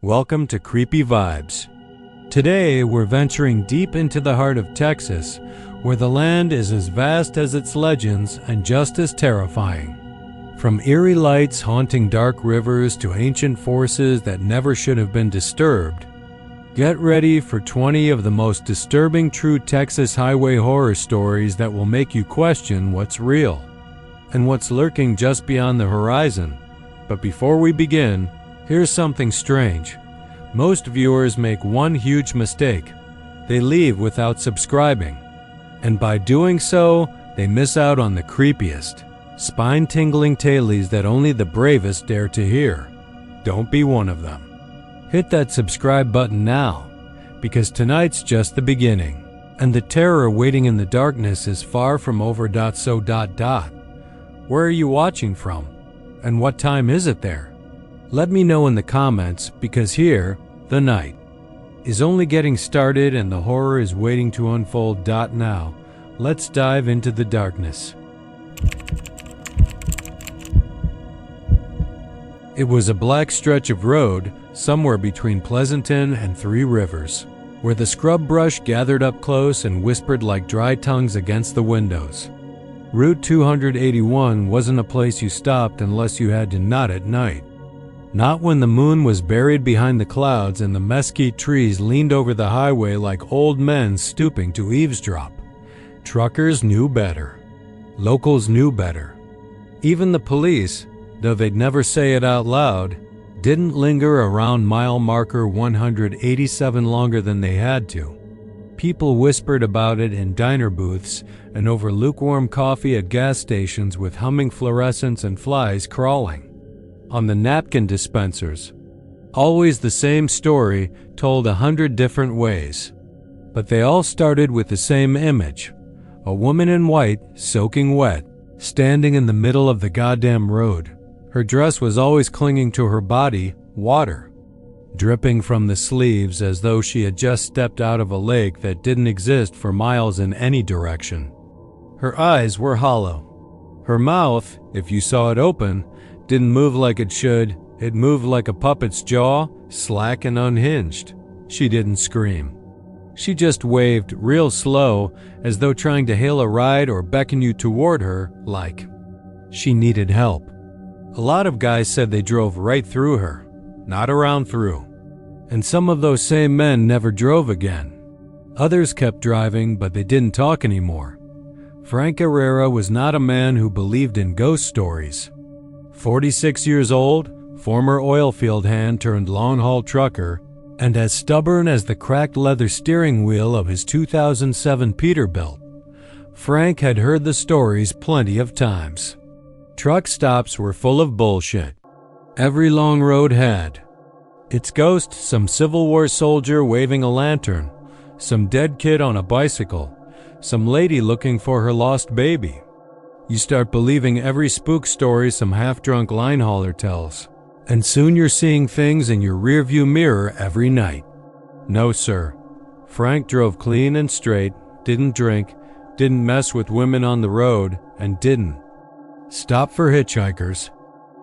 Welcome to Creepy Vibes. Today we're venturing deep into the heart of Texas, where the land is as vast as its legends and just as terrifying. From eerie lights haunting dark rivers to ancient forces that never should have been disturbed, get ready for 20 of the most disturbing true Texas highway horror stories that will make you question what's real and what's lurking just beyond the horizon. But before we begin, here's something strange. Most viewers make one huge mistake. They leave without subscribing. And by doing so, they miss out on the creepiest, spine-tingling tales that only the bravest dare to hear. Don't be one of them. Hit that subscribe button now, because tonight's just the beginning, and the terror waiting in the darkness is far from over. Where are you watching from? And what time is it there? Let me know in the comments, because here, the night is only getting started and the horror is waiting to unfold. Now, let's dive into the darkness. It was a black stretch of road somewhere between Pleasanton and Three Rivers, where the scrub brush gathered up close and whispered like dry tongues against the windows. Route 281 wasn't a place you stopped unless you had to, not at night. Not when the moon was buried behind the clouds and the mesquite trees leaned over the highway like old men stooping to eavesdrop. Truckers knew better. Locals knew better. Even the police, though they'd never say it out loud, didn't linger around mile marker 187 longer than they had to. People whispered about it in diner booths and over lukewarm coffee at gas stations with humming fluorescents and flies crawling on the napkin dispensers. Always the same story, told 100 different ways. But they all started with the same image. A woman in white, soaking wet, standing in the middle of the goddamn road. Her dress was always clinging to her body, water dripping from the sleeves as though she had just stepped out of a lake that didn't exist for miles in any direction. Her eyes were hollow. Her mouth, if you saw it open, didn't move like it should. It moved like a puppet's jaw, slack and unhinged. She didn't scream. She just waved real slow, as though trying to hail a ride or beckon you toward her, like she needed help. A lot of guys said they drove right through her, not around through. And some of those same men never drove again. Others kept driving, but they didn't talk anymore. Frank Herrera was not a man who believed in ghost stories. 46 years old, former oil field hand turned long-haul trucker, and as stubborn as the cracked leather steering wheel of his 2007 Peterbilt, Frank had heard the stories plenty of times. Truck stops were full of bullshit. Every long road had its ghost, some Civil War soldier waving a lantern, some dead kid on a bicycle, some lady looking for her lost baby. You start believing every spook story some half-drunk line hauler tells, and soon you're seeing things in your rearview mirror every night. No, sir. Frank drove clean and straight, didn't drink, didn't mess with women on the road, and didn't stop for hitchhikers.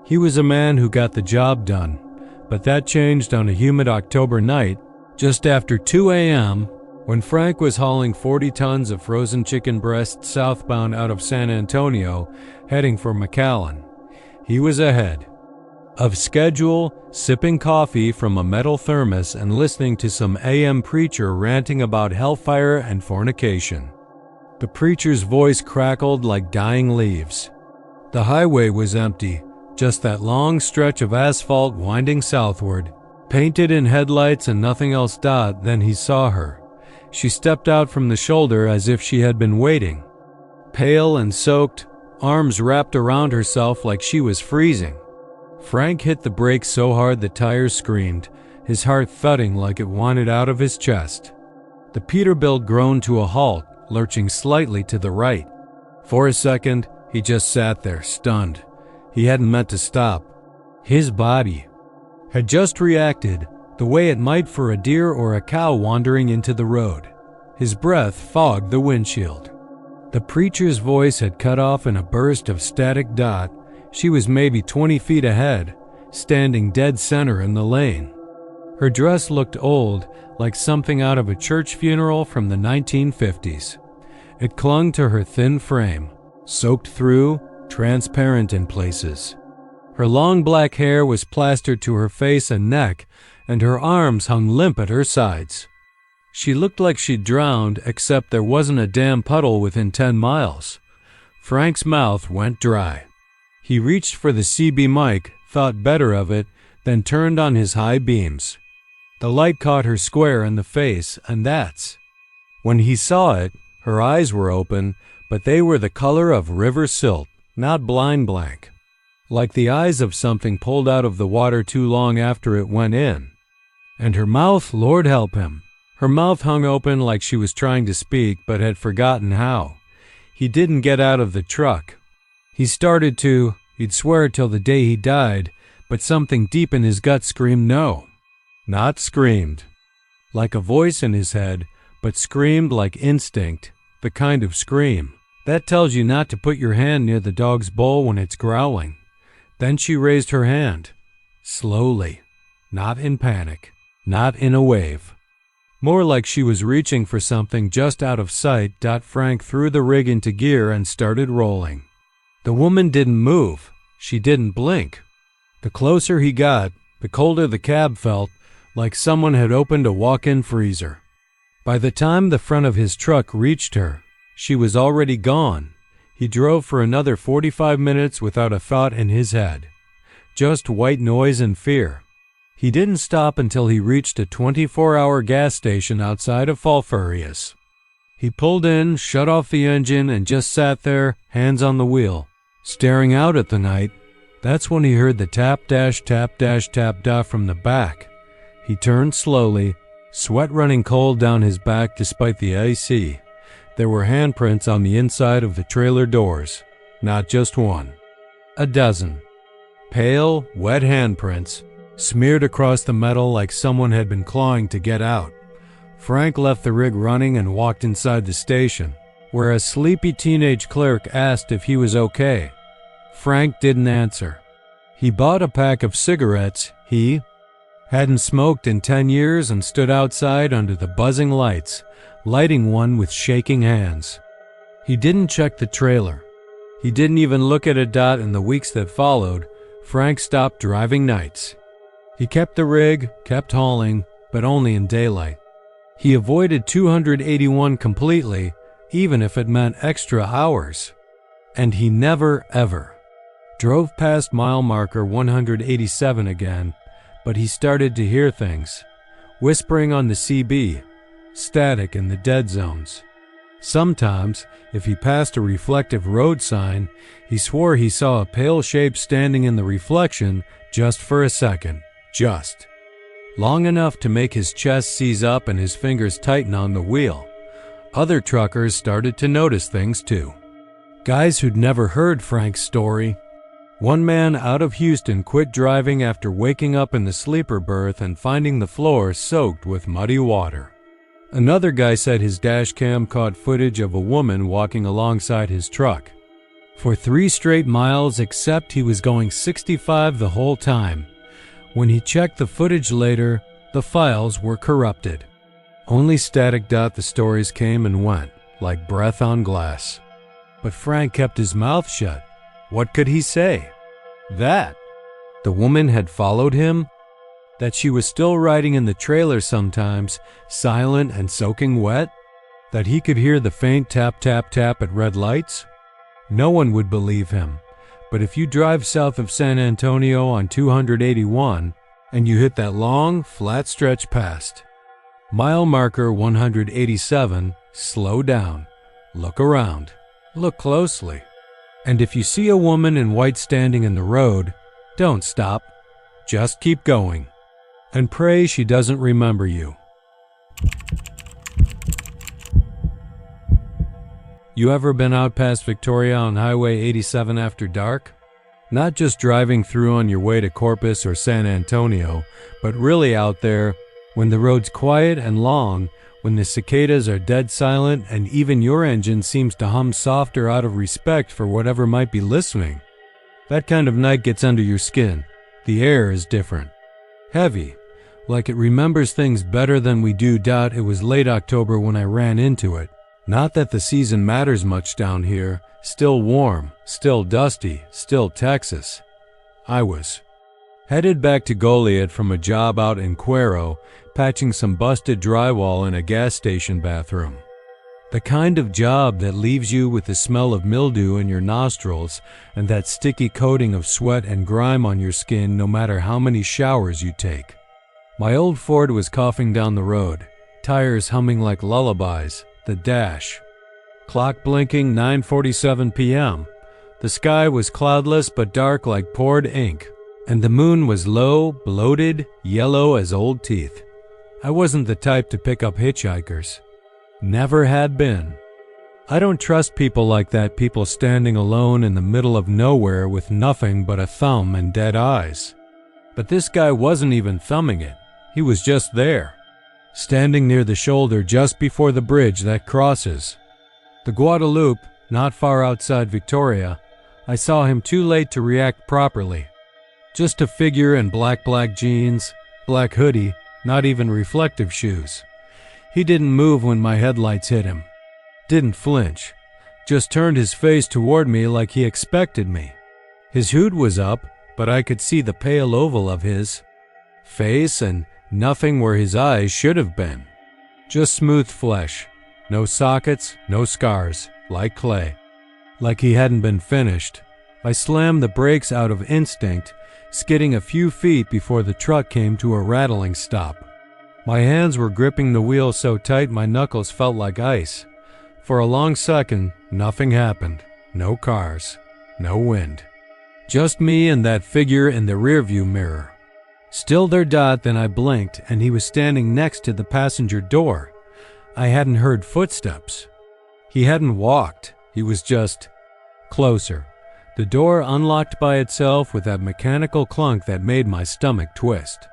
He was a man who got the job done, but that changed on a humid October night, just after 2 a.m., when Frank was hauling 40 tons of frozen chicken breasts southbound out of San Antonio, heading for McAllen. He was ahead of schedule, sipping coffee from a metal thermos and listening to some AM preacher ranting about hellfire and fornication. The preacher's voice crackled like dying leaves. The highway was empty, just that long stretch of asphalt winding southward, painted in headlights and nothing else. Then he saw her. She stepped out from the shoulder as if she had been waiting. Pale and soaked, arms wrapped around herself like she was freezing. Frank hit the brakes so hard the tires screamed, his heart thudding like it wanted out of his chest. The Peterbilt groaned to a halt, lurching slightly to the right. For a second, he just sat there, stunned. He hadn't meant to stop. His body had just reacted the way it might for a deer or a cow wandering into the road. His breath fogged the windshield. The preacher's voice had cut off in a burst of static. She was maybe 20 feet ahead, standing dead center in the lane. Her dress looked old, like something out of a church funeral from the 1950s. It clung to her thin frame, soaked through, transparent in places. Her long black hair was plastered to her face and neck, and her arms hung limp at her sides. She looked like she'd drowned, except there wasn't a damn puddle within 10 miles. Frank's mouth went dry. He reached for the CB mic, thought better of it, then turned on his high beams. The light caught her square in the face, and that's. When he saw it, her eyes were open, but they were the color of river silt, not blind blank. Like the eyes of something pulled out of the water too long after it went in. And her mouth, Lord help him. Her mouth hung open like she was trying to speak, but had forgotten how. He didn't get out of the truck. He started to, he'd swear till the day he died, but something deep in his gut screamed no. Not screamed. Like a voice in his head, but screamed like instinct, the kind of scream that tells you not to put your hand near the dog's bowl when it's growling. Then she raised her hand, slowly, not in panic, not in a wave. More like she was reaching for something just out of sight. Frank threw the rig into gear and started rolling. The woman didn't move. She didn't blink. The closer he got, the colder the cab felt, like someone had opened a walk-in freezer. By the time the front of his truck reached her, she was already gone. He drove for another 45 minutes without a thought in his head. Just white noise and fear. He didn't stop until he reached a 24-hour gas station outside of Falfurrias. He pulled in, shut off the engine, and just sat there, hands on the wheel, staring out at the night. That's when he heard the tap-dash-tap-dash-tap-da from the back. He turned slowly, sweat running cold down his back despite the AC. There were handprints on the inside of the trailer doors. Not just one. A dozen. Pale, wet handprints, smeared across the metal like someone had been clawing to get out. Frank left the rig running and walked inside the station, where a sleepy teenage clerk asked if he was okay. Frank didn't answer. He bought a pack of cigarettes. He hadn't smoked in 10 years and stood outside under the buzzing lights, lighting one with shaking hands. He didn't check the trailer. He didn't even look at it. In the weeks that followed, Frank stopped driving nights. He kept the rig, kept hauling, but only in daylight. He avoided 281 completely, even if it meant extra hours. And he never, ever drove past mile marker 187 again, but he started to hear things. Whispering on the CB, static in the dead zones. Sometimes, if he passed a reflective road sign, he swore he saw a pale shape standing in the reflection just for a second. Just long enough to make his chest seize up and his fingers tighten on the wheel. Other truckers started to notice things too. Guys who'd never heard Frank's story. One man out of Houston quit driving after waking up in the sleeper berth and finding the floor soaked with muddy water. Another guy said his dash cam caught footage of a woman walking alongside his truck for 3 straight miles, except he was going 65 the whole time. When he checked the footage later, the files were corrupted. Only static. The stories came and went, like breath on glass. But Frank kept his mouth shut. What could he say? That the woman had followed him? That she was still riding in the trailer sometimes, silent and soaking wet? That he could hear the faint tap-tap-tap at red lights? No one would believe him. But if you drive south of San Antonio on 281 and you hit that long, flat stretch past mile marker 187, slow down, look around, look closely. And if you see a woman in white standing in the road, don't stop, just keep going. And pray she doesn't remember you. You ever been out past Victoria on Highway 87 after dark? Not just driving through on your way to Corpus or San Antonio, but really out there when the road's quiet and long, when the cicadas are dead silent and even your engine seems to hum softer out of respect for whatever might be listening. That kind of night gets under your skin. The air is different. Heavy. like it remembers things better than we do. It was late October when I ran into it. Not that the season matters much down here. Still warm, still dusty, still Texas. I was headed back to Goliad from a job out in Cuero, patching some busted drywall in a gas station bathroom. The kind of job that leaves you with the smell of mildew in your nostrils and that sticky coating of sweat and grime on your skin no matter how many showers you take. My old Ford was coughing down the road, tires humming like lullabies, the dash. Clock blinking, 9:47 p.m. The sky was cloudless but dark like poured ink, and the moon was low, bloated, yellow as old teeth. I wasn't the type to pick up hitchhikers. Never had been. I don't trust people like that, people standing alone in the middle of nowhere with nothing but a thumb and dead eyes. But this guy wasn't even thumbing it. He was just there, standing near the shoulder just before the bridge that crosses the Guadalupe, not far outside Victoria. I saw him too late to react properly. Just a figure in black jeans, black hoodie, not even reflective shoes. He didn't move when my headlights hit him. Didn't flinch. Just turned his face toward me like he expected me. His hood was up, but I could see the pale oval of his face and nothing where his eyes should have been. Just smooth flesh. No sockets, no scars, like clay. Like he hadn't been finished. I slammed the brakes out of instinct, skidding a few feet before the truck came to a rattling stop. My hands were gripping the wheel so tight my knuckles felt like ice. For a long second, nothing happened. No cars. No wind. Just me and that figure in the rearview mirror. Still there. Then I blinked, and he was standing next to the passenger door. I hadn't heard footsteps. He hadn't walked. He was just closer. The door unlocked by itself with that mechanical clunk that made my stomach twist.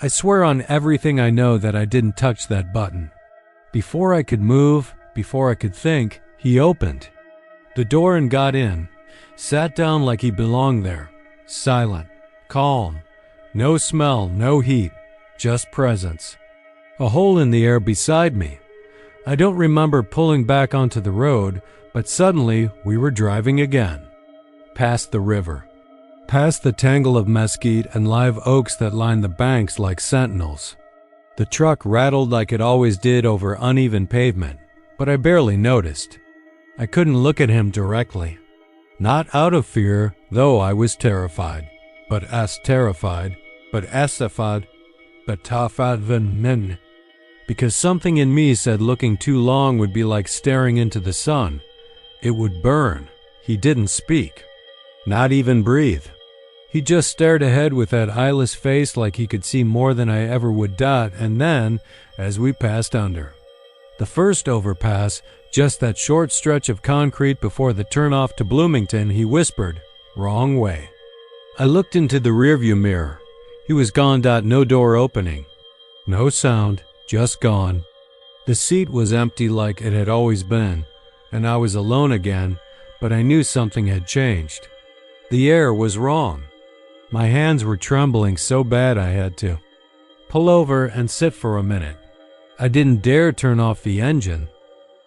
I swear on everything I know that I didn't touch that button. Before I could move, before I could think, he opened the door and got in, sat down like he belonged there, silent, calm, no smell, no heat, just presence. A hole in the air beside me. I don't remember pulling back onto the road, but suddenly we were driving again. Past the river. Past the tangle of mesquite and live oaks that lined the banks like sentinels. The truck rattled like it always did over uneven pavement, but I barely noticed. I couldn't look at him directly. Not out of fear, though I was terrified. But terrified. But asafad. But tafadvan min. Because something in me said looking too long would be like staring into the sun. It would burn. He didn't speak. Not even breathe. He just stared ahead with that eyeless face like he could see more than I ever would. And then, as we passed under the first overpass, just that short stretch of concrete before the turnoff to Bloomington, he whispered, "Wrong way." I looked into the rearview mirror. He was gone. No door opening. No sound, just gone. The seat was empty like it had always been, and I was alone again, but I knew something had changed. The air was wrong. My hands were trembling so bad I had to pull over and sit for a minute. I didn't dare turn off the engine.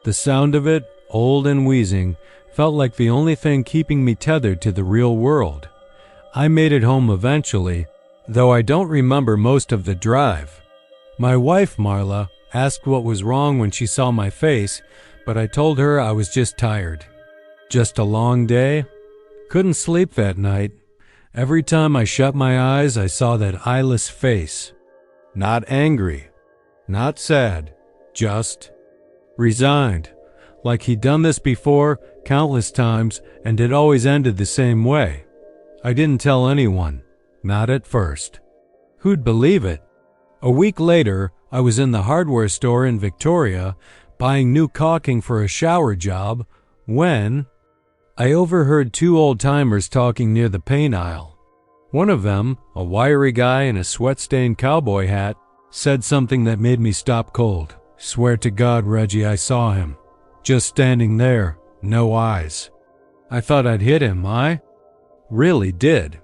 The sound of it, old and wheezing, felt like the only thing keeping me tethered to the real world. I made it home eventually, though I don't remember most of the drive. My wife, Marla, asked what was wrong when she saw my face, but I told her I was just tired. Just a long day. Couldn't sleep that night. Every time I shut my eyes, I saw that eyeless face. Not angry. Not sad. Just resigned. Like he'd done this before, countless times, and it always ended the same way. I didn't tell anyone. Not at first. Who'd believe it? A week later, I was in the hardware store in Victoria, buying new caulking for a shower job, when I overheard two old-timers talking near the paint aisle. One of them, a wiry guy in a sweat-stained cowboy hat, said something that made me stop cold. Swear to God, Reggie, I saw him. Just standing there, no eyes. I thought I'd hit him, I really did.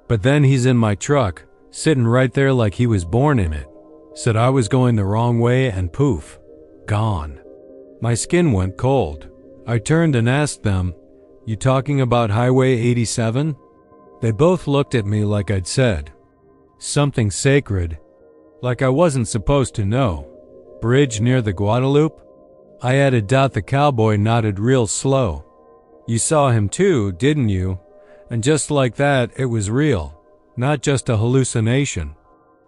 But then he's in my truck, sitting right there like he was born in it. Said I was going the wrong way and poof, gone. My skin went cold. I turned and asked them, "You talking about Highway 87? They both looked at me like I'd said something sacred, like I wasn't supposed to know. Bridge near the Guadalupe? I added. The cowboy nodded real slow. You saw him too, didn't you? And just like that, it was real, not just a hallucination,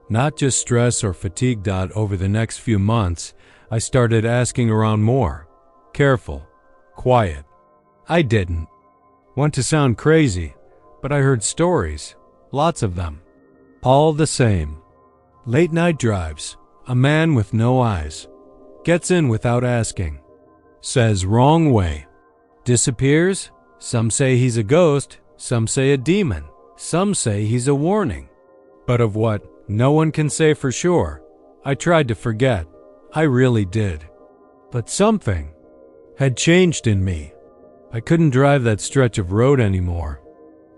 not just stress or fatigue. Over the next few months, I started asking around more. Careful, quiet. I didn't want to sound crazy, but I heard stories, lots of them, all the same. Late night drives, a man with no eyes, gets in without asking, says wrong way, disappears. Some say he's a ghost, some say a demon, some say he's a warning. But of what, no one can say for sure. I tried to forget, I really did. But something had changed in me. I couldn't drive that stretch of road anymore.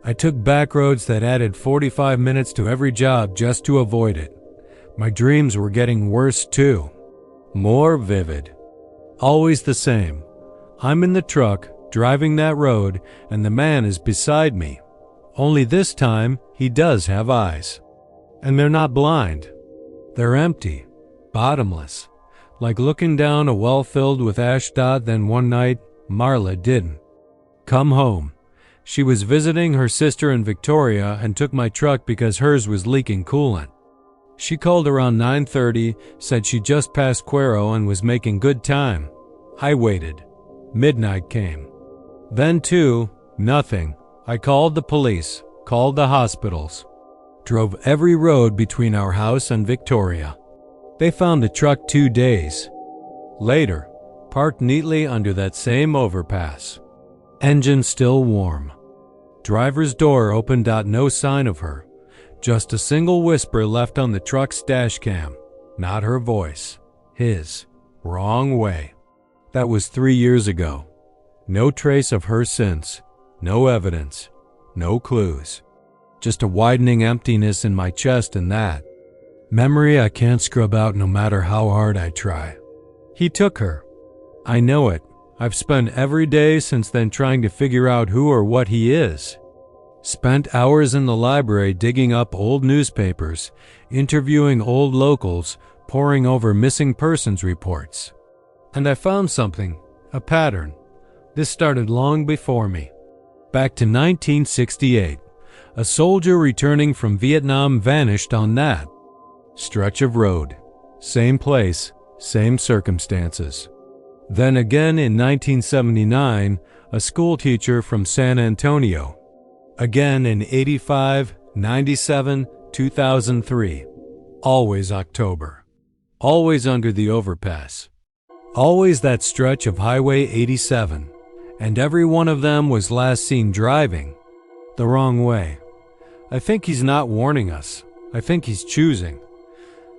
I took back roads that added 45 minutes to every job just to avoid it. My dreams were getting worse too, more vivid. Always the same. I'm in the truck, driving that road, and the man is beside me. Only this time, he does have eyes. And they're not blind. They're empty, bottomless, like looking down a well filled with ash. Then one night, Marla didn't come home. She was visiting her sister in Victoria and took my truck because hers was leaking coolant. She called around 9:30, said she just passed Cuero and was making good time. I waited. Midnight came. Then too, nothing. I called the police, called the hospitals, drove every road between our house and Victoria. They found the truck 2 days later, parked neatly under that same overpass. Engine still warm. Driver's door open. No sign of her. Just a single whisper left on the truck's dash cam. Not her voice. His. Wrong way. That was 3 years ago. No trace of her since. No evidence. No clues. Just a widening emptiness in my chest, and that memory I can't scrub out no matter how hard I try. He took her. I know it. I've spent every day since then trying to figure out who or what he is. Spent hours in the library digging up old newspapers, interviewing old locals, poring over missing persons reports. And I found something, a pattern. This started long before me. Back to 1968. A soldier returning from Vietnam vanished on that stretch of road. Same place, same circumstances. Then again in 1979, a school teacher from San Antonio. Again in 85, 97, 2003. Always October. Always under the overpass. Always that stretch of Highway 87. And every one of them was last seen driving the wrong way. I think he's not warning us. I think he's choosing.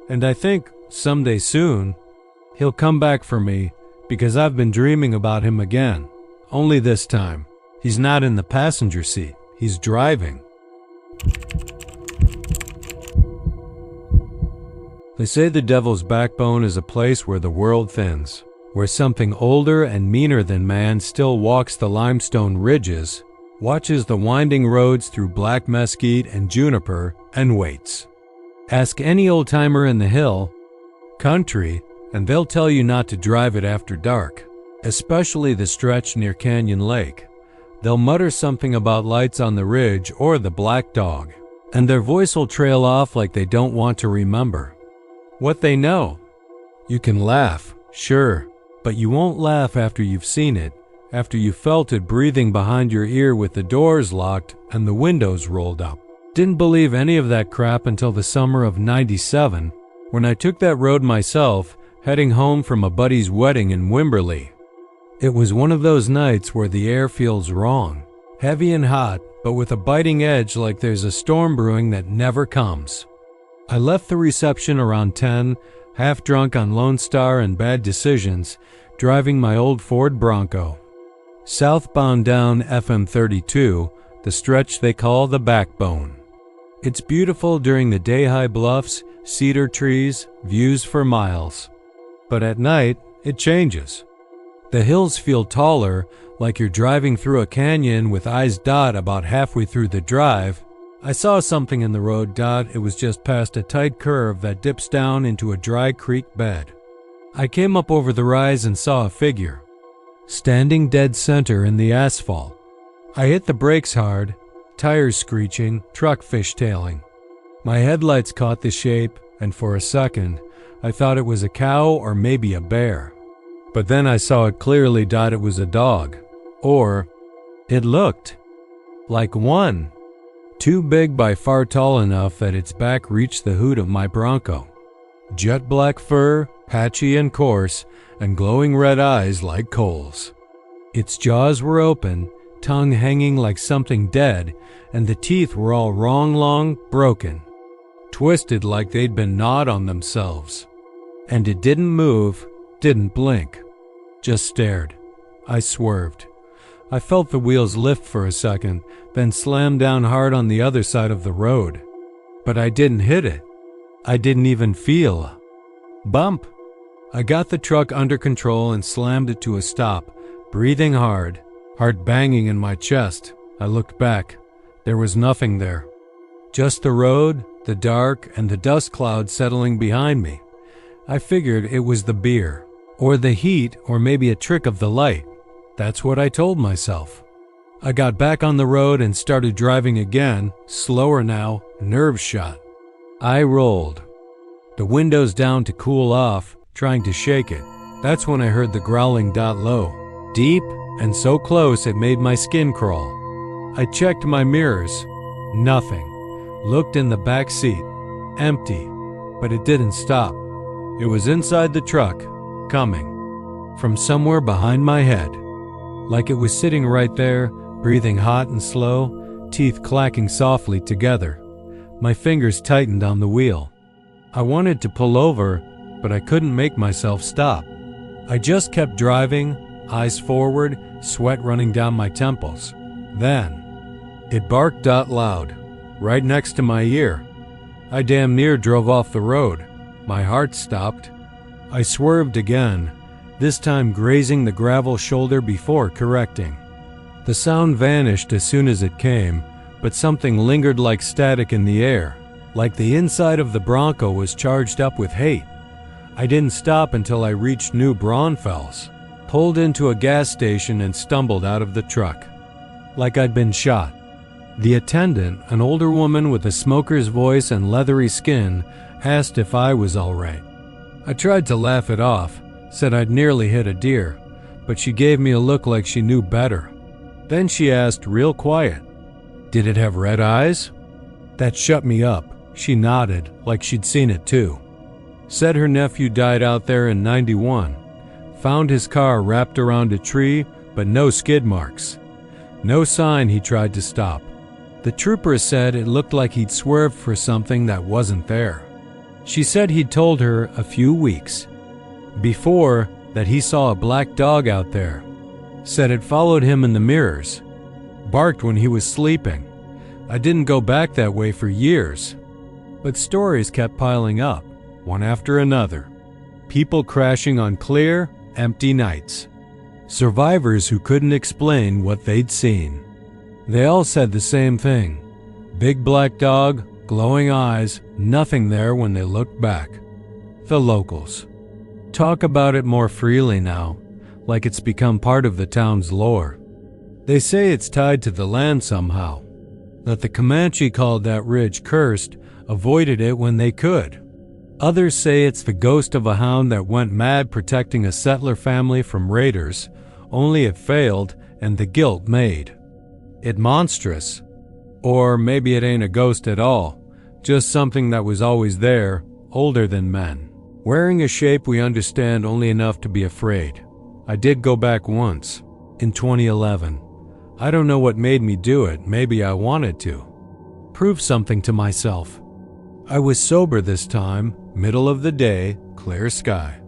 And I think someday soon, he'll come back for me because I've been dreaming about him again. Only this time, he's not in the passenger seat. He's driving. They say the devil's backbone is a place where the world thins, where something older and meaner than man still walks the limestone ridges, watches the winding roads through black mesquite and juniper, and waits. Ask any old-timer in the hill country, and they'll tell you not to drive it after dark, especially the stretch near Canyon Lake. They'll mutter something about lights on the ridge or the black dog, and their voice will trail off like they don't want to remember what they know. You can laugh, sure, but you won't laugh after you've seen it, after you felt it breathing behind your ear with the doors locked and the windows rolled up. Didn't believe any of that crap until the summer of '97, when I took that road myself, heading home from a buddy's wedding in Wimberley. It was one of those nights where the air feels wrong, heavy and hot, but with a biting edge like there's a storm brewing that never comes. I left the reception around 10, half drunk on Lone Star and bad decisions, driving my old Ford Bronco. Southbound down FM 32, the stretch they call the backbone. It's beautiful during the day-high bluffs, cedar trees, views for miles. But at night, it changes. The hills feel taller, like you're driving through a canyon with eyes dot about halfway through the drive. I saw something in the road dot. It was just past a tight curve that dips down into a dry creek bed. I came up over the rise and saw a figure, standing dead center in the asphalt. I hit the brakes hard, tires screeching, truck fishtailing. My headlights caught the shape, and for a second, I thought it was a cow or maybe a bear. But then I saw it clearly. It was a dog. Or it looked like one. Too big by far tall enough that its back reached the hood of my Bronco. Jet black fur, patchy and coarse, and glowing red eyes like coals. Its jaws were open, tongue hanging like something dead, and the teeth were all wrong, long, broken, twisted like they'd been gnawed on themselves. And it didn't move, didn't blink, just stared. I swerved. I felt the wheels lift for a second, then slammed down hard on the other side of the road. But I didn't hit it. I didn't even feel a bump. I got the truck under control and slammed it to a stop, breathing hard, heart banging in my chest. I looked back. There was nothing there. Just the road, the dark, and the dust cloud settling behind me. I figured it was the beer, or the heat, or maybe a trick of the light. That's what I told myself. I got back on the road and started driving again, slower now, nerves shot. I rolled, the windows down to cool off, trying to shake it. That's when I heard the growling low, deep, and so close it made my skin crawl. I checked my mirrors. Nothing. Looked in the back seat. Empty. But it didn't stop. It was inside the truck, coming from somewhere behind my head. Like it was sitting right there, breathing hot and slow, teeth clacking softly together. My fingers tightened on the wheel. I wanted to pull over, but I couldn't make myself stop. I just kept driving, eyes forward, sweat running down my temples. Then, it barked loud, right next to my ear. I damn near drove off the road. My heart stopped. I swerved again, this time grazing the gravel shoulder before correcting. The sound vanished as soon as it came, but something lingered like static in the air, like the inside of the Bronco was charged up with hate. I didn't stop until I reached New Braunfels, pulled into a gas station and stumbled out of the truck, like I'd been shot. The attendant, an older woman with a smoker's voice and leathery skin, asked if I was all right. I tried to laugh it off, said I'd nearly hit a deer, but she gave me a look like she knew better. Then she asked, real quiet, "Did it have red eyes?" That shut me up. She nodded, like she'd seen it too. Said her nephew died out there in '91. Found his car wrapped around a tree, but no skid marks. No sign he tried to stop. The trooper said it looked like he'd swerved for something that wasn't there. She said he'd told her a few weeks before that he saw a black dog out there. Said it followed him in the mirrors. Barked when he was sleeping. I didn't go back that way for years. But stories kept piling up, one after another. People crashing on clear, empty nights. Survivors who couldn't explain what they'd seen. They all said the same thing. Big black dog, glowing eyes, nothing there when they looked back. The locals talk about it more freely now, like it's become part of the town's lore. They say it's tied to the land somehow, that the Comanche called that ridge cursed, avoided it when they could. Others say it's the ghost of a hound that went mad protecting a settler family from raiders, only it failed and the guilt made it monstrous. Or maybe it ain't a ghost at all, just something that was always there, older than men, wearing a shape we understand only enough to be afraid. I did go back once, in 2011. I don't know what made me do it, maybe I wanted to. Prove something to myself. I was sober this time, middle of the day, clear sky.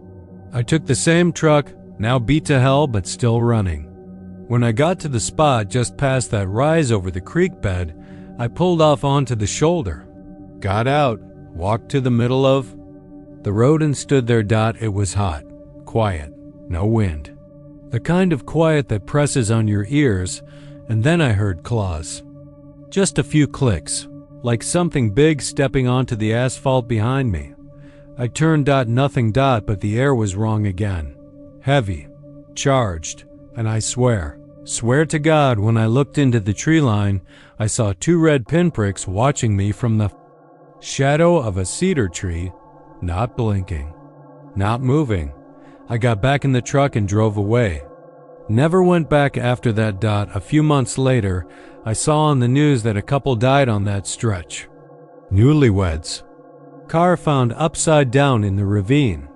I took the same truck, now beat to hell but still running. When I got to the spot just past that rise over the creek bed, I pulled off onto the shoulder, got out, walked to the middle of the road and stood there. It was hot, quiet, no wind. The kind of quiet that presses on your ears, and then I heard claws. Just a few clicks, like something big stepping onto the asphalt behind me. I turned. Nothing. But the air was wrong again. Heavy, charged, and I swear to God, when I looked into the tree line, I saw 2 red pinpricks watching me from the shadow of a cedar tree, not blinking, not moving. I got back in the truck and drove away. Never went back after that. A few months later, I saw on the news that a couple died on that stretch. Newlyweds. Car found upside down in the ravine.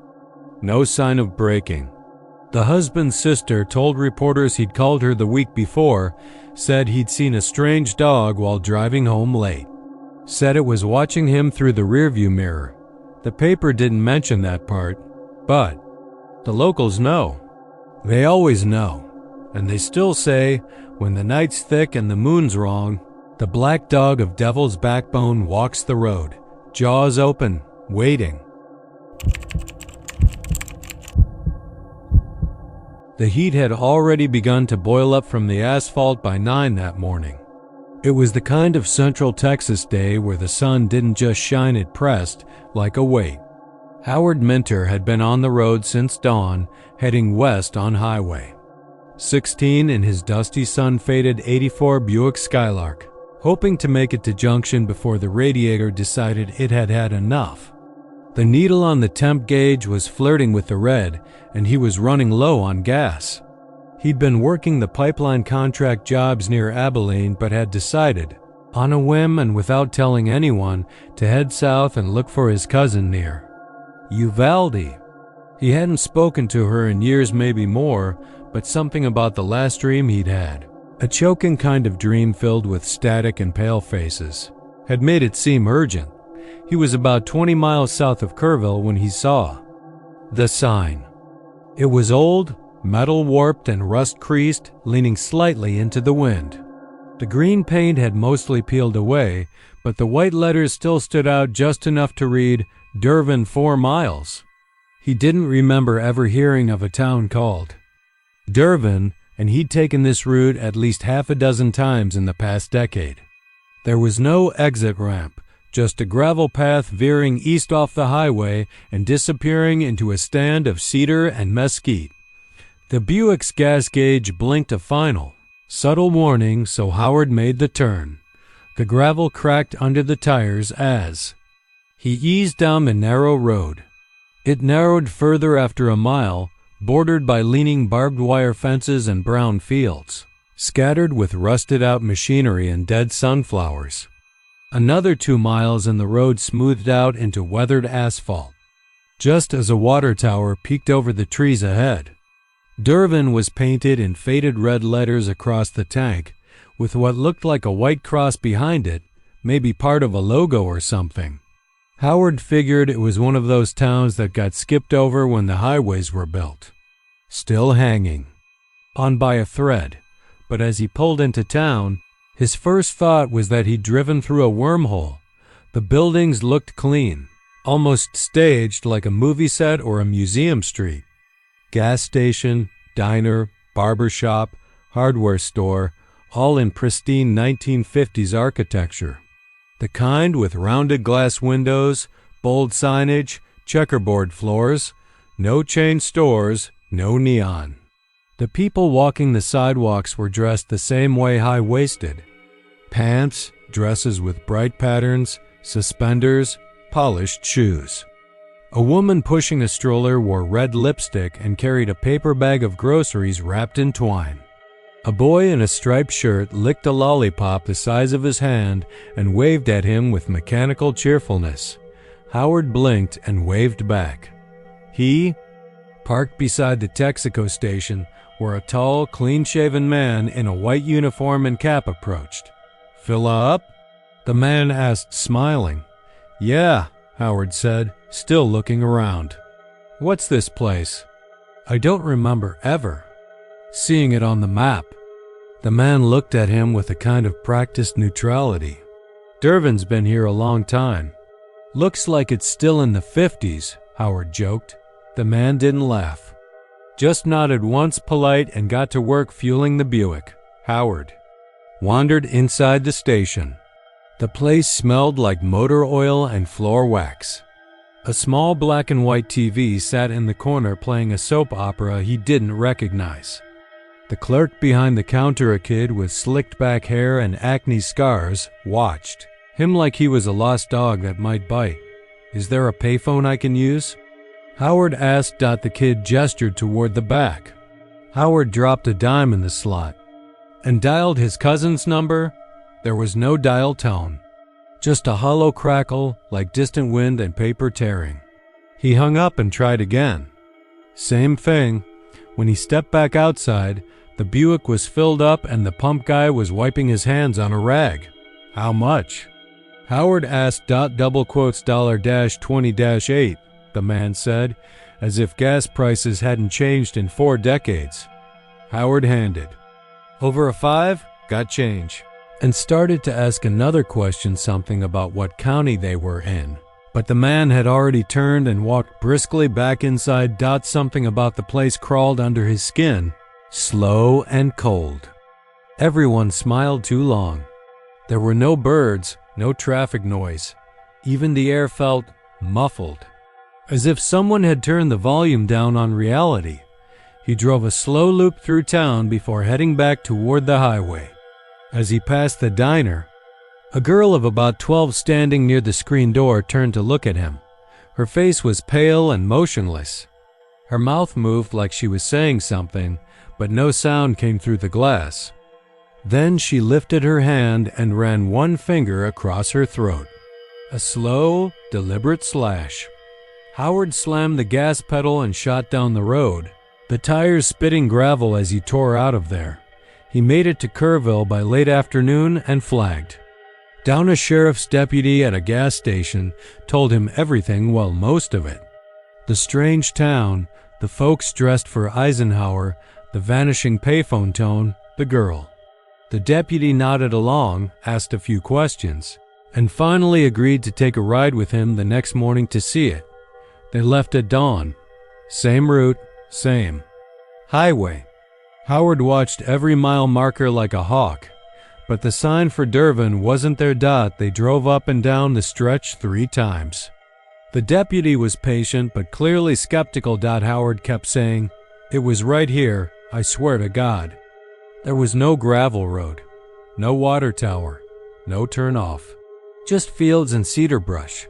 No sign of braking. The husband's sister told reporters he'd called her the week before, said he'd seen a strange dog while driving home late. Said it was watching him through the rearview mirror. The paper didn't mention that part, but the locals know. They always know. And they still say, when the night's thick and the moon's wrong, the black dog of Devil's Backbone walks the road, jaws open, waiting. The heat had already begun to boil up from the asphalt by 9 that morning. It was the kind of Central Texas day where the sun didn't just shine, it pressed like a weight. Howard Minter had been on the road since dawn, heading west on Highway 16 in his dusty sun-faded '84 Buick Skylark, hoping to make it to Junction before the radiator decided it had had enough. The needle on the temp gauge was flirting with the red, and he was running low on gas. He'd been working the pipeline contract jobs near Abilene, but had decided, on a whim and without telling anyone, to head south and look for his cousin near Uvalde. He hadn't spoken to her in years, maybe more, but something about the last dream he'd had, a choking kind of dream filled with static and pale faces, had made it seem urgent. He was about 20 miles south of Kerrville when he saw the sign. It was old, metal warped and rust-creased, leaning slightly into the wind. The green paint had mostly peeled away, but the white letters still stood out just enough to read, Dervin 4 miles. He didn't remember ever hearing of a town called Dervin, and he'd taken this route at least half a dozen times in the past decade. There was no exit ramp, just a gravel path veering east off the highway and disappearing into a stand of cedar and mesquite. The Buick's gas gauge blinked a final, subtle warning, so Howard made the turn. The gravel cracked under the tires as he eased down the narrow road. It narrowed further after a mile, bordered by leaning barbed wire fences and brown fields, scattered with rusted-out machinery and dead sunflowers. Another 2 miles and the road smoothed out into weathered asphalt, just as a water tower peeked over the trees ahead. Dervin was painted in faded red letters across the tank, with what looked like a white cross behind it, maybe part of a logo or something. Howard figured it was one of those towns that got skipped over when the highways were built. Still hanging on by a thread, but as he pulled into town, his first thought was that he'd driven through a wormhole. The buildings looked clean, almost staged like a movie set or a museum street. Gas station, diner, barber shop, hardware store, all in pristine 1950s architecture. The kind with rounded glass windows, bold signage, checkerboard floors, no chain stores, no neon. The people walking the sidewalks were dressed the same way, high-waisted. Pants, dresses with bright patterns, suspenders, polished shoes. A woman pushing a stroller wore red lipstick and carried a paper bag of groceries wrapped in twine. A boy in a striped shirt licked a lollipop the size of his hand and waved at him with mechanical cheerfulness. Howard blinked and waved back. He, parked beside the Texaco station, where a tall, clean-shaven man in a white uniform and cap approached. "Filla up?" the man asked, smiling. "Yeah," Howard said, still looking around. "What's this place?" "I don't remember ever seeing it on the map." The man looked at him with a kind of practiced neutrality. Dervin's been here a long time. Looks like it's still in the 50s, Howard joked. The man didn't laugh. Just nodded once polite and got to work fueling the Buick. Howard wandered inside the station. The place smelled like motor oil and floor wax. A small black and white TV sat in the corner playing a soap opera he didn't recognize. The clerk behind the counter, a kid with slicked back hair and acne scars, watched him like he was a lost dog that might bite. "Is there a payphone I can use?" Howard asked. The kid gestured toward the back. Howard dropped a dime in the slot and dialed his cousin's number. There was no dial tone, just a hollow crackle like distant wind and paper tearing. He hung up and tried again. Same thing. When he stepped back outside, the Buick was filled up and the pump guy was wiping his hands on a rag. "How much?" Howard asked. $$20-8, the man said, as if gas prices hadn't changed in 4 decades. Howard handed over a 5, got change, and started to ask another question, something about what county they were in. But the man had already turned and walked briskly back inside. Something about the place crawled under his skin, slow and cold. Everyone smiled too long. There were no birds, no traffic noise. Even the air felt muffled, as if someone had turned the volume down on reality. He drove a slow loop through town before heading back toward the highway. As he passed the diner, a girl of about 12 standing near the screen door turned to look at him. Her face was pale and motionless. Her mouth moved like she was saying something, but no sound came through the glass. Then she lifted her hand and ran one finger across her throat. A slow, deliberate slash. Howard slammed the gas pedal and shot down the road, the tires spitting gravel as he tore out of there. He made it to Kerrville by late afternoon and flagged. Down a sheriff's deputy at a gas station told him everything, well, most of it. The strange town, the folks dressed for Eisenhower, the vanishing payphone tone, the girl. The deputy nodded along, asked a few questions, and finally agreed to take a ride with him the next morning to see it. They left at dawn. Same route, same highway. Howard watched every mile marker like a hawk, but the sign for Dervin wasn't there. They drove up and down the stretch 3 times. The deputy was patient but clearly skeptical. Howard kept saying, "It was right here, I swear to God." There was no gravel road, no water tower, no turnoff, just fields and cedar brush.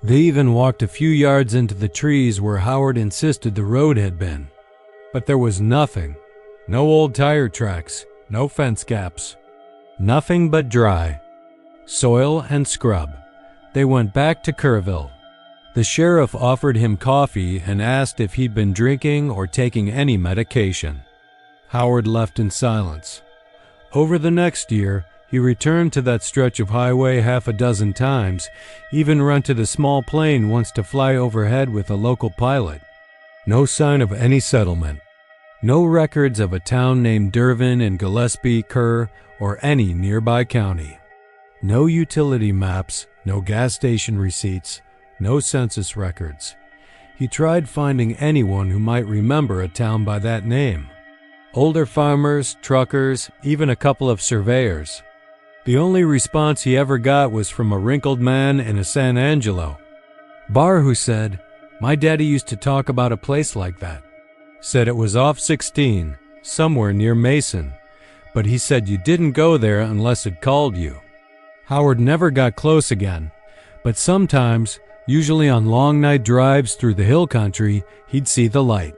They even walked a few yards into the trees where Howard insisted the road had been. But there was nothing. No old tire tracks, no fence gaps. Nothing but dry soil and scrub. They went back to Kerrville. The sheriff offered him coffee and asked if he'd been drinking or taking any medication. Howard left in silence. Over the next year, he returned to that stretch of highway 6 times, even rented a small plane once to fly overhead with a local pilot. No sign of any settlement. No records of a town named Dervin in Gillespie, Kerr, or any nearby county. No utility maps, no gas station receipts, no census records. He tried finding anyone who might remember a town by that name. Older farmers, truckers, even a couple of surveyors. The only response he ever got was from a wrinkled man in a San Angelo bar who said, "My daddy used to talk about a place like that. Said it was off 16, somewhere near Mason, but he said you didn't go there unless it called you." Howard never got close again, but sometimes, usually on long night drives through the hill country, he'd see the light.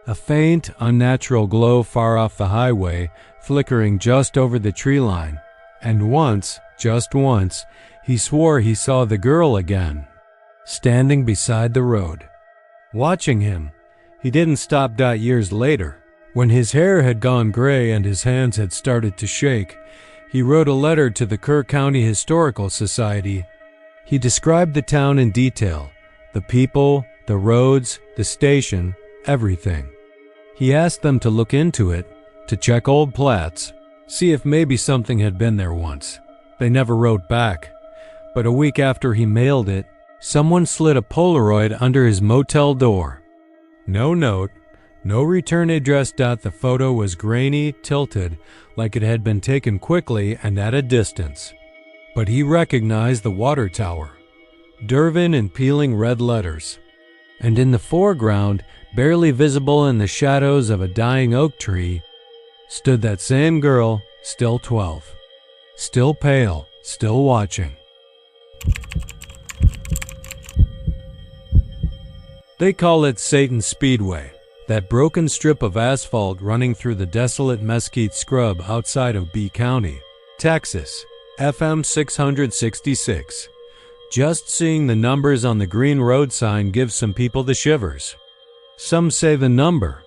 A faint, unnatural glow far off the highway, flickering just over the tree line. And once, just once, he swore he saw the girl again, standing beside the road, watching him. He didn't stop. Years later, when his hair had gone gray and his hands had started to shake, he wrote a letter to the Kerr County Historical Society. He described the town in detail, the people, the roads, the station, everything. He asked them to look into it, to check old plats, see if maybe something had been there once. They never wrote back, but a week after he mailed it, someone slid a Polaroid under his motel door. No note, no return address. The photo was grainy, tilted, like it had been taken quickly and at a distance. But he recognized the water tower, Dervin in peeling red letters. And in the foreground, barely visible in the shadows of a dying oak tree, stood that same girl, still 12. Still pale, still watching. They call it Satan's Speedway, that broken strip of asphalt running through the desolate mesquite scrub outside of B County, Texas, FM 666. Just seeing the numbers on the green road sign gives some people the shivers. Some say the number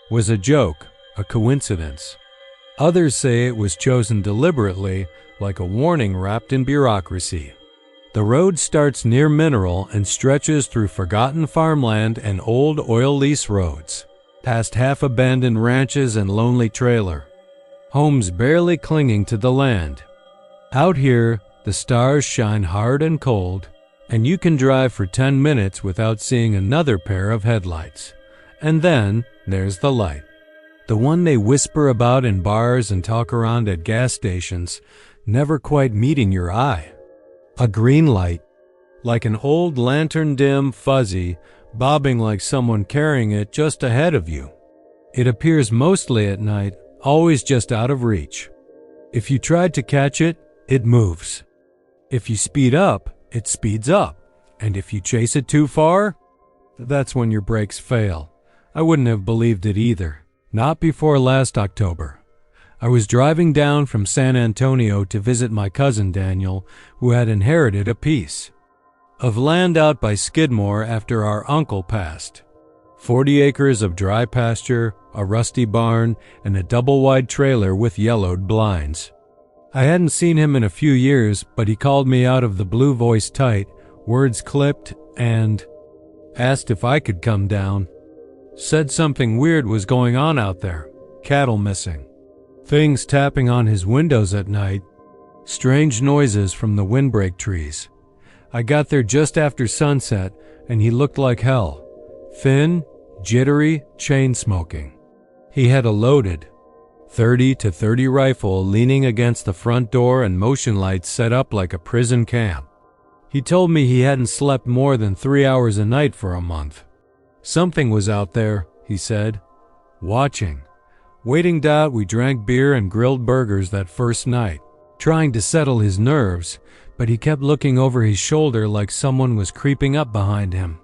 was a joke, a coincidence. Others say it was chosen deliberately, like a warning wrapped in bureaucracy. The road starts near Mineral and stretches through forgotten farmland and old oil lease roads, past half-abandoned ranches and lonely trailer, homes barely clinging to the land. Out here, the stars shine hard and cold, and you can drive for 10 minutes without seeing another pair of headlights. And then there's the light. The one they whisper about in bars and talk around at gas stations, never quite meeting your eye. A green light, like an old lantern, dim, fuzzy, bobbing like someone carrying it just ahead of you. It appears mostly at night, always just out of reach. If you tried to catch it, it moves. If you speed up, it speeds up. And if you chase it too far, that's when your brakes fail. I wouldn't have believed it either. Not before last October. I was driving down from San Antonio to visit my cousin Daniel, who had inherited a piece of land out by Skidmore after our uncle passed. 40 acres of dry pasture, a rusty barn, and a double-wide trailer with yellowed blinds. I hadn't seen him in a few years, but he called me out of the blue, voice tight, words clipped, and asked if I could come down. Said something weird was going on out there. Cattle missing. Things tapping on his windows at night. Strange noises from the windbreak trees. I got there just after sunset, and he looked like hell. Thin, jittery, chain-smoking. He had a loaded .30-30 rifle leaning against the front door and motion lights set up like a prison camp. He told me he hadn't slept more than 3 hours a night for a month. Something was out there, he said, watching. Waiting. We drank beer and grilled burgers that first night, trying to settle his nerves, but he kept looking over his shoulder like someone was creeping up behind him.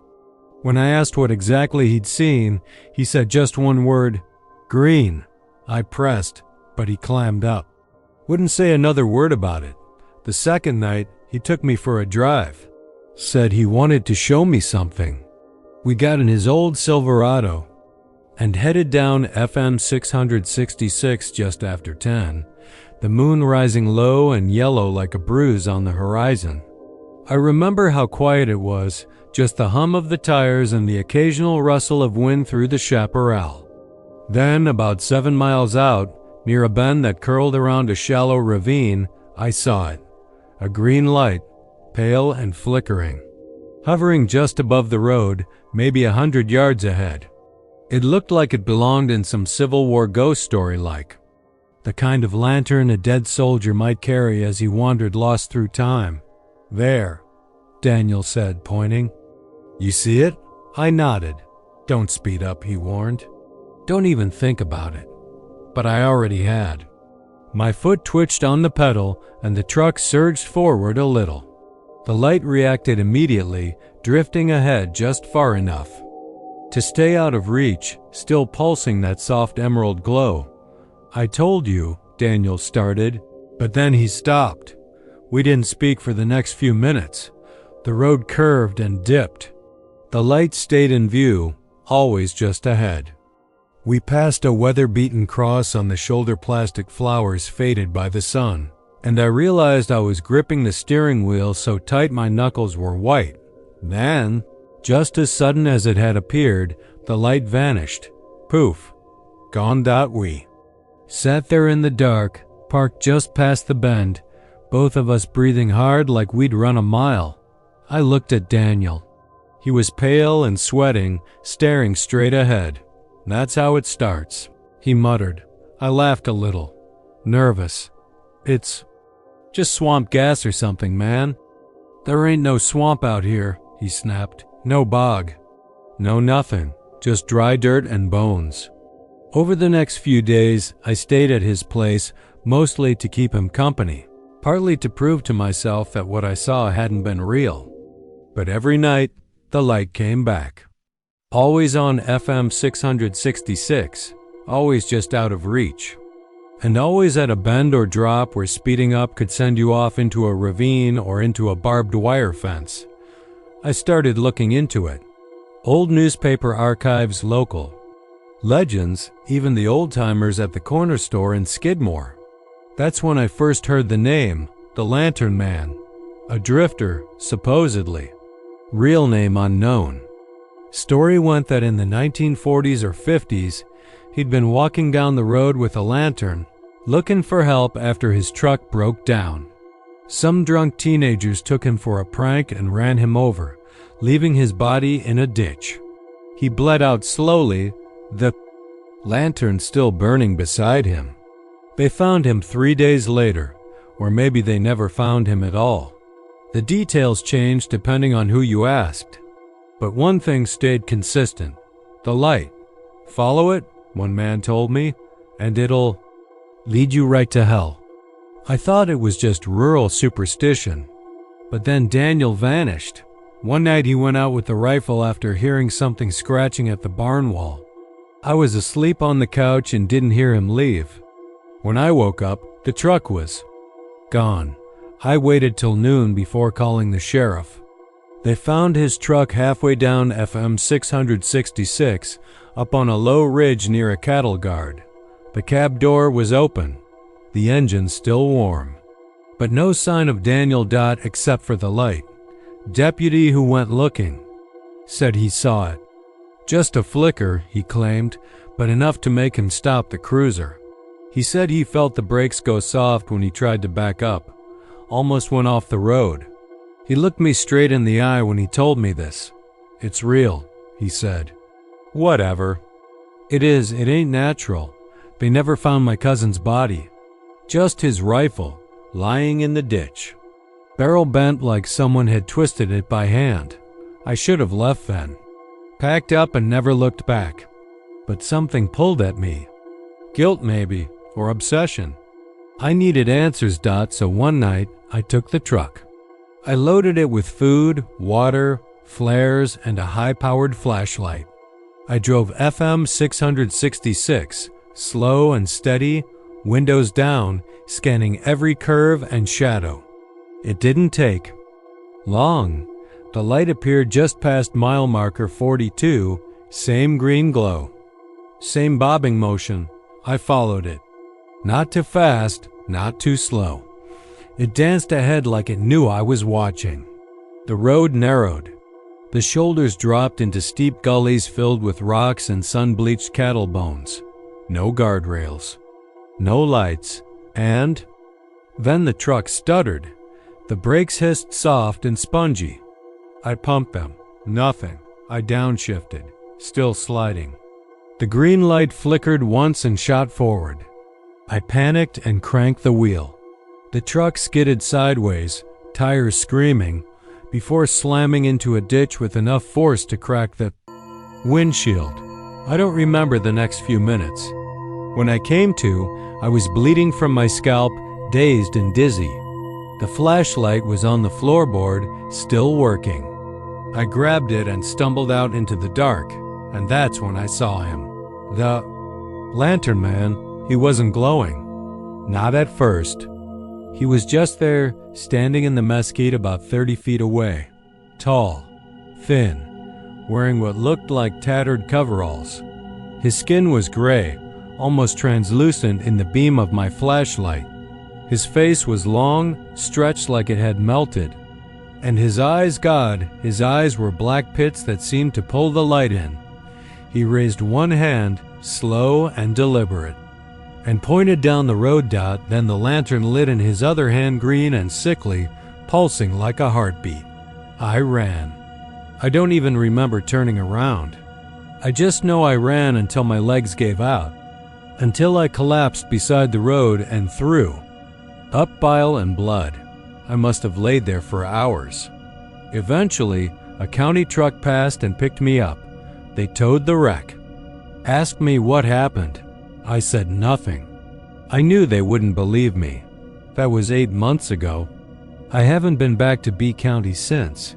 When I asked what exactly he'd seen, he said just one word, green. I pressed, but he clammed up. Wouldn't say another word about it. The second night, he took me for a drive. Said he wanted to show me something. We got in his old Silverado and headed down FM 666 just after 10, the moon rising low and yellow like a bruise on the horizon. I remember how quiet it was, just the hum of the tires and the occasional rustle of wind through the chaparral. Then, about 7 miles out, near a bend that curled around a shallow ravine, I saw it. A green light, pale and flickering, hovering just above the road, maybe 100 yards ahead. It looked like it belonged in some Civil War ghost story like. The kind of lantern a dead soldier might carry as he wandered lost through time. There, Daniel said, pointing. You see it? I nodded. Don't speed up, he warned. Don't even think about it. But I already had. My foot twitched on the pedal and the truck surged forward a little. The light reacted immediately, drifting ahead just far enough to stay out of reach, still pulsing that soft emerald glow. I told you, Daniel started, but then he stopped. We didn't speak for the next few minutes. The road curved and dipped. The light stayed in view, always just ahead. We passed a weather-beaten cross on the shoulder plastic flowers faded by the sun, and I realized I was gripping the steering wheel so tight my knuckles were white. Then, just as sudden as it had appeared, the light vanished. Poof. Gone. We sat there in the dark, parked just past the bend, both of us breathing hard like we'd run a mile. I looked at Daniel. He was pale and sweating, staring straight ahead. "That's how it starts," he muttered. I laughed a little. Nervous. "It's just swamp gas or something, man." "There ain't no swamp out here," he snapped. "No bog. No nothing. Just dry dirt and bones." Over the next few days, I stayed at his place, mostly to keep him company, partly to prove to myself that what I saw hadn't been real. But every night, the light came back. Always on FM 666, always just out of reach. And always at a bend or drop where speeding up could send you off into a ravine or into a barbed wire fence. I started looking into it. Old newspaper archives local. Legends, even the old-timers at the corner store in Skidmore. That's when I first heard the name, the Lantern Man. A drifter, supposedly. Real name unknown. Story went that in the 1940s or 50s, he'd been walking down the road with a lantern, looking for help after his truck broke down. Some drunk teenagers took him for a prank and ran him over, leaving his body in a ditch. He bled out slowly, the lantern still burning beside him. They found him 3 days later, or maybe they never found him at all. The details changed depending on who you asked. But one thing stayed consistent: the light. Follow it, one man told me, and it'll lead you right to hell. I thought it was just rural superstition. But then Daniel vanished. One night he went out with the rifle after hearing something scratching at the barn wall. I was asleep on the couch and didn't hear him leave. When I woke up, the truck was gone. I waited till noon before calling the sheriff. They found his truck halfway down FM 666, up on a low ridge near a cattle guard. The cab door was open, the engine still warm. But no sign of Daniel Dot except for the light. Deputy who went looking said he saw it. Just a flicker, he claimed, but enough to make him stop the cruiser. He said he felt the brakes go soft when he tried to back up. Almost went off the road. He looked me straight in the eye when he told me this. "It's real," he said. "Whatever." "It is. It ain't natural. They never found my cousin's body. Just his rifle, lying in the ditch. Barrel bent like someone had twisted it by hand. I should have left then. Packed up and never looked back. But something pulled at me. Guilt maybe, or obsession. I needed answers, Dot, so one night I took the truck. I loaded it with food, water, flares, and a high-powered flashlight. I drove FM 666, slow and steady, windows down, scanning every curve and shadow. It didn't take long. The light appeared just past mile marker 42, same green glow. Same bobbing motion. I followed it. Not too fast, not too slow. It danced ahead like it knew I was watching. The road narrowed. The shoulders dropped into steep gullies filled with rocks and sun-bleached cattle bones. No guardrails. No lights. And then the truck stuttered. The brakes hissed soft and spongy. I pumped them. Nothing. I downshifted. Still sliding. The green light flickered once and shot forward. I panicked and cranked the wheel. The truck skidded sideways, tires screaming, before slamming into a ditch with enough force to crack the windshield. I don't remember the next few minutes. When I came to, I was bleeding from my scalp, dazed and dizzy. The flashlight was on the floorboard, still working. I grabbed it and stumbled out into the dark, and that's when I saw him. The Lantern Man. He wasn't glowing. Not at first. He was just there, standing in the mesquite about 30 feet away. Tall, thin, wearing what looked like tattered coveralls. His skin was gray, almost translucent in the beam of my flashlight. His face was long, stretched like it had melted. And his eyes, God, his eyes were black pits that seemed to pull the light in. He raised one hand, slow and deliberate. and pointed down the road. Then the lantern lit in his other hand, green and sickly, pulsing like a heartbeat. I ran. I don't even remember turning around. I just know I ran until my legs gave out, until I collapsed beside the road and through. Up bile and blood. I must have laid there for hours. Eventually, a county truck passed and picked me up. They towed the wreck. Asked me what happened. I said nothing. I knew they wouldn't believe me. That was 8 months ago. I haven't been back to B County since.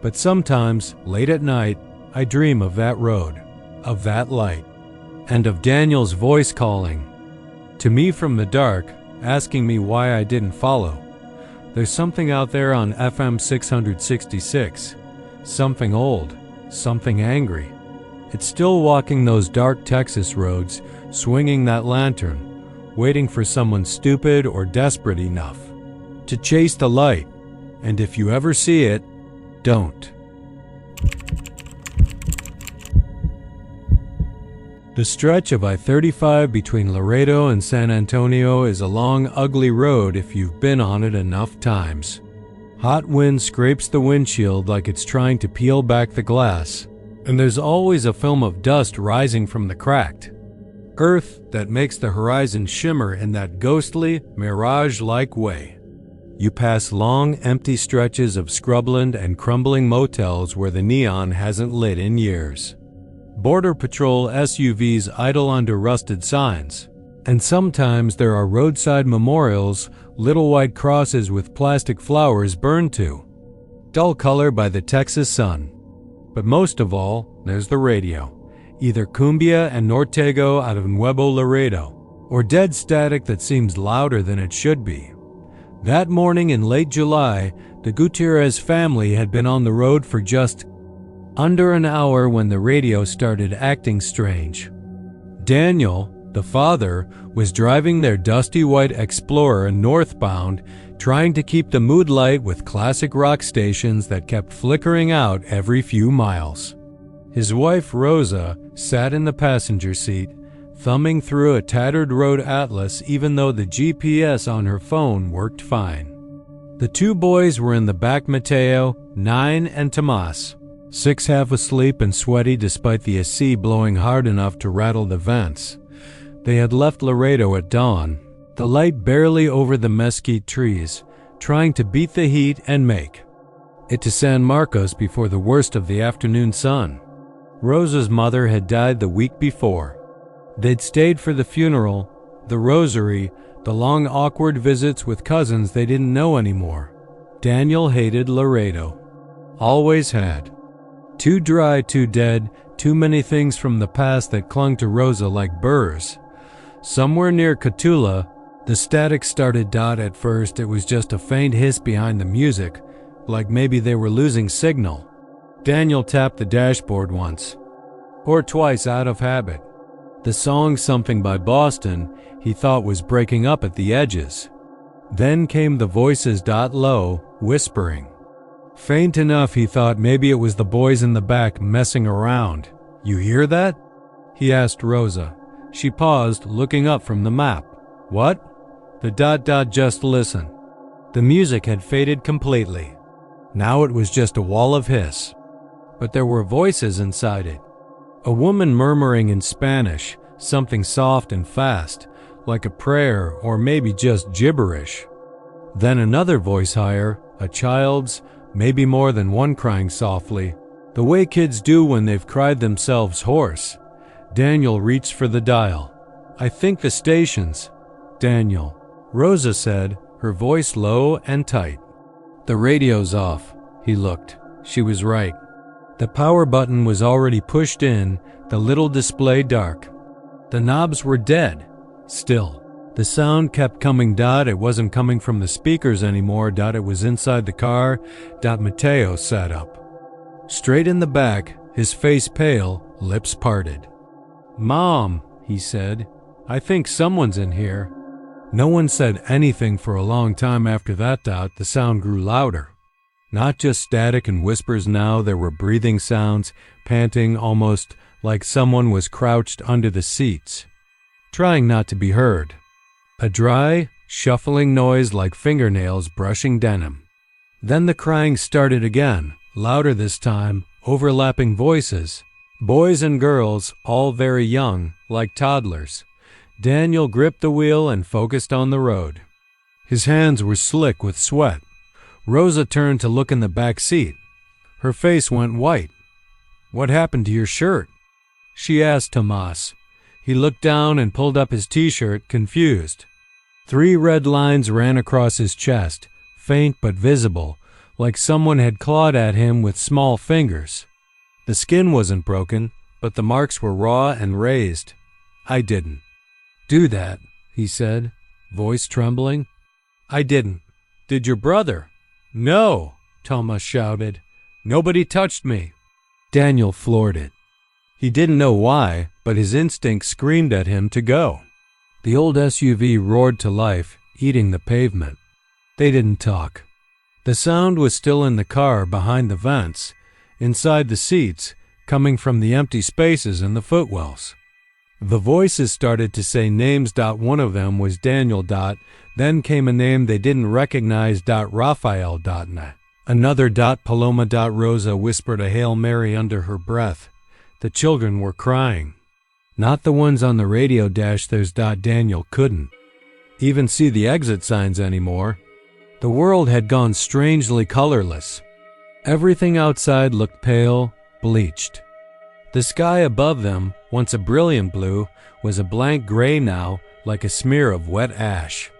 But sometimes, late at night, I dream of that road, of that light, and of Daniel's voice calling to me from the dark, asking me why I didn't follow. There's something out there on FM 666, something old, something angry. It's still walking those dark Texas roads, swinging that lantern, waiting for someone stupid or desperate enough to chase the light. And if you ever see it, don't. The stretch of I-35 between Laredo and San Antonio is a long, ugly road if you've been on it enough times. Hot wind scrapes the windshield like it's trying to peel back the glass, and there's always a film of dust rising from the cracked earth that makes the horizon shimmer in that ghostly, mirage-like way. You pass long, empty stretches of scrubland and crumbling motels where the neon hasn't lit in years. Border Patrol SUVs idle under rusted signs, and sometimes there are roadside memorials, little white crosses with plastic flowers burned to dull color by the Texas sun. But most of all, there's the radio, either cumbia and nortego out of Nuevo Laredo, or dead static that seems louder than it should be. That morning in late July, the Gutierrez family had been on the road for just under an hour when the radio started acting strange. Daniel, the father, was driving their dusty white Explorer northbound, trying to keep the mood light with classic rock stations that kept flickering out every few miles. His wife, Rosa, sat in the passenger seat, thumbing through a tattered road atlas even though the GPS on her phone worked fine. The two boys were in the back, Mateo, 9, and Tomas, 6, half asleep and sweaty despite the AC blowing hard enough to rattle the vents. They had left Laredo at dawn, the light barely over the mesquite trees, trying to beat the heat and make it to San Marcos before the worst of the afternoon sun. Rosa's mother had died the week before. They'd stayed for the funeral, the rosary, the long awkward visits with cousins they didn't know anymore. Daniel hated Laredo. Always had. Too dry, too dead, too many things from the past that clung to Rosa like burrs. Somewhere near Catula, the static started. At first it was just a faint hiss behind the music, like maybe they were losing signal. Daniel tapped the dashboard once, or twice out of habit. The song Something by Boston he thought was breaking up at the edges. Then came the voices. Low, whispering. Faint enough he thought maybe it was the boys in the back messing around. You hear that? He asked Rosa. She paused, looking up from the map. What? The ... Just listen. The music had faded completely. Now it was just a wall of hiss. But there were voices inside it. A woman murmuring in Spanish, something soft and fast, like a prayer or maybe just gibberish. Then another voice higher, a child's, maybe more than one, crying softly, the way kids do when they've cried themselves hoarse. Daniel reached for the dial. I think the station's. Daniel. Rosa said, her voice low and tight. The radio's off. He looked. She was right. The power button was already pushed in, the little display dark. The knobs were dead. Still. The sound kept coming. It wasn't coming from the speakers anymore. It was inside the car. Mateo sat up. Straight in the back, his face pale, lips parted. Mom, he said, I think someone's in here. No one said anything for a long time after that. The sound grew louder. Not just static and whispers now, there were breathing sounds, panting, almost like someone was crouched under the seats. trying not to be heard. A dry, shuffling noise like fingernails brushing denim. Then the crying started again, louder this time, overlapping voices. Boys and girls, all very young, like toddlers. Daniel gripped the wheel and focused on the road. His hands were slick with sweat. Rosa turned to look in the back seat. Her face went white. "What happened to your shirt?" she asked Tomas. He looked down and pulled up his t-shirt, confused. 3 red lines ran across his chest, faint but visible, like someone had clawed at him with small fingers. The skin wasn't broken, but the marks were raw and raised. "I didn't do that," he said, voice trembling. "I didn't. Did your brother?" "No," Thomas shouted. "Nobody touched me." Daniel floored it. He didn't know why, but his instinct screamed at him to go. The old SUV roared to life, eating the pavement. They didn't talk. The sound was still in the car behind the vents, inside the seats, coming from the empty spaces in the footwells. The voices started to say names. One of them was Daniel. Then came a name they didn't recognize. Raphael. Another. Paloma. Rosa whispered a Hail Mary under her breath. The children were crying. Not the ones on the radio. There's. Daniel couldn't even see the exit signs anymore. The world had gone strangely colorless. Everything outside looked pale, bleached. The sky above them, once a brilliant blue, was a blank gray now, like a smear of wet ash.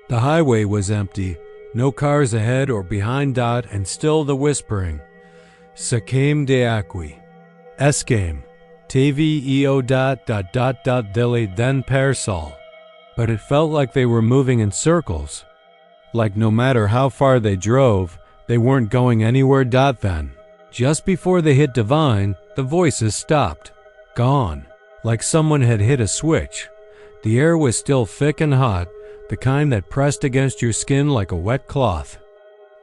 The highway was empty, no cars ahead or behind. And still the whispering. Sacame de aqui. Escame. Tveo. Dili. Then Persol. But it felt like they were moving in circles. Like no matter how far they drove, they weren't going anywhere. Then, just before they hit Divine, the voices stopped. Gone. Like someone had hit a switch. The air was still thick and hot, the kind that pressed against your skin like a wet cloth.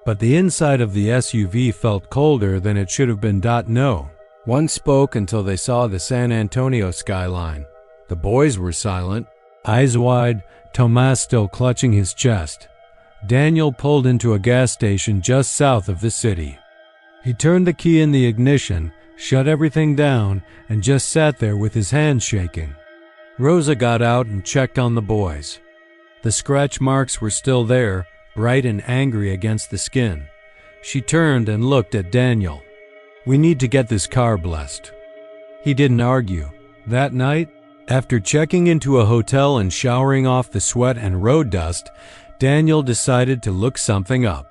But the inside of the SUV felt colder than it should have been. No one spoke until they saw the San Antonio skyline. The boys were silent, eyes wide, Tomas still clutching his chest. Daniel pulled into a gas station just south of the city. He turned the key in the ignition, shut everything down, and just sat there with his hands shaking. Rosa got out and checked on the boys. The scratch marks were still there, bright and angry against the skin. She turned and looked at Daniel. "We need to get this car blessed." He didn't argue. That night, after checking into a hotel and showering off the sweat and road dust, Daniel decided to look something up.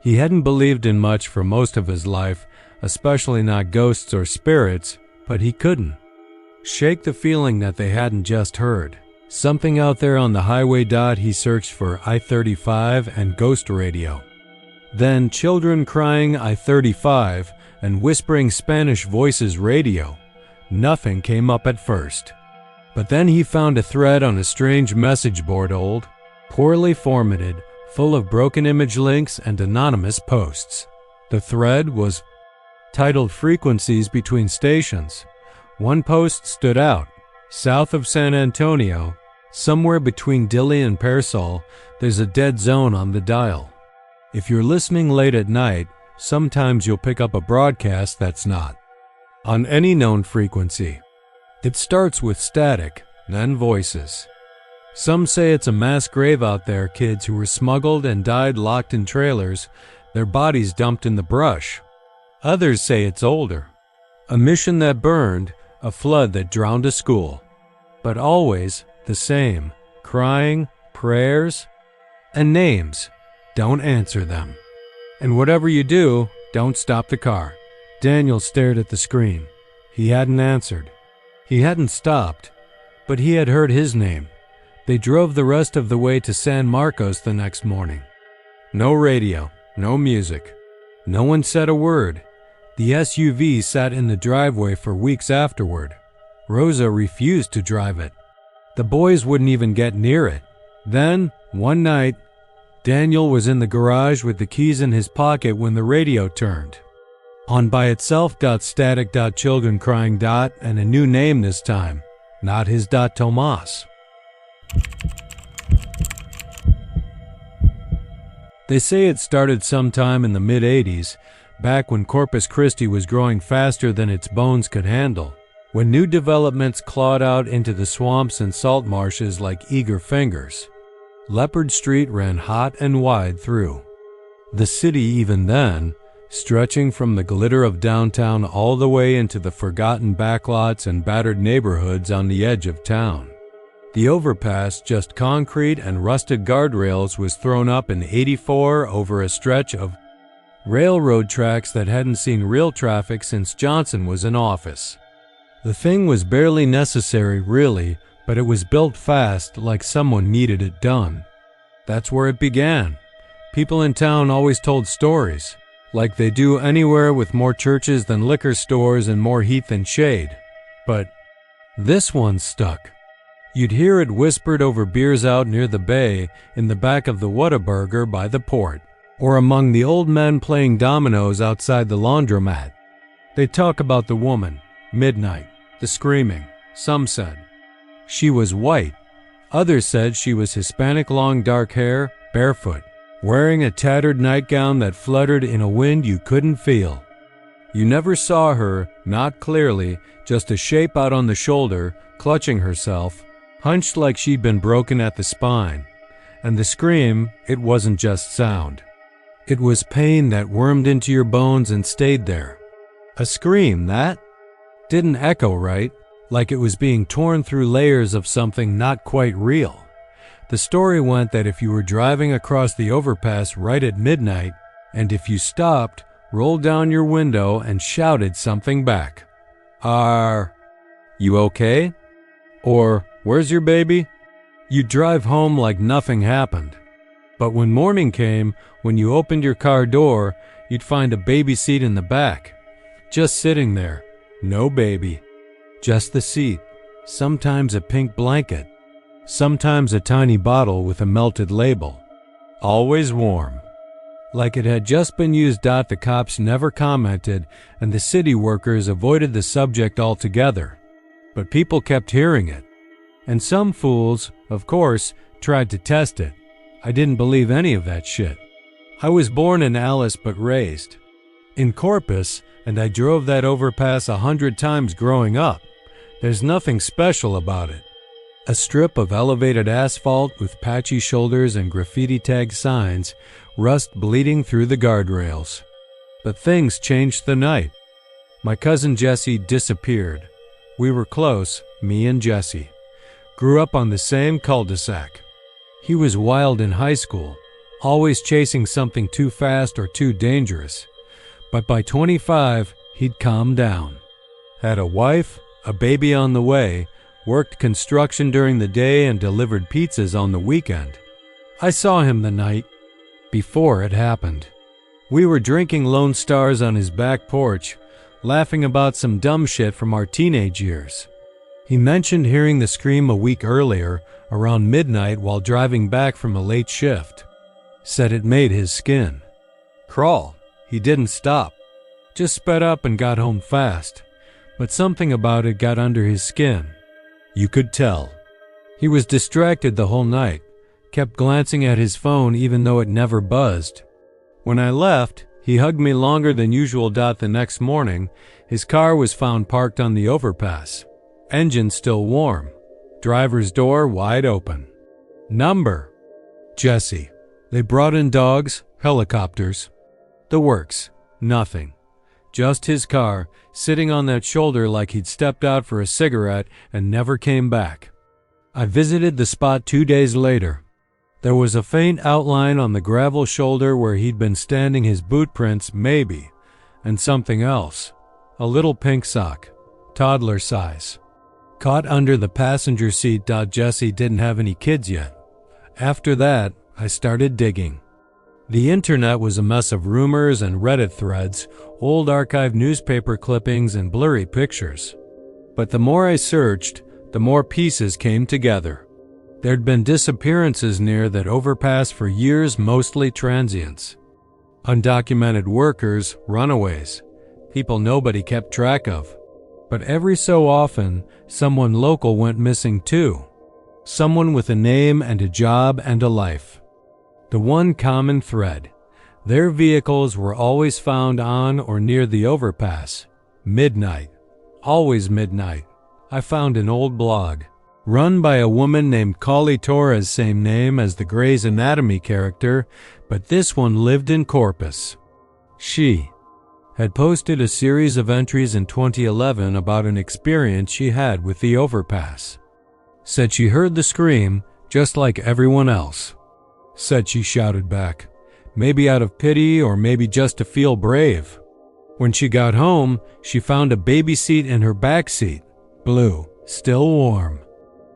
He hadn't believed in much for most of his life, especially not ghosts or spirits, but he couldn't shake the feeling that they hadn't just heard. Something out there on the highway. He searched for I-35 and ghost radio. Then children crying I-35 and whispering Spanish voices radio. Nothing came up at first. But then he found a thread on a strange message board, old, poorly formatted, full of broken image links and anonymous posts. The thread was titled Frequencies Between Stations. One post stood out. South of San Antonio, somewhere between Dili and Persol, there's a dead zone on the dial. If you're listening late at night, sometimes you'll pick up a broadcast that's not on any known frequency. It starts with static, then voices. Some say it's a mass grave out there, kids who were smuggled and died locked in trailers, their bodies dumped in the brush. Others say it's older. A mission that burned, a flood that drowned a school. But always the same, crying, prayers, and names. Don't answer them. And whatever you do, don't stop the car. Daniel stared at the screen. He hadn't answered. He hadn't stopped, but he had heard his name. They drove the rest of the way to San Marcos the next morning. No radio, no music. No one said a word. The SUV sat in the driveway for weeks afterward. Rosa refused to drive it. The boys wouldn't even get near it. Then, one night, Daniel was in the garage with the keys in his pocket when the radio turned. On by itself. Static. Children crying. And a new name this time. Not his. Tomas. They say it started sometime in the mid-'80s, back when Corpus Christi was growing faster than its bones could handle, when new developments clawed out into the swamps and salt marshes like eager fingers. Leopard Street ran hot and wide through the city even then, stretching from the glitter of downtown all the way into the forgotten backlots and battered neighborhoods on the edge of town. The overpass, just concrete and rusted guardrails, was thrown up in '84 over a stretch of railroad tracks that hadn't seen real traffic since Johnson was in office. The thing was barely necessary, really, but it was built fast, like someone needed it done. That's where it began. People in town always told stories, like they do anywhere with more churches than liquor stores and more heat than shade. But this one stuck. You'd hear it whispered over beers out near the bay, in the back of the Whataburger by the port, or among the old men playing dominoes outside the laundromat. They'd talk about the woman, midnight, the screaming. Some said she was white. Others said she was Hispanic, long dark hair, barefoot, wearing a tattered nightgown that fluttered in a wind you couldn't feel. You never saw her, not clearly, just a shape out on the shoulder, clutching herself, hunched like she'd been broken at the spine. And the scream, it wasn't just sound. It was pain that wormed into your bones and stayed there. A scream that didn't echo right, like it was being torn through layers of something not quite real. The story went that if you were driving across the overpass right at midnight, and if you stopped, rolled down your window and shouted something back. "Are you okay?" Or, "Where's your baby?" You'd drive home like nothing happened. But when morning came, when you opened your car door, you'd find a baby seat in the back. Just sitting there. No baby. Just the seat. Sometimes a pink blanket. Sometimes a tiny bottle with a melted label. Always warm. Like it had just been used. The cops never commented, and the city workers avoided the subject altogether. But people kept hearing it. And some fools, of course, tried to test it. I didn't believe any of that shit. I was born in Alice but raised in Corpus, and I drove that overpass 100 times growing up. There's nothing special about it. A strip of elevated asphalt with patchy shoulders and graffiti-tagged signs, rust bleeding through the guardrails. But things changed the night. My cousin Jesse disappeared. We were close, me and Jesse. Grew up on the same cul-de-sac. He was wild in high school, always chasing something too fast or too dangerous. But by 25, he'd calmed down. Had a wife, a baby on the way, worked construction during the day and delivered pizzas on the weekend. I saw him the night before it happened. We were drinking Lone Stars on his back porch, laughing about some dumb shit from our teenage years. He mentioned hearing the scream a week earlier, around midnight while driving back from a late shift. Said it made his skin crawl. He didn't stop. Just sped up and got home fast. But something about it got under his skin. You could tell. He was distracted the whole night, kept glancing at his phone even though it never buzzed. When I left, he hugged me longer than usual. The next morning, his car was found parked on the overpass. Engine still warm. Driver's door wide open. Number: Jesse. They brought in dogs, helicopters. The works. Nothing. Just his car, sitting on that shoulder like he'd stepped out for a cigarette and never came back. I visited the spot 2 days later. There was a faint outline on the gravel shoulder where he'd been standing, his boot prints, maybe, and something else. A little pink sock, toddler size. Caught under the passenger seat. Jesse didn't have any kids yet. After that, I started digging. The internet was a mess of rumors and Reddit threads, old archived newspaper clippings, and blurry pictures. But the more I searched, the more pieces came together. There'd been disappearances near that overpass for years, mostly transients. Undocumented workers, runaways, people nobody kept track of. But every so often, someone local went missing too. Someone with a name and a job and a life. The one common thread. Their vehicles were always found on or near the overpass. Midnight. Always midnight. I found an old blog, run by a woman named Collie Torres, same name as the Grey's Anatomy character, but this one lived in Corpus. She had posted a series of entries in 2011 about an experience she had with the overpass. Said she heard the scream just like everyone else. Said she shouted back, maybe out of pity or maybe just to feel brave. When she got home, she found a baby seat in her back seat, blue, still warm.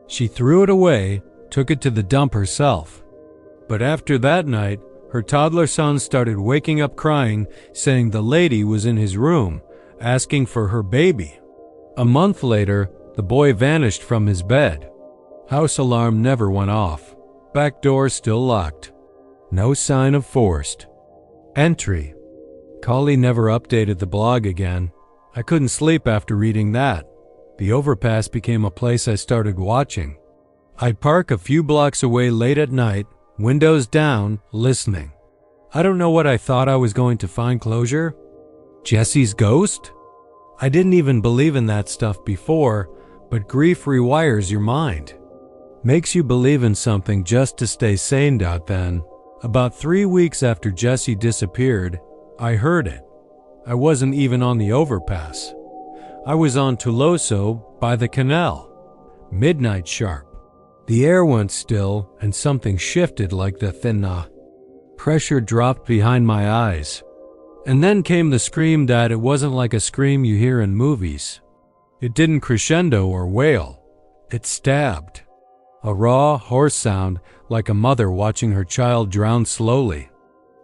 She threw it away, took it to the dump herself. But after that night, her toddler son started waking up crying, saying the lady was in his room, asking for her baby. A month later, the boy vanished from his bed. House alarm never went off. Back door still locked. No sign of forced entry. Collie never updated the blog again. I couldn't sleep after reading that. The overpass became a place I started watching. I'd park a few blocks away late at night, windows down, listening. I don't know what I thought I was going to find closure. Jesse's ghost? I didn't even believe in that stuff before, but grief rewires your mind. Makes you believe in something just to stay sane. Then, about 3 weeks after Jesse disappeared, I heard it. I wasn't even on the overpass. I was on Tuloso by the canal. Midnight sharp. The air went still and something shifted like the thinna. Pressure dropped behind my eyes. And then came the scream that it wasn't like a scream you hear in movies. It didn't crescendo or wail. It stabbed. A raw, hoarse sound like a mother watching her child drown slowly.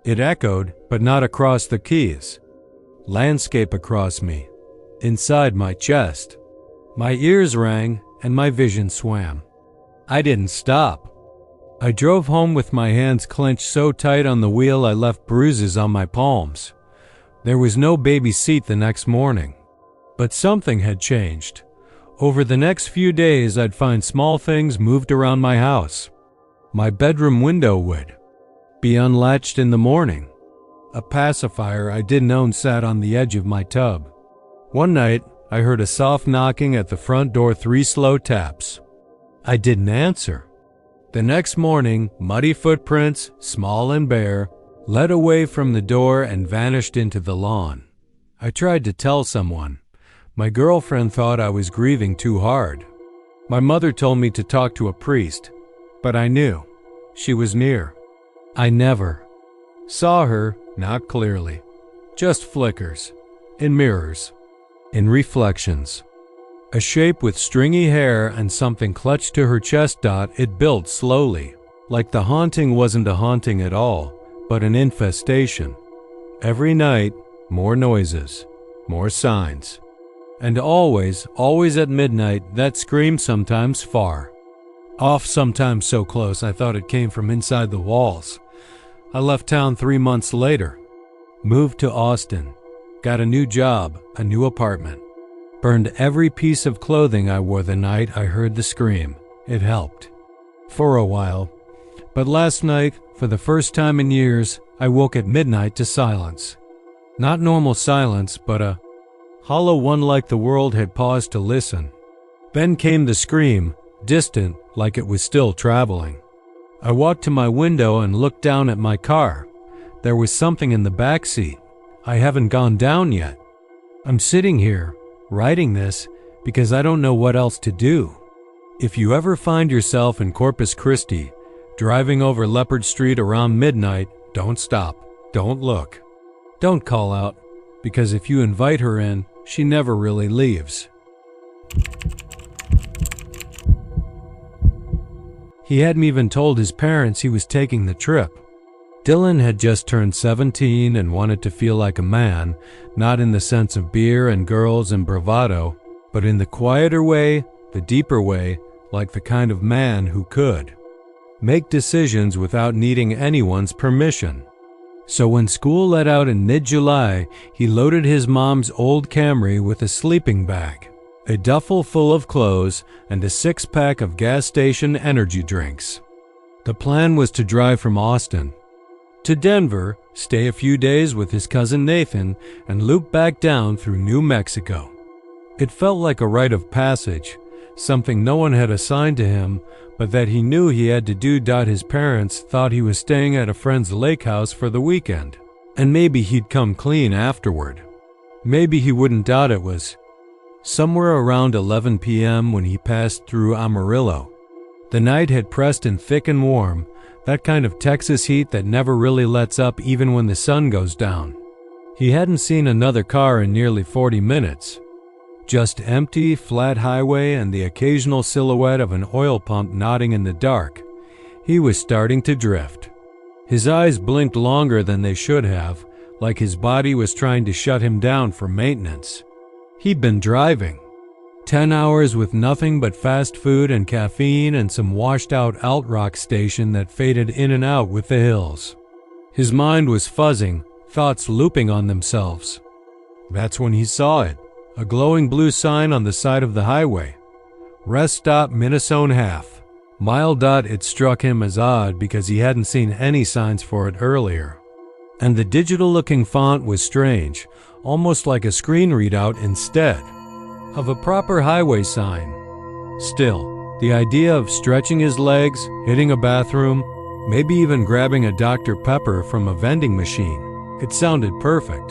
It echoed, but not across the keys. Landscape across me. Inside my chest. My ears rang and my vision swam. I didn't stop. I drove home with my hands clenched so tight on the wheel I left bruises on my palms. There was no baby seat the next morning. But something had changed. Over the next few days I'd find small things moved around my house. My bedroom window would be unlatched in the morning. A pacifier I didn't own sat on the edge of my tub. One night I heard a soft knocking at the front door, 3 slow taps. I didn't answer. The next morning, muddy footprints, small and bare, led away from the door and vanished into the lawn. I tried to tell someone. My girlfriend thought I was grieving too hard. My mother told me to talk to a priest, but I knew. She was near. I never saw her, not clearly. Just flickers, in mirrors, in reflections. A shape with stringy hair and something clutched to her chest. It built slowly, like the haunting wasn't a haunting at all, but an infestation. Every night, more noises, more signs. And always at midnight, that scream, sometimes far. Off, sometimes so close I thought it came from inside the walls. I left town 3 months later. Moved to Austin. Got a new job, a new apartment. Burned every piece of clothing I wore the night I heard the scream. It helped. For a while. But last night, for the first time in years, I woke at midnight to silence. Not normal silence, but a hollow one, like the world had paused to listen. Then came the scream, distant, like it was still traveling. I walked to my window and looked down at my car. There was something in the back seat. I haven't gone down yet. I'm sitting here, writing this, because I don't know what else to do. If you ever find yourself in Corpus Christi, driving over Leopard Street around midnight, don't stop, don't look. Don't call out, because if you invite her in, she never really leaves. He hadn't even told his parents he was taking the trip. Dylan had just turned 17 and wanted to feel like a man, not in the sense of beer and girls and bravado, but in the quieter way, the deeper way, like the kind of man who could make decisions without needing anyone's permission. So when school let out in mid-July, he loaded his mom's old Camry with a sleeping bag, a duffel full of clothes, and a six-pack of gas station energy drinks. The plan was to drive from Austin to Denver, stay a few days with his cousin Nathan, and loop back down through New Mexico. It felt like a rite of passage, something no one had assigned to him, but that he knew he had to do. His parents thought he was staying at a friend's lake house for the weekend, and maybe he'd come clean afterward. Maybe he wouldn't. It was somewhere around 11 p.m. when he passed through Amarillo. The night had pressed in thick and warm, that kind of Texas heat that never really lets up even when the sun goes down. He hadn't seen another car in nearly 40 minutes. Just empty, flat highway and the occasional silhouette of an oil pump nodding in the dark. He was starting to drift. His eyes blinked longer than they should have, like his body was trying to shut him down for maintenance. He'd been driving 10 hours with nothing but fast food and caffeine and some washed-out alt-rock station that faded in and out with the hills. His mind was fuzzing, thoughts looping on themselves. That's when he saw it, a glowing blue sign on the side of the highway. Rest stop Minnesota half mile. It struck him as odd because he hadn't seen any signs for it earlier. And the digital-looking font was strange, almost like a screen readout instead of a proper highway sign. Still, the idea of stretching his legs, hitting a bathroom, maybe even grabbing a Dr. Pepper from a vending machine, it sounded perfect.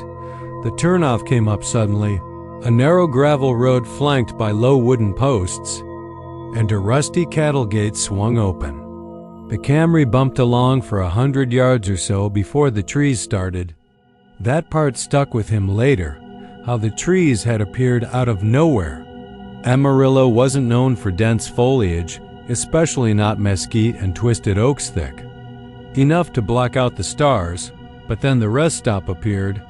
The turnoff came up suddenly, a narrow gravel road flanked by low wooden posts, and a rusty cattle gate swung open. The Camry bumped along for 100 yards or so before the trees started. That part stuck with him later, how the trees had appeared out of nowhere. Amarillo wasn't known for dense foliage, especially not mesquite and twisted oaks thick. Enough to block out the stars, but then the rest stop appeared,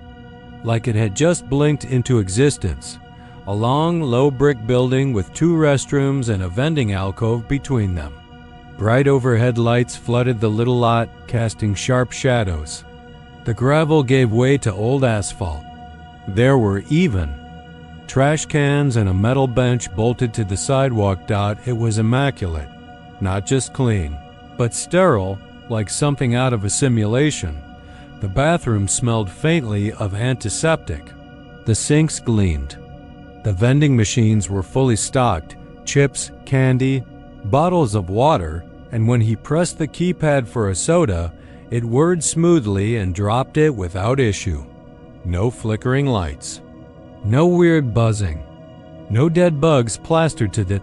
like it had just blinked into existence. A long, low brick building with 2 restrooms and a vending alcove between them. Bright overhead lights flooded the little lot, casting sharp shadows. The gravel gave way to old asphalt. There were even trash cans and a metal bench bolted to the sidewalk. It was immaculate, not just clean, but sterile, like something out of a simulation. The bathroom smelled faintly of antiseptic. The sinks gleamed. The vending machines were fully stocked, chips, candy, bottles of water, and when he pressed the keypad for a soda, it whirred smoothly and dropped it without issue. No flickering lights. No weird buzzing. No dead bugs plastered to the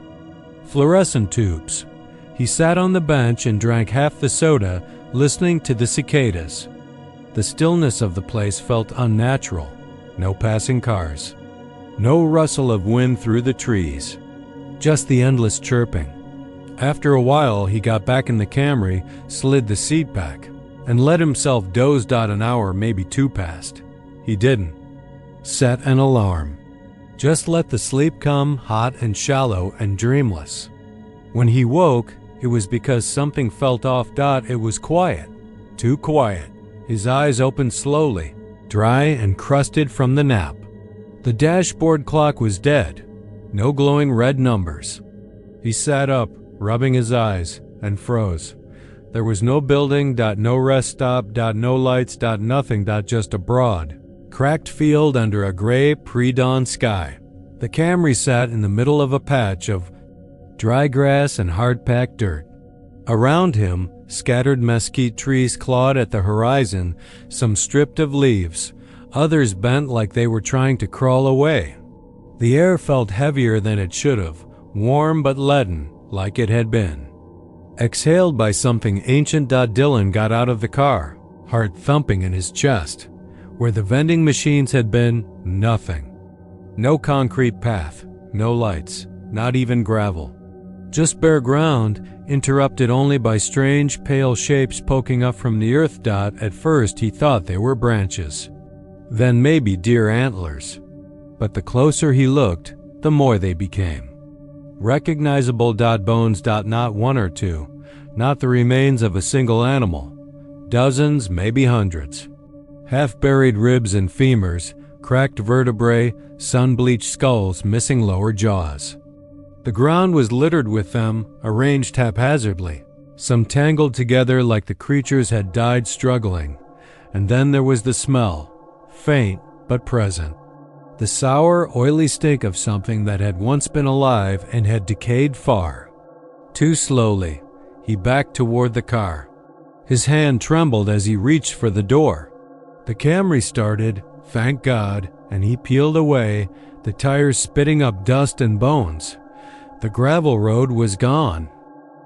fluorescent tubes. He sat on the bench and drank half the soda, listening to the cicadas. The stillness of the place felt unnatural. No passing cars. No rustle of wind through the trees. Just the endless chirping. After a while, he got back in the Camry, slid the seat back, and let himself doze. An hour, maybe 2 passed. He didn't set an alarm. Just let the sleep come, hot and shallow and dreamless. When he woke, it was because something felt off. It was quiet. Too quiet. His eyes opened slowly, dry and crusted from the nap. The dashboard clock was dead. No glowing red numbers. He sat up, rubbing his eyes, and froze. There was no building. No rest stop. No lights. Nothing. Just a broad, cracked field under a gray pre-dawn sky. The Camry sat in the middle of a patch of dry grass and hard-packed dirt. Around him, scattered mesquite trees clawed at the horizon, some stripped of leaves, others bent like they were trying to crawl away. The air felt heavier than it should have, warm but leaden, like it had been. Exhaled by something ancient. Dylan got out of the car, heart thumping in his chest. Where the vending machines had been, nothing. No concrete path, no lights, not even gravel. Just bare ground, interrupted only by strange, pale shapes poking up from the earth. At first he thought they were branches. Then maybe deer antlers. But the closer he looked, the more they became. Recognizable. Bones. Not 1 or 2, not the remains of a single animal. Dozens, maybe hundreds. Half-buried ribs and femurs, cracked vertebrae, sun-bleached skulls missing lower jaws. The ground was littered with them, arranged haphazardly, some tangled together like the creatures had died struggling. And then there was the smell, faint but present. The sour, oily stink of something that had once been alive and had decayed far. Too slowly, he backed toward the car. His hand trembled as he reached for the door. The Camry started, thank God, and he peeled away, the tires spitting up dust and bones. The gravel road was gone.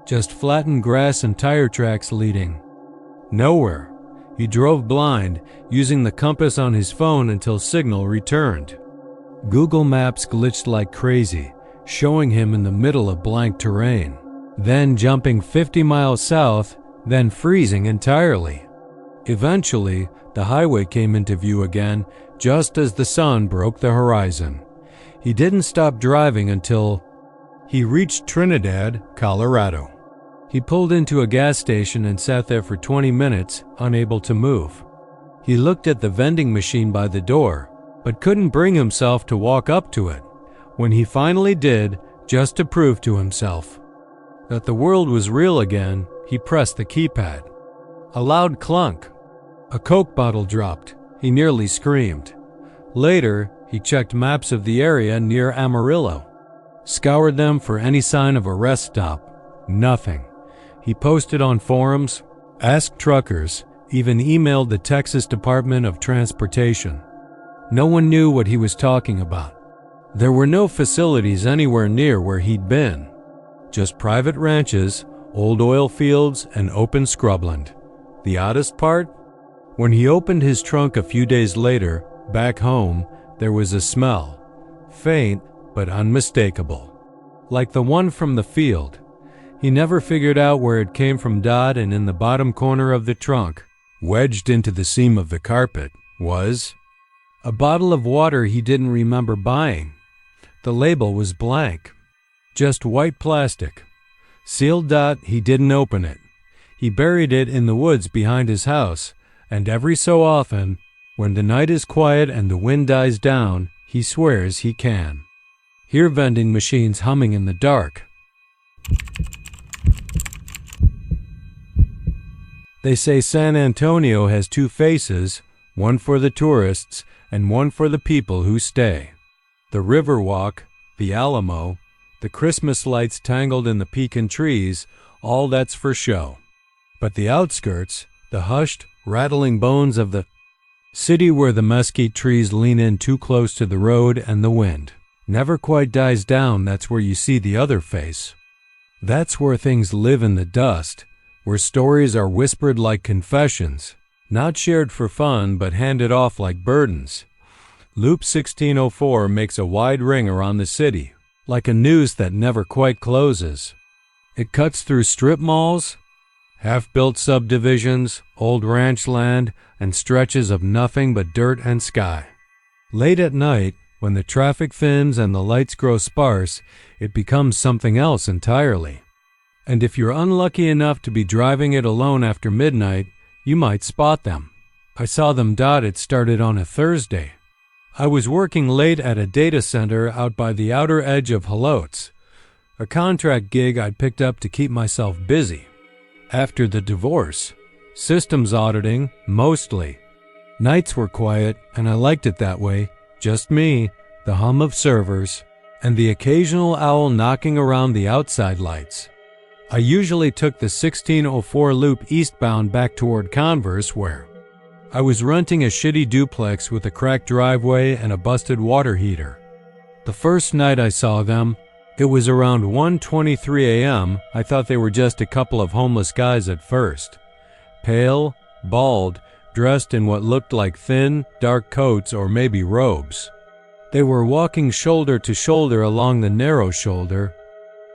Just flattened grass and tire tracks leading nowhere. He drove blind, using the compass on his phone until signal returned. Google Maps glitched like crazy, showing him in the middle of blank terrain, then jumping 50 miles south, then freezing entirely. Eventually, the highway came into view again, just as the sun broke the horizon. He didn't stop driving until he reached Trinidad, Colorado. He pulled into a gas station and sat there for 20 minutes, unable to move. He looked at the vending machine by the door, but couldn't bring himself to walk up to it. When he finally did, just to prove to himself that the world was real again, he pressed the keypad. A loud clunk. A Coke bottle dropped. He nearly screamed. Later, he checked maps of the area near Amarillo, scoured them for any sign of a rest stop. Nothing. He posted on forums, asked truckers, even emailed the Texas Department of Transportation. No one knew what he was talking about. There were no facilities anywhere near where he'd been. Just private ranches, old oil fields, and open scrubland. The oddest part? When he opened his trunk a few days later, back home, there was a smell. Faint, but unmistakable. Like the one from the field. He never figured out where it came from. And in the bottom corner of the trunk, wedged into the seam of the carpet, was a bottle of water he didn't remember buying. The label was blank. Just white plastic. Sealed. He didn't open it. He buried it in the woods behind his house, and every so often, when the night is quiet and the wind dies down, he swears he can hear vending machines humming in the dark. They say San Antonio has two faces, one for the tourists and one for the people who stay. The Riverwalk, the Alamo, the Christmas lights tangled in the pecan trees, all that's for show. But the outskirts, the hushed, rattling bones of the city where the mesquite trees lean in too close to the road and the wind, never quite dies down, that's where you see the other face. That's where things live in the dust, where stories are whispered like confessions, not shared for fun but handed off like burdens. Loop 1604 makes a wide ring around the city, like a noose that never quite closes. It cuts through strip malls, half-built subdivisions, old ranch land, and stretches of nothing but dirt and sky. Late at night, when the traffic thins and the lights grow sparse, it becomes something else entirely. And if you're unlucky enough to be driving it alone after midnight, you might spot them. I saw them. It started on a Thursday. I was working late at a data center out by the outer edge of Halotes, a contract gig I'd picked up to keep myself busy. After the divorce, systems auditing, mostly. Nights were quiet, and I liked it that way. Just me, the hum of servers, and the occasional owl knocking around the outside lights. I usually took the 1604 loop eastbound back toward Converse, where I was renting a shitty duplex with a cracked driveway and a busted water heater. The first night I saw them, it was around 1:23 a.m. I thought they were just a couple of homeless guys at first. Pale, bald, dressed in what looked like thin, dark coats or maybe robes. They were walking shoulder to shoulder along the narrow shoulder,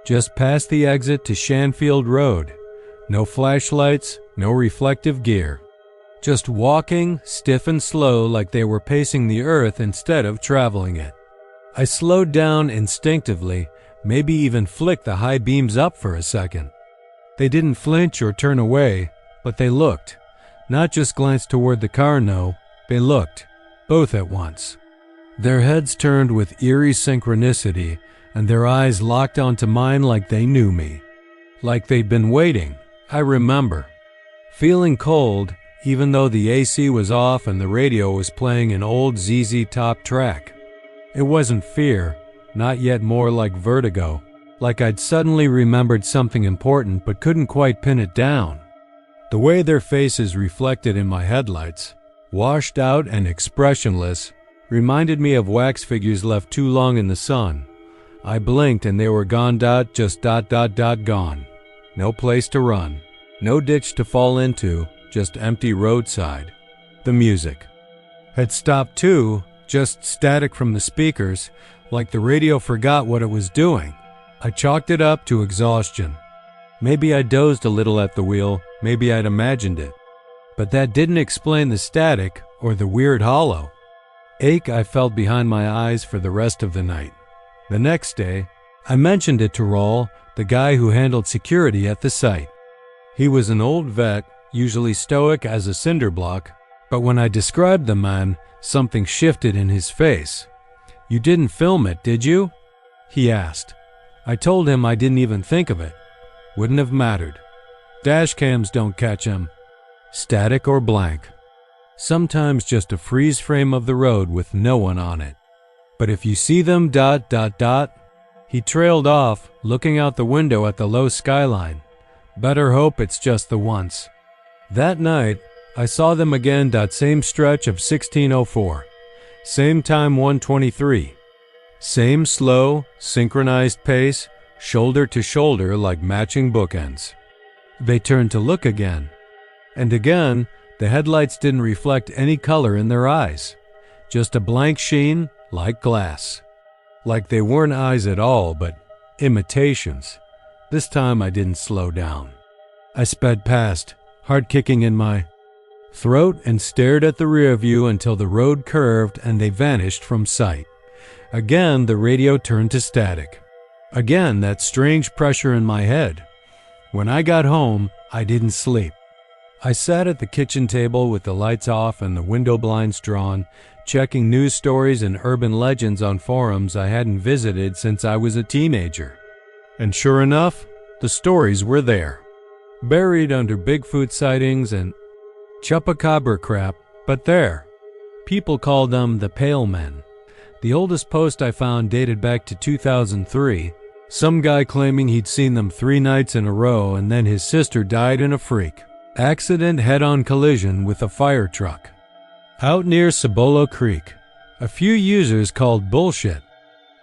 just past the exit to Shanfield Road. No flashlights, no reflective gear. Just walking, stiff and slow, like they were pacing the earth instead of traveling it. I slowed down instinctively, maybe even flicked the high beams up for a second. They didn't flinch or turn away, but they looked. Not just glanced toward the car, no. They looked, both at once. Their heads turned with eerie synchronicity, and their eyes locked onto mine like they knew me. Like they'd been waiting, I remember. Feeling cold, even though the AC was off and the radio was playing an old ZZ Top track. It wasn't fear, not yet, more like vertigo. Like I'd suddenly remembered something important but couldn't quite pin it down. The way their faces reflected in my headlights, washed out and expressionless, reminded me of wax figures left too long in the sun. I blinked and they were gone. Just gone. No place to run, no ditch to fall into, just empty roadside. The music had stopped too, just static from the speakers, like the radio forgot what it was doing. I chalked it up to exhaustion. Maybe I dozed a little at the wheel, maybe I'd imagined it. But that didn't explain the static or the weird hollow ache I felt behind my eyes for the rest of the night. The next day, I mentioned it to Raul, the guy who handled security at the site. He was an old vet, usually stoic as a cinder block, but when I described the man, something shifted in his face. "You didn't film it, did you?" he asked. I told him I didn't even think of it. Wouldn't have mattered. Dash cams don't catch him. Static or blank. Sometimes just a freeze frame of the road with no one on it. But if you see them ... He trailed off, looking out the window at the low skyline. Better hope it's just the once. That night, I saw them again. Same stretch of 1604. Same time 1:23. Same slow, synchronized pace, shoulder to shoulder like matching bookends. They turned to look again. And again, the headlights didn't reflect any color in their eyes. Just a blank sheen, like glass. Like they weren't eyes at all, but imitations. This time I didn't slow down. I sped past, heart kicking in my throat, and stared at the rear view until the road curved and they vanished from sight. Again, the radio turned to static. Again, that strange pressure in my head. When I got home, I didn't sleep. I sat at the kitchen table with the lights off and the window blinds drawn, checking news stories and urban legends on forums I hadn't visited since I was a teenager. And sure enough, the stories were there. Buried under Bigfoot sightings and chupacabra crap, but there. People called them the Pale Men. The oldest post I found dated back to 2003. Some guy claiming he'd seen them 3 nights in a row and then his sister died in a freak accident head-on collision with a fire truck. Out near Cibolo Creek. A few users called bullshit,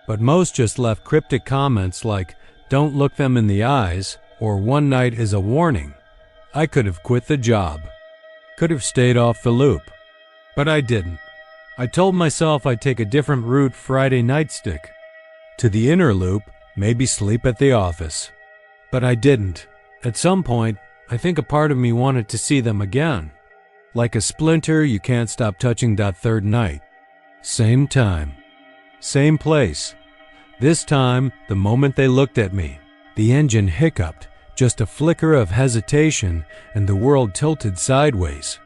but most just left cryptic comments like, "Don't look them in the eyes," or "One night is a warning." I could have quit the job. Could have stayed off the loop. But I didn't. I told myself I'd take a different route Friday nightstick. To the inner loop, maybe sleep at the office. But I didn't. At some point, I think a part of me wanted to see them again. Like a splinter you can't stop touching. Third night. Same time. Same place. This time, the moment they looked at me, the engine hiccuped, just a flicker of hesitation, and the world tilted sideways.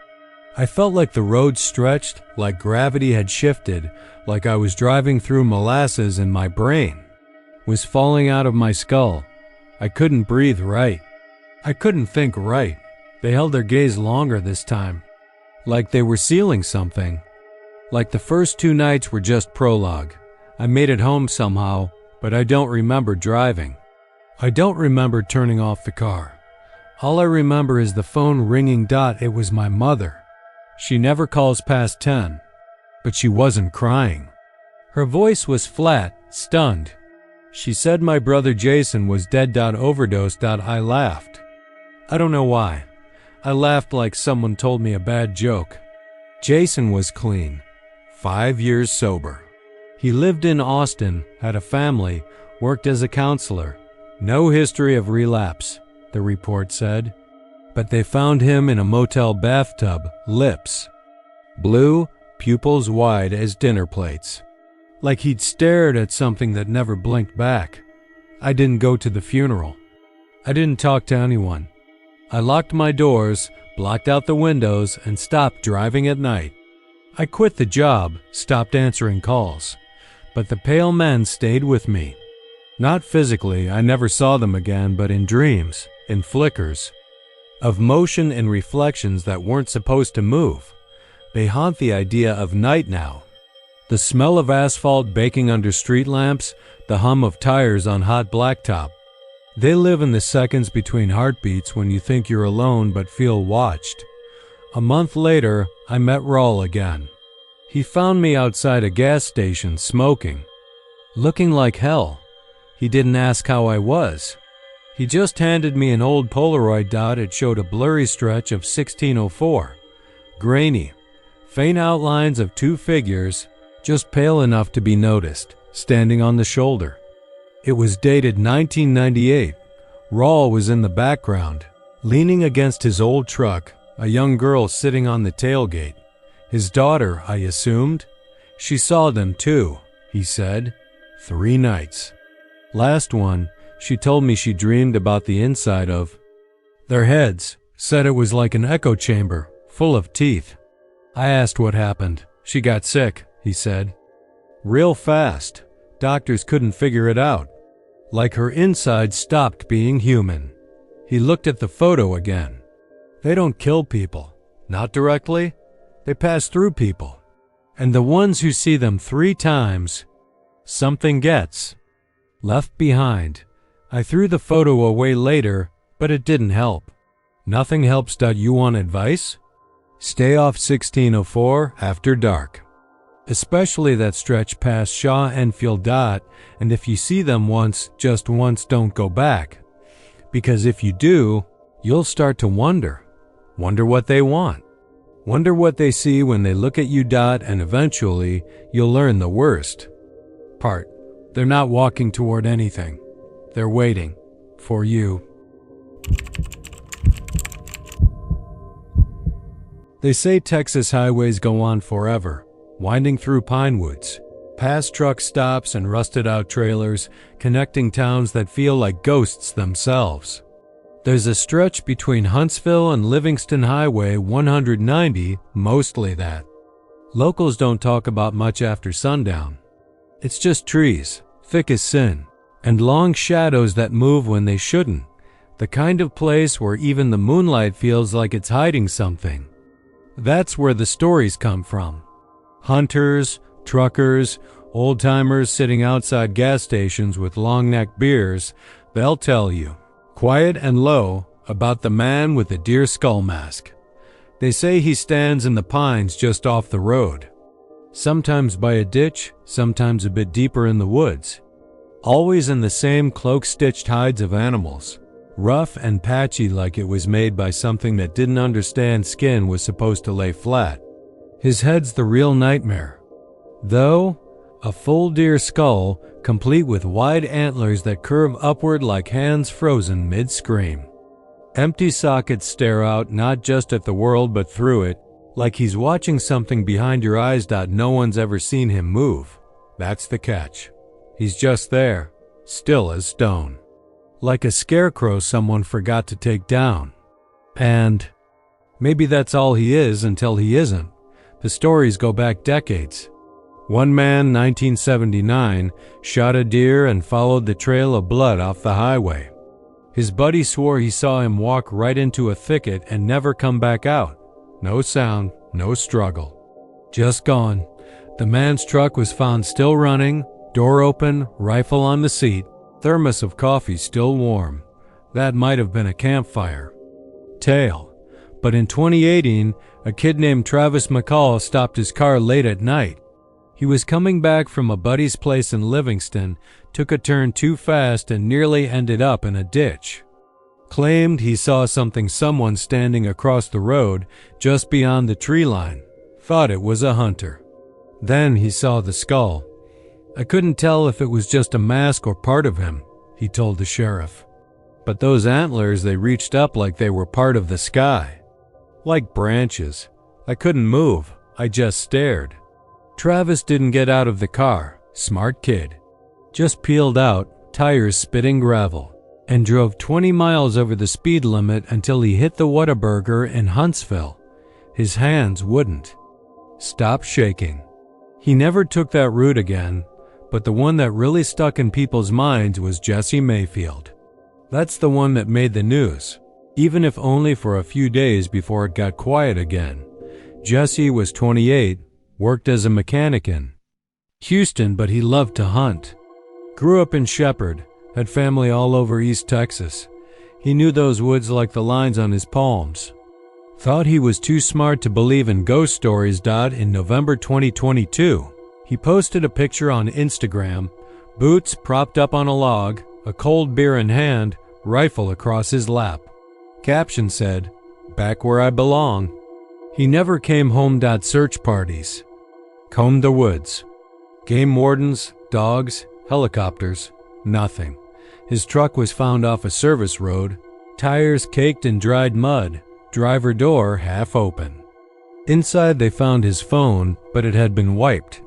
I felt like the road stretched, like gravity had shifted, like I was driving through molasses and my brain was falling out of my skull. I couldn't breathe right. I couldn't think right. They held their gaze longer this time, like they were sealing something. Like the first 2 nights were just prologue. I made it home somehow, but I don't remember driving. I don't remember turning off the car. All I remember is the phone ringing. It was my mother. She never calls past 10, but she wasn't crying. Her voice was flat, stunned. She said my brother Jason was dead. Overdosed. I laughed. I don't know why. I laughed like someone told me a bad joke. Jason was clean, 5 years sober. He lived in Austin, had a family, worked as a counselor. No history of relapse, the report said. But they found him in a motel bathtub, lips blue, pupils wide as dinner plates. Like he'd stared at something that never blinked back. I didn't go to the funeral. I didn't talk to anyone. I locked my doors, blocked out the windows, and stopped driving at night. I quit the job, stopped answering calls, but the pale men stayed with me. Not physically, I never saw them again, but in dreams, in flickers of motion and reflections that weren't supposed to move. They haunt the idea of night now. The smell of asphalt baking under street lamps, the hum of tires on hot blacktop. They live in the seconds between heartbeats when you think you're alone but feel watched. A month later, I met Raul again. He found me outside a gas station smoking, looking like hell. He didn't ask how I was. He just handed me an old Polaroid dot. It showed a blurry stretch of 1604. Grainy, faint outlines of two figures, just pale enough to be noticed, standing on the shoulder. It was dated 1998. Raul was in the background, leaning against his old truck, a young girl sitting on the tailgate. His daughter, I assumed. She saw them too, he said. 3 nights. Last one, she told me she dreamed about the inside of their heads, said it was like an echo chamber, full of teeth. I asked what happened. She got sick, he said. Real fast. Doctors couldn't figure it out. Like her inside stopped being human. He looked at the photo again. They don't kill people. Not directly. They pass through people. And the ones who see them 3 times, something gets left behind. I threw the photo away later, but it didn't help. Nothing helps. You want advice? Stay off 1604 after dark. Especially that stretch past Shaw Enfield Dot, and if you see them once, just once, don't go back. Because if you do, you'll start to wonder what they want. Wonder what they see when they look at you. And eventually, you'll learn the worst part. They're not walking toward anything. They're waiting for you. They say Texas highways go on forever, winding through pine woods, past truck stops and rusted-out trailers, connecting towns that feel like ghosts themselves. There's a stretch between Huntsville and Livingston Highway 190, mostly that. Locals don't talk about much after sundown. It's just trees, thick as sin, and long shadows that move when they shouldn't. The kind of place where even the moonlight feels like it's hiding something. That's where the stories come from. Hunters, truckers, old-timers sitting outside gas stations with long-neck beers, they'll tell you, quiet and low, about the man with the deer skull mask. They say he stands in the pines just off the road. Sometimes by a ditch, sometimes a bit deeper in the woods. Always in the same cloak-stitched hides of animals, rough and patchy like it was made by something that didn't understand skin was supposed to lay flat. His head's the real nightmare. Though, a full deer skull, complete with wide antlers that curve upward like hands frozen mid-scream. Empty sockets stare out not just at the world but through it, like he's watching something behind your eyes. No one's ever seen him move. That's the catch. He's just there, still as stone. Like a scarecrow someone forgot to take down. And maybe that's all he is until he isn't. The stories go back decades. One man, 1979, shot a deer and followed the trail of blood off the highway. His buddy swore he saw him walk right into a thicket and never come back out. No sound, no struggle. Just gone. The man's truck was found still running, door open, rifle on the seat, thermos of coffee still warm. That might have been a campfire. Tale. But in 2018, a kid named Travis McCall stopped his car late at night. He was coming back from a buddy's place in Livingston, took a turn too fast and nearly ended up in a ditch. Claimed he saw someone standing across the road just beyond the tree line. Thought it was a hunter. Then he saw the skull. I couldn't tell if it was just a mask or part of him, he told the sheriff. But those antlers, they reached up like they were part of the sky. Like branches. I couldn't move. I just stared. Travis didn't get out of the car. Smart kid. Just peeled out, tires spitting gravel, and drove 20 miles over the speed limit until he hit the Whataburger in Huntsville. His hands wouldn't. Stop shaking. He never took that route again, but the one that really stuck in people's minds was Jesse Mayfield. That's the one that made the news, even if only for a few days before it got quiet again. Jesse was 28, worked as a mechanic in Houston, but he loved to hunt. Grew up in Shepherd, had family all over East Texas. He knew those woods like the lines on his palms. Thought he was too smart to believe in ghost stories. In November 2022, he posted a picture on Instagram, boots propped up on a log, a cold beer in hand, rifle across his lap. Caption said, "Back where I belong." He never came home. Search parties. Combed the woods. Game wardens, dogs, helicopters, nothing. His truck was found off a service road, tires caked in dried mud, driver door half open. Inside they found his phone, but it had been wiped.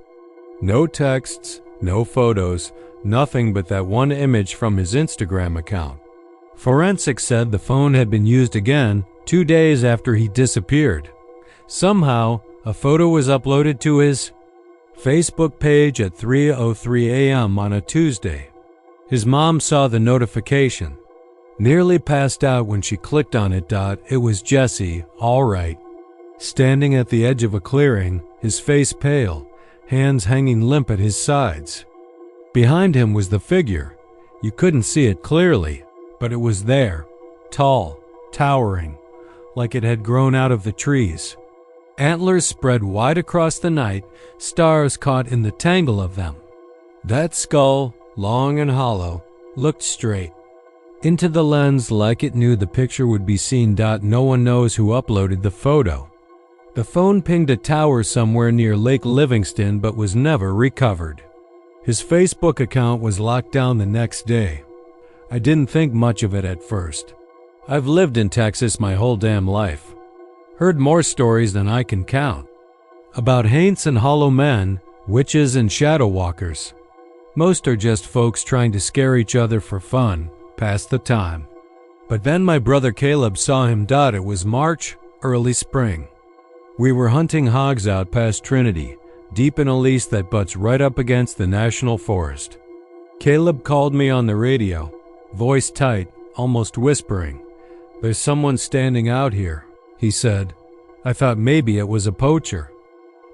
No texts, no photos, nothing but that one image from his Instagram account. Forensics said the phone had been used again 2 days after he disappeared. Somehow, a photo was uploaded to his Facebook page at 3:03 a.m. on a Tuesday. His mom saw the notification. Nearly passed out when she clicked on it. It was Jesse, all right. Standing at the edge of a clearing, his face pale, hands hanging limp at his sides. Behind him was the figure. You couldn't see it clearly, but it was there, tall, towering, like it had grown out of the trees. Antlers spread wide across the night, stars caught in the tangle of them. That skull, long and hollow, looked straight into the lens like it knew the picture would be seen. No one knows who uploaded the photo. The phone pinged a tower somewhere near Lake Livingston but was never recovered. His Facebook account was locked down the next day. I didn't think much of it at first. I've lived in Texas my whole damn life. Heard more stories than I can count. About haints and hollow men, witches and shadow walkers. Most are just folks trying to scare each other for fun, pass the time. But then my brother Caleb saw him. It was March, early spring. We were hunting hogs out past Trinity, deep in a lease that butts right up against the National Forest. Caleb called me on the radio, voice tight, almost whispering. "There's someone standing out here," he said. I thought maybe it was a poacher.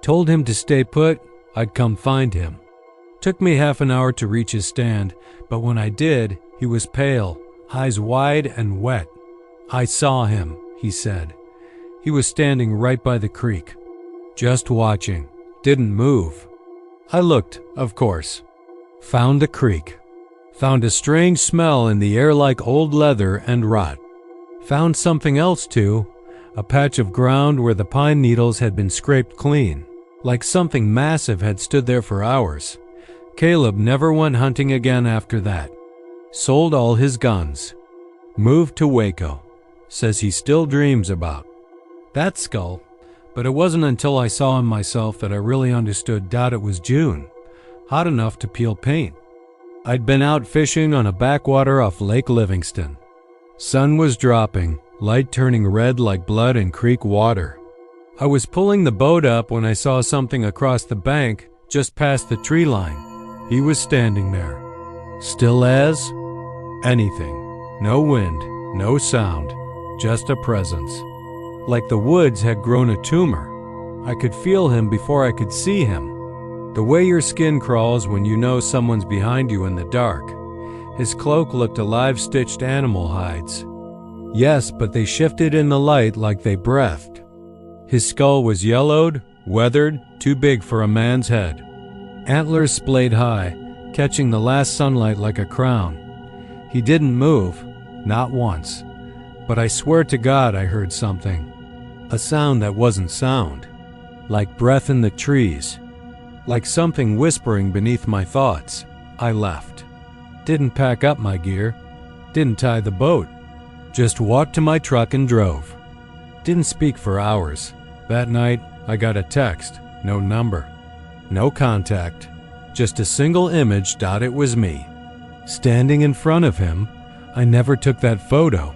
Told him to stay put, I'd come find him. Took me half an hour to reach his stand, but when I did, he was pale, eyes wide and wet. "I saw him," he said. He was standing right by the creek, just watching, didn't move. I looked, of course. Found the creek. Found a strange smell in the air like old leather and rot. Found something else too, a patch of ground where the pine needles had been scraped clean, like something massive had stood there for hours. Caleb never went hunting again after that. Sold all his guns. Moved to Waco. Says he still dreams about that skull, but it wasn't until I saw him myself that I really understood. It was June, hot enough to peel paint. I'd been out fishing on a backwater off Lake Livingston. Sun was dropping, light turning red like blood in creek water. I was pulling the boat up when I saw something across the bank, just past the tree line. He was standing there, still as anything. No wind, no sound, just a presence. Like the woods had grown a tumor. I could feel him before I could see him. The way your skin crawls when you know someone's behind you in the dark. His cloak looked alive, stitched animal hides. Yes, but they shifted in the light like they breathed. His skull was yellowed, weathered, too big for a man's head. Antlers splayed high, catching the last sunlight like a crown. He didn't move, not once. But I swear to God I heard something. A sound that wasn't sound. Like breath in the trees. Like something whispering beneath my thoughts. I left. Didn't pack up my gear. Didn't tie the boat. Just walked to my truck and drove. Didn't speak for hours. That night, I got a text. No number. No contact. Just a single image. It was me. Standing in front of him. I never took that photo.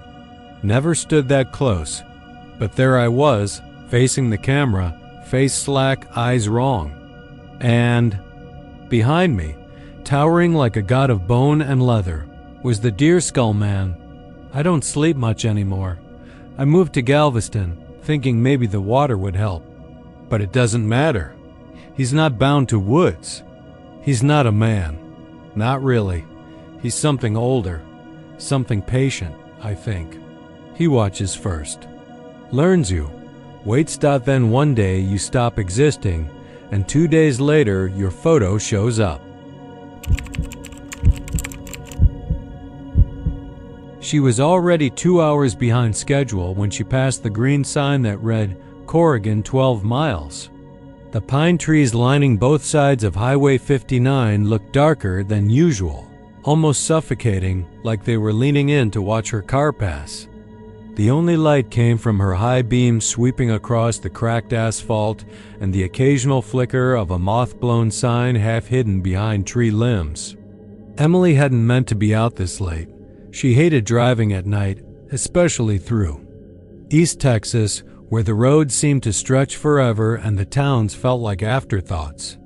Never stood that close. But there I was, facing the camera, face slack, eyes wrong. And behind me, towering like a god of bone and leather, was the deer skull man. I don't sleep much anymore. I moved to Galveston, thinking maybe the water would help. But it doesn't matter. He's not bound to woods. He's not a man. Not really. He's something older. Something patient, I think. He watches first. Learns you. Waits. Then one day you stop existing, and 2 days later your photo shows up. She was already 2 hours behind schedule when she passed the green sign that read Corrigan 12 miles. The pine trees lining both sides of Highway 59 looked darker than usual, almost suffocating, like they were leaning in to watch her car pass. The only light came from her high beam sweeping across the cracked asphalt and the occasional flicker of a moth-blown sign half hidden behind tree limbs. Emily hadn't meant to be out this late. She hated driving at night, especially through East Texas, where the roads seemed to stretch forever and the towns felt like afterthoughts.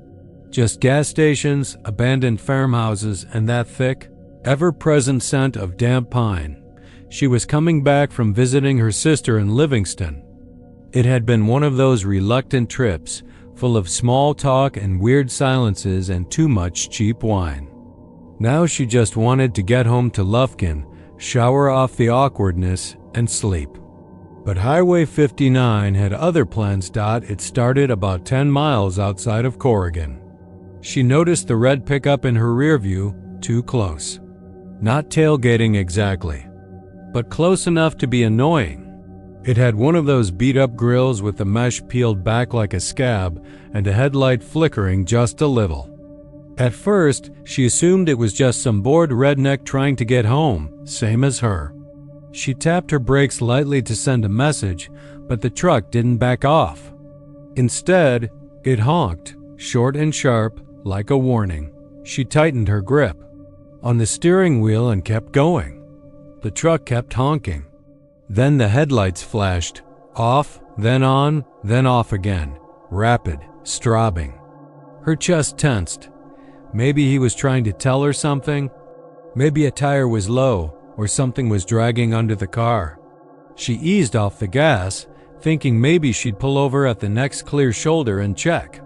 Just gas stations, abandoned farmhouses, and that thick, ever-present scent of damp pine. She was coming back from visiting her sister in Livingston. It had been one of those reluctant trips, full of small talk and weird silences and too much cheap wine. Now she just wanted to get home to Lufkin, shower off the awkwardness, and sleep. But Highway 59 had other plans. It started about 10 miles outside of Corrigan. She noticed the red pickup in her rearview, too close. Not tailgating exactly, but close enough to be annoying. It had one of those beat-up grills with the mesh peeled back like a scab and a headlight flickering just a little. At first, she assumed it was just some bored redneck trying to get home, same as her. She tapped her brakes lightly to send a message, but the truck didn't back off. Instead, it honked, short and sharp, like a warning. She tightened her grip on the steering wheel and kept going. The truck kept honking. Then the headlights flashed, off, then on, then off again, rapid, strobing. Her chest tensed. Maybe he was trying to tell her something. Maybe a tire was low, or something was dragging under the car. She eased off the gas, thinking maybe she'd pull over at the next clear shoulder and check.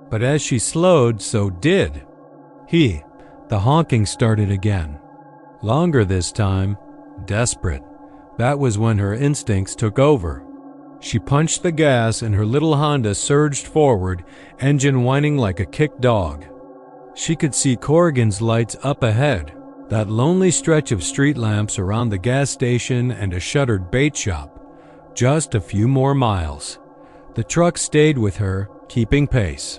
But as she slowed, so did he. The honking started again. Longer this time, desperate. That was when her instincts took over. She punched the gas and her little Honda surged forward, engine whining like a kicked dog. She could see Corrigan's lights up ahead, that lonely stretch of street lamps around the gas station and a shuttered bait shop. Just a few more miles. The truck stayed with her, keeping pace.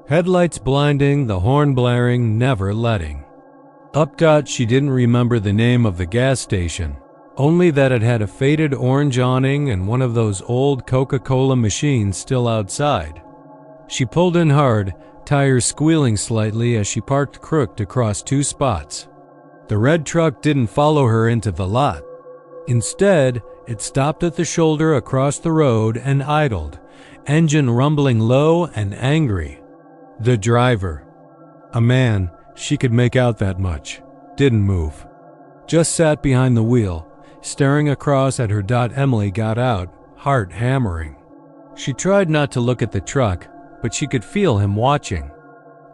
Headlights blinding, the horn blaring, never letting. She didn't remember the name of the gas station, only that it had a faded orange awning and one of those old Coca-Cola machines still outside. She pulled in hard, tires squealing slightly as she parked crooked across two spots. The red truck didn't follow her into the lot. Instead, it stopped at the shoulder across the road and idled, engine rumbling low and angry. The driver, a man, she could make out that much, didn't move. Just sat behind the wheel, staring across at her. Emily got out, heart hammering. She tried not to look at the truck, but she could feel him watching.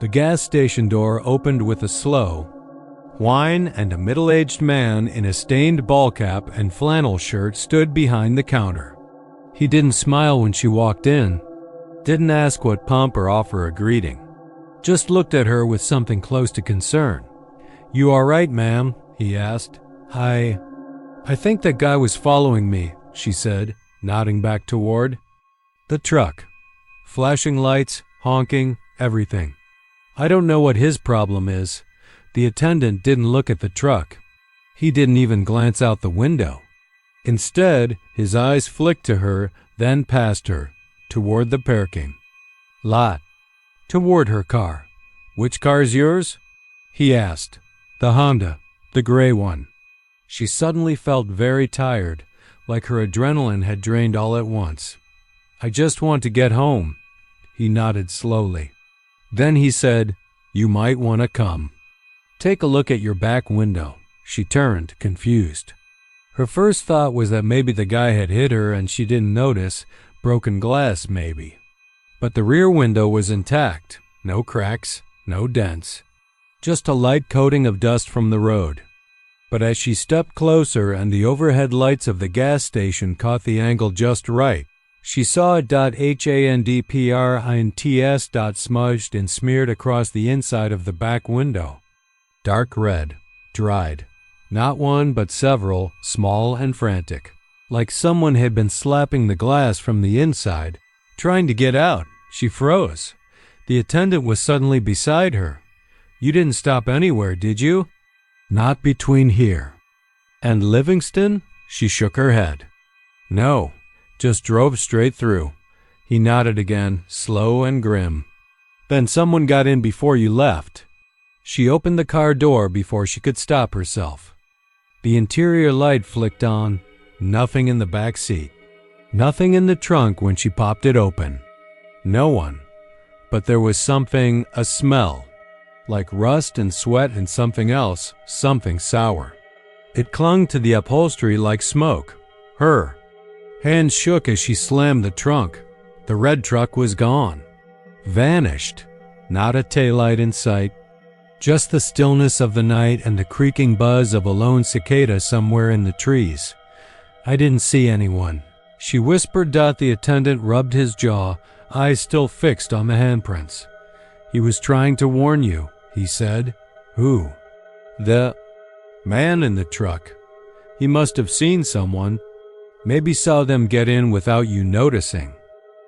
The gas station door opened with a slow whine, and a middle-aged man in a stained ball cap and flannel shirt stood behind the counter. He didn't smile when she walked in, didn't ask what pump or offer a greeting, just looked at her with something close to concern. "You all right, ma'am?" he asked. I think that guy was following me," she said, nodding back toward the truck. Flashing lights, honking, everything. "I don't know what his problem is." The attendant didn't look at the truck. He didn't even glance out the window. Instead, his eyes flicked to her, then past her, toward the parking lot, toward her car. "Which car's yours?" he asked. "The Honda, the gray one." She suddenly felt very tired, like her adrenaline had drained all at once. "I just want to get home," He nodded slowly. Then he said, "You might want to come. Take a look at your back window." She turned, confused. Her first thought was that maybe the guy had hit her and she didn't notice. Broken glass, maybe. But the rear window was intact. No cracks, no dents. Just a light coating of dust from the road. But as she stepped closer and the overhead lights of the gas station caught the angle just right, she saw a .handprints smudged and smeared across the inside of the back window. Dark red, dried. Not one, but several, small and frantic. Like someone had been slapping the glass from the inside. Trying to get out, she froze. The attendant was suddenly beside her. "You didn't stop anywhere, did you?" "Not between here." "And Livingston?" She shook her head. "No, just drove straight through." He nodded again, slow and grim. "Then someone got in before you left." She opened the car door before she could stop herself. The interior light flicked on. Nothing in the back seat. Nothing in the trunk when she popped it open. No one. But there was something, a smell. Like rust and sweat and something else, something sour. It clung to the upholstery like smoke. Her. Hands shook as she slammed the trunk. The red truck was gone. Vanished. Not a taillight in sight. Just the stillness of the night and the creaking buzz of a lone cicada somewhere in the trees. "I didn't see anyone," she whispered. The attendant rubbed his jaw, eyes still fixed on the handprints. "He was trying to warn you," he said. "Who?" "The man in the truck. He must have seen someone. Maybe saw them get in without you noticing.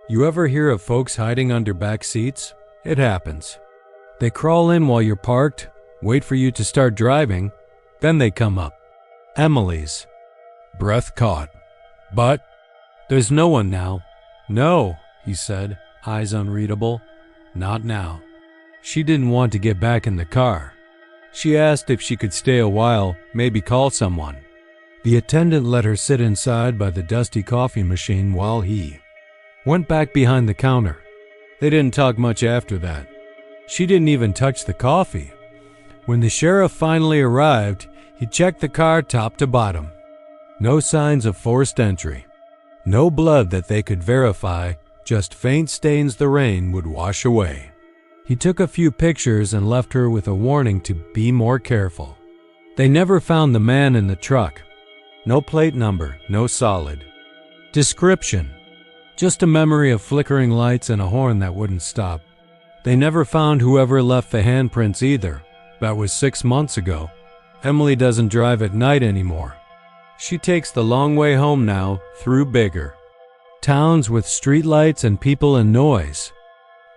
You ever hear of folks hiding under back seats? It happens. They crawl in while you're parked, wait for you to start driving, then they come up." Emily's breath caught. "But there's no one now." "No," he said, eyes unreadable. "Not now." She didn't want to get back in the car. She asked if she could stay a while, maybe call someone. The attendant let her sit inside by the dusty coffee machine while he went back behind the counter. They didn't talk much after that. She didn't even touch the coffee. When the sheriff finally arrived, he checked the car top to bottom. No signs of forced entry. No blood that they could verify, just faint stains the rain would wash away. He took a few pictures and left her with a warning to be more careful. They never found the man in the truck. No plate number, no solid description. Just a memory of flickering lights and a horn that wouldn't stop. They never found whoever left the handprints either. That was 6 months ago. Emily doesn't drive at night anymore. She takes the long way home now, through bigger towns with streetlights and people and noise.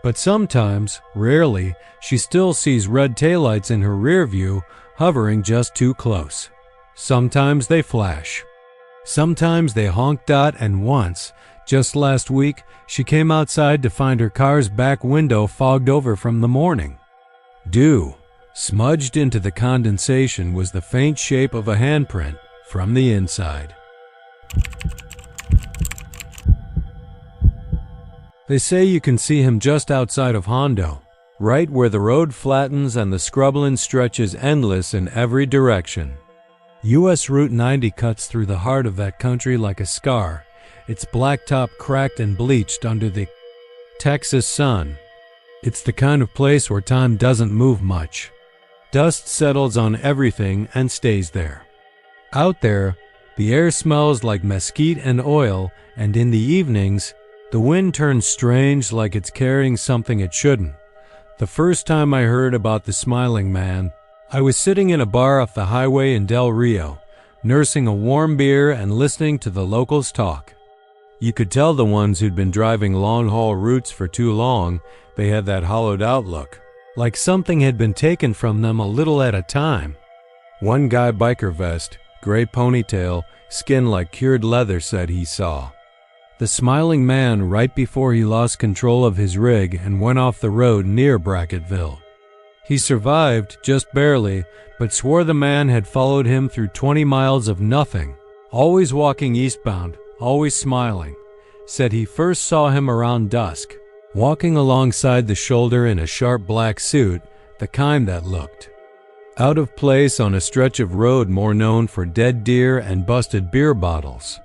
But sometimes, rarely, she still sees red taillights in her rear view, hovering just too close. Sometimes they flash. Sometimes they honk. And once, just last week, she came outside to find her car's back window fogged over from the morning. Dew, smudged into the condensation, was the faint shape of a handprint from the inside. They say you can see him just outside of Hondo, right where the road flattens and the scrubland stretches endless in every direction. U.S. Route 90 cuts through the heart of that country like a scar, its blacktop cracked and bleached under the Texas sun. It's the kind of place where time doesn't move much. Dust settles on everything and stays there. Out there, the air smells like mesquite and oil, and in the evenings, the wind turns strange, like it's carrying something it shouldn't. The first time I heard about the smiling man, I was sitting in a bar off the highway in Del Rio, nursing a warm beer and listening to the locals talk. You could tell the ones who'd been driving long-haul routes for too long, they had that hollowed-out look, like something had been taken from them a little at a time. One guy, biker vest, gray ponytail, skin like cured leather, said he saw the smiling man right before he lost control of his rig and went off the road near Bracketville. He survived, just barely, but swore the man had followed him through 20 miles of nothing, always walking eastbound, always smiling. Said he first saw him around dusk. walking alongside the shoulder in a sharp black suit, the kind that looked out of place on a stretch of road more known for dead deer and busted beer bottles.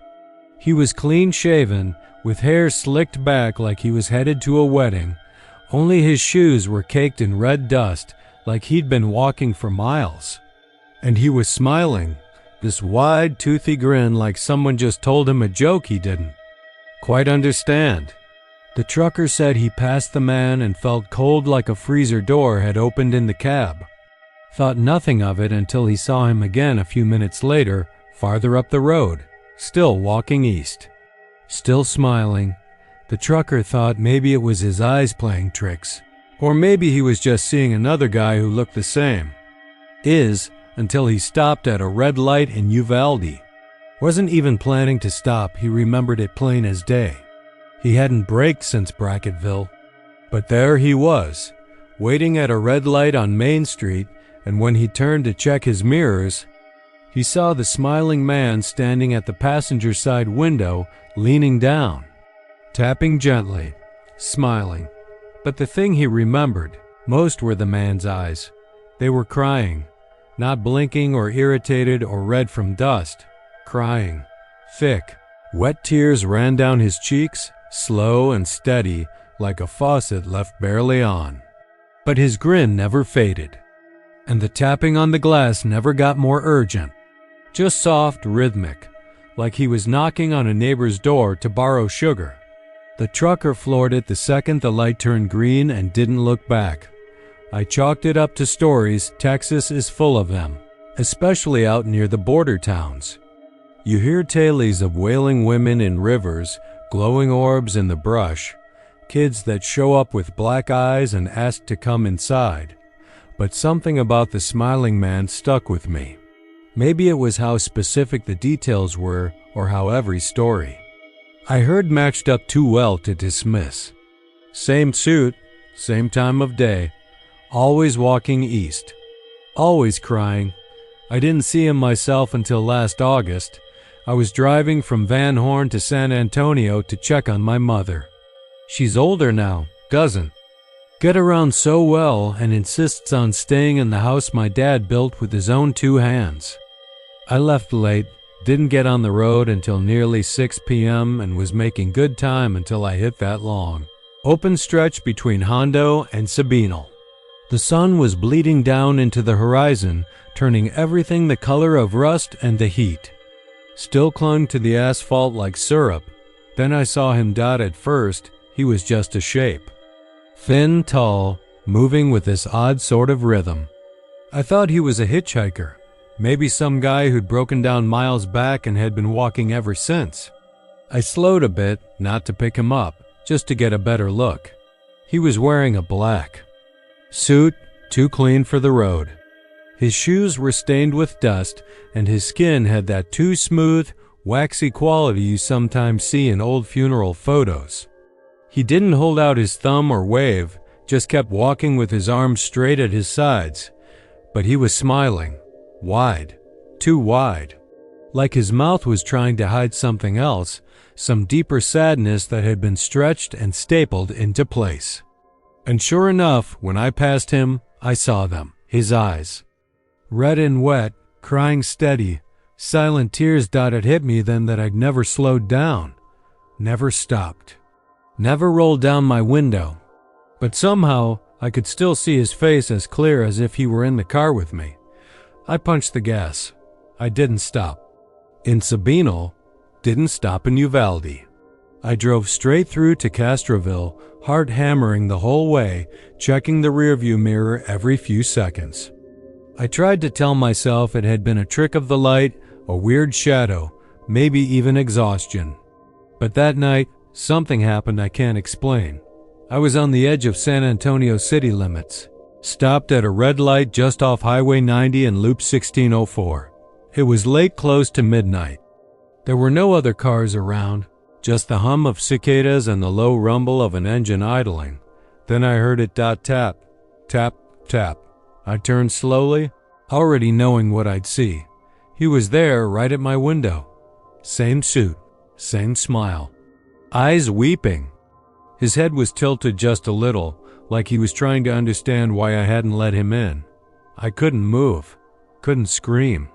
He was clean-shaven, with hair slicked back like he was headed to a wedding, only his shoes were caked in red dust like he'd been walking for miles. And he was smiling, this wide, toothy grin like someone just told him a joke he didn't quite understand. The trucker said he passed the man and felt cold like a freezer door had opened in the cab. Thought nothing of it until he saw him again a few minutes later, farther up the road, still walking east. Still smiling. The trucker thought maybe it was his eyes playing tricks, or maybe he was just seeing another guy who looked the same. Until he stopped at a red light in Uvalde. Wasn't even planning to stop, he remembered it plain as day. He hadn't braked since Brackettville. But there he was, waiting at a red light on Main Street, and when he turned to check his mirrors, he saw the smiling man standing at the passenger side window, leaning down, tapping gently, smiling. But the thing he remembered most were the man's eyes. They were crying, not blinking or irritated or red from dust, crying. Thick, wet tears ran down his cheeks, slow and steady, like a faucet left barely on. But his grin never faded, and the tapping on the glass never got more urgent, just soft, rhythmic, like he was knocking on a neighbor's door to borrow sugar. The trucker floored it the second the light turned green and didn't look back. I chalked it up to stories. Texas is full of them, especially out near the border towns. You hear tales of wailing women in rivers, glowing orbs in the brush, kids that show up with black eyes and ask to come inside. But something about the smiling man stuck with me. Maybe it was how specific the details were, or how every story I heard matched up too well to dismiss. Same suit, same time of day, always walking east, always crying. I didn't see him myself until last August. I was driving from Van Horn to San Antonio to check on my mother. She's older now, doesn't get around so well, and insists on staying in the house my dad built with his own 2 hands. I left late, didn't get on the road until nearly 6 p.m. and was making good time until I hit that long, open stretch between Hondo and Sabinal. The sun was bleeding down into the horizon, turning everything the color of rust and the heat. Still clung to the asphalt like syrup. Then I saw him dot at first. He was just a shape. Thin, tall, moving with this odd sort of rhythm. I thought he was a hitchhiker, maybe some guy who'd broken down miles back and had been walking ever since. I slowed a bit, not to pick him up, just to get a better look. He was wearing a black suit, too clean for the road. His shoes were stained with dust, and his skin had that too smooth, waxy quality you sometimes see in old funeral photos. He didn't hold out his thumb or wave, just kept walking with his arms straight at his sides. But he was smiling. Wide. Too wide. Like his mouth was trying to hide something else, some deeper sadness that had been stretched and stapled into place. And sure enough, when I passed him, I saw them, his eyes. Red and wet, crying steady, silent tears dotted hit me then that I'd never slowed down, never stopped, never rolled down my window. But somehow, I could still see his face as clear as if he were in the car with me. I punched the gas. I didn't stop in Sabinal, didn't stop in Uvalde. I drove straight through to Castroville, heart hammering the whole way, checking the rearview mirror every few seconds. I tried to tell myself it had been a trick of the light, a weird shadow, maybe even exhaustion. But that night, something happened I can't explain. I was on the edge of San Antonio city limits, stopped at a red light just off Highway 90 and Loop 1604. It was late, close to midnight. There were no other cars around, just the hum of cicadas and the low rumble of an engine idling. Then I heard it tap, tap, tap. I turned slowly, already knowing what I'd see. He was there, right at my window. Same suit, same smile. Eyes weeping. His head was tilted just a little, like he was trying to understand why I hadn't let him in. I couldn't move, couldn't scream.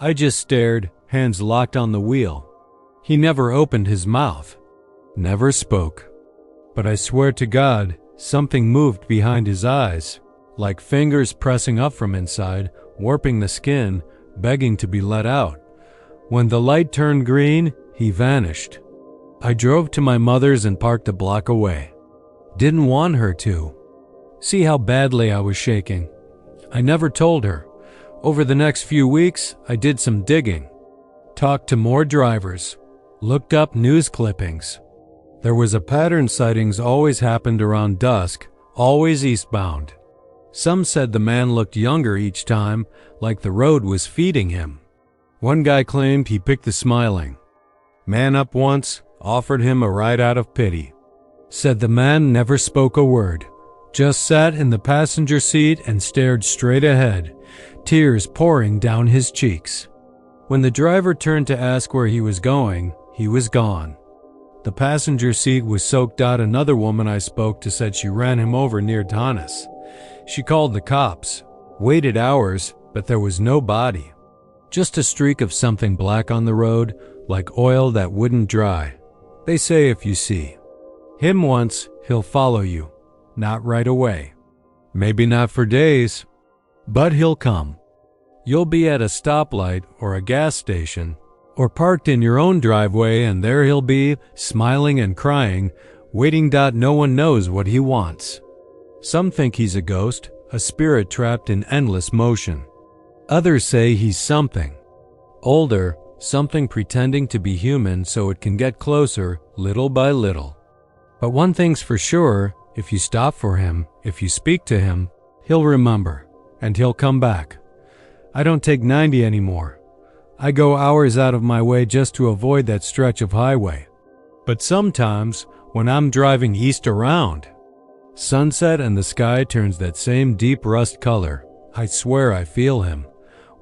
I just stared, hands locked on the wheel. He never opened his mouth, never spoke. But I swear to God, something moved behind his eyes, like fingers pressing up from inside, warping the skin, begging to be let out. When the light turned green, he vanished. I drove to my mother's and parked a block away. Didn't want her to. See how badly I was shaking. I never told her. Over the next few weeks, I did some digging. Talked to more drivers. Looked up news clippings. There was a pattern sightings always happened around dusk, always eastbound. Some said the man looked younger each time, like the road was feeding him. One guy claimed he picked the smiling. Man up once, offered him a ride out of pity. Said the man never spoke a word, just sat in the passenger seat and stared straight ahead, tears pouring down his cheeks. When the driver turned to ask where he was going, he was gone. The passenger seat was soaked out. Another woman I spoke to said she ran him over near Tanis. She called the cops, waited hours, but there was no body. Just a streak of something black on the road, like oil that wouldn't dry. They say if you see him once, he'll follow you. Not right away. Maybe not for days, but he'll come. You'll be at a stoplight or a gas station, or parked in your own driveway, and there he'll be, smiling and crying, waiting. No one knows what he wants. Some think he's a ghost, a spirit trapped in endless motion. Others say he's something older, something pretending to be human so it can get closer, little by little. But one thing's for sure, if you stop for him, if you speak to him, he'll remember, and he'll come back. I don't take 90 anymore. I go hours out of my way just to avoid that stretch of highway. But sometimes, when I'm driving east around, sunset and the sky turns that same deep rust color. I swear I feel him,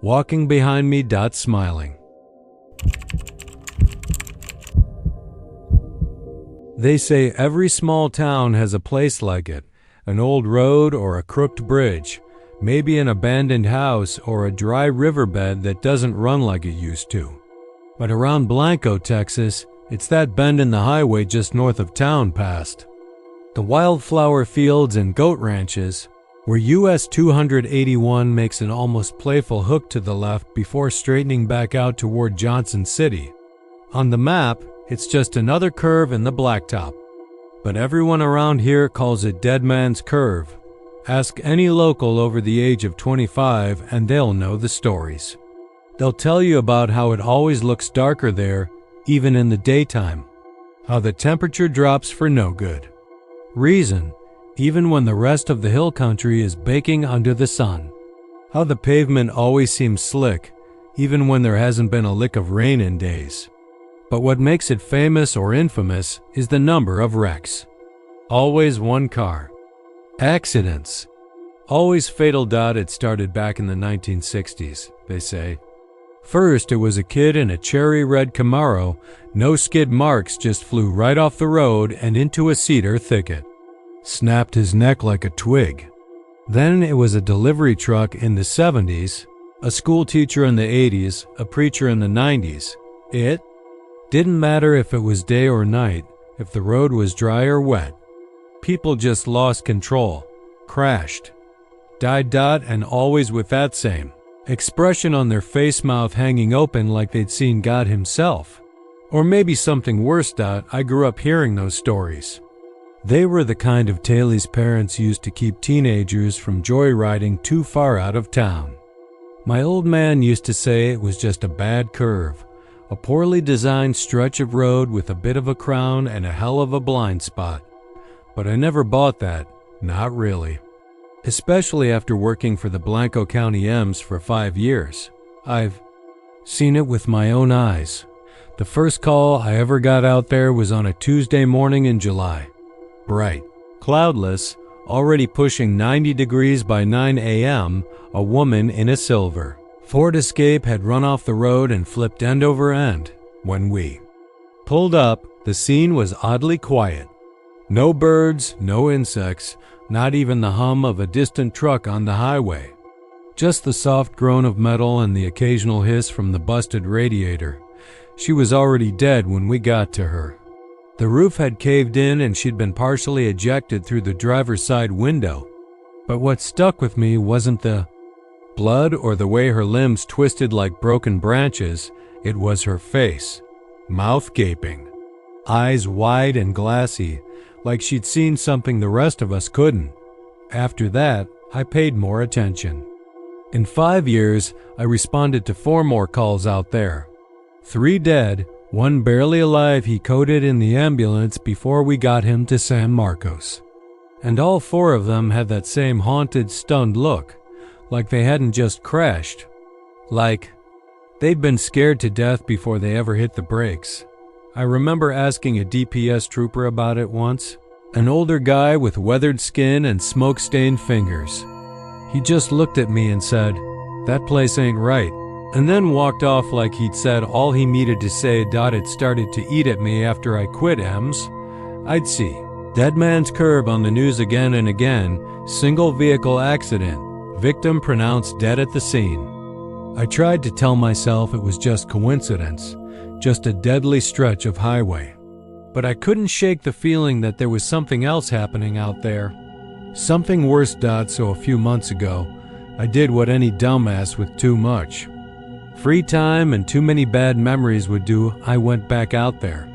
walking behind me, smiling. They say every small town has a place like it, an old road or a crooked bridge, maybe an abandoned house or a dry riverbed that doesn't run like it used to. But around Blanco, Texas, it's that bend in the highway just north of town past the wildflower fields and goat ranches, where US 281 makes an almost playful hook to the left before straightening back out toward Johnson City. On the map, it's just another curve in the blacktop. But everyone around here calls it Dead Man's Curve. Ask any local over the age of 25 and they'll know the stories. They'll tell you about how it always looks darker there, even in the daytime. How the temperature drops for no good reason, even when the rest of the hill country is baking under the sun. How the pavement always seems slick, even when there hasn't been a lick of rain in days. But what makes it famous or infamous is the number of wrecks. Always one car. Accidents. Always fatal. It started back in the 1960s, they say. First, it was a kid in a cherry red Camaro, no skid marks, just flew right off the road and into a cedar thicket. Snapped his neck like a twig. Then it was a delivery truck in the 70s, a school teacher in the 80s, a preacher in the 90s. It didn't matter if it was day or night, if the road was dry or wet. People just lost control, crashed, died. And always with that same expression on their face, mouth hanging open like they'd seen God himself. Or maybe something worse. I grew up hearing those stories. They were the kind of tales parents used to keep teenagers from joyriding too far out of town. My old man used to say it was just a bad curve, a poorly designed stretch of road with a bit of a crown and a hell of a blind spot. But I never bought that, not really. Especially after working for the Blanco County M's for 5 years. I've seen it with my own eyes. The first call I ever got out there was on a Tuesday morning in July. Bright, cloudless, already pushing 90 degrees by 9 a.m., a woman in a silver Ford Escape had run off the road and flipped end over end. When we pulled up, the scene was oddly quiet. No birds, no insects, not even the hum of a distant truck on the highway. Just the soft groan of metal and the occasional hiss from the busted radiator. She was already dead when we got to her. The roof had caved in and she'd been partially ejected through the driver's side window. But what stuck with me wasn't the blood or the way her limbs twisted like broken branches. It was her face, mouth gaping, eyes wide and glassy, like she'd seen something the rest of us couldn't. After that, I paid more attention. In 5 years, I responded to 4 more calls out there. 3 dead, 1 barely alive he coded in the ambulance before we got him to San Marcos. And all 4 of them had that same haunted, stunned look, like they hadn't just crashed. Like they'd been scared to death before they ever hit the brakes. I remember asking a DPS trooper about it once, an older guy with weathered skin and smoke-stained fingers. He just looked at me and said, "That place ain't right," and then walked off like he'd said all he needed to say. It started to eat at me after I quit EMS. I'd see Dead Man's Curve on the news again and again, single vehicle accident, victim pronounced dead at the scene. I tried to tell myself it was just coincidence, just a deadly stretch of highway. But I couldn't shake the feeling that there was something else happening out there. Something worse. So a few months ago, I did what any dumbass with too much free time and too many bad memories would do. I went back out there.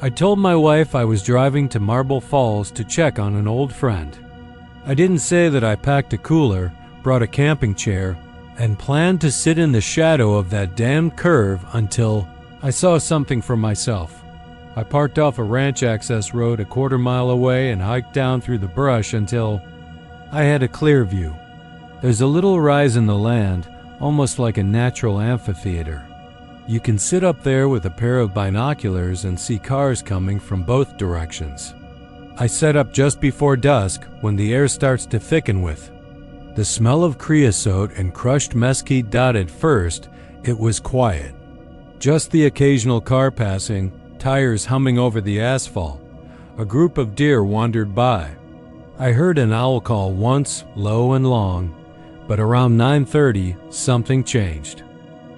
I told my wife I was driving to Marble Falls to check on an old friend. I didn't say that I packed a cooler, brought a camping chair, and planned to sit in the shadow of that damned curve until I saw something for myself. I parked off a ranch access road a quarter mile away and hiked down through the brush until I had a clear view. There's a little rise in the land, almost like a natural amphitheater. You can sit up there with a pair of binoculars and see cars coming from both directions. I set up just before dusk when the air starts to thicken with the smell of creosote and crushed mesquite. At first, it was quiet. Just the occasional car passing, tires humming over the asphalt. A group of deer wandered by. I heard an owl call once, low and long, but around 9:30, something changed.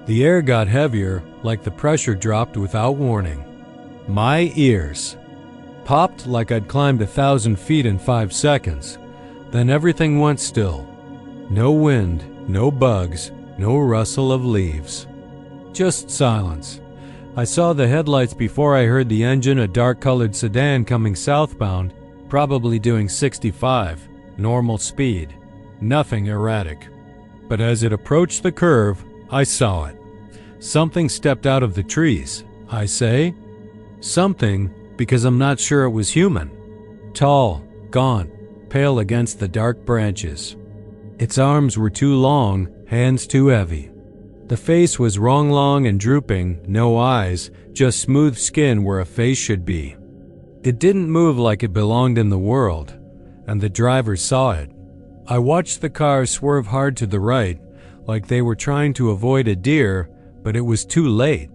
The air got heavier, like the pressure dropped without warning. My ears popped like I'd climbed 1,000 feet in 5 seconds. Then everything went still. No wind, no bugs, no rustle of leaves. Just silence. I saw the headlights before I heard the engine, a dark-colored sedan coming southbound, probably doing 65, normal speed. Nothing erratic. But as it approached the curve, I saw it. Something stepped out of the trees. I say something because I'm not sure it was human. Tall, gaunt, pale against the dark branches. Its arms were too long, hands too heavy. The face was long and drooping, no eyes, just smooth skin where a face should be. It didn't move like it belonged in the world, and the driver saw it. I watched the car swerve hard to the right, like they were trying to avoid a deer, but it was too late.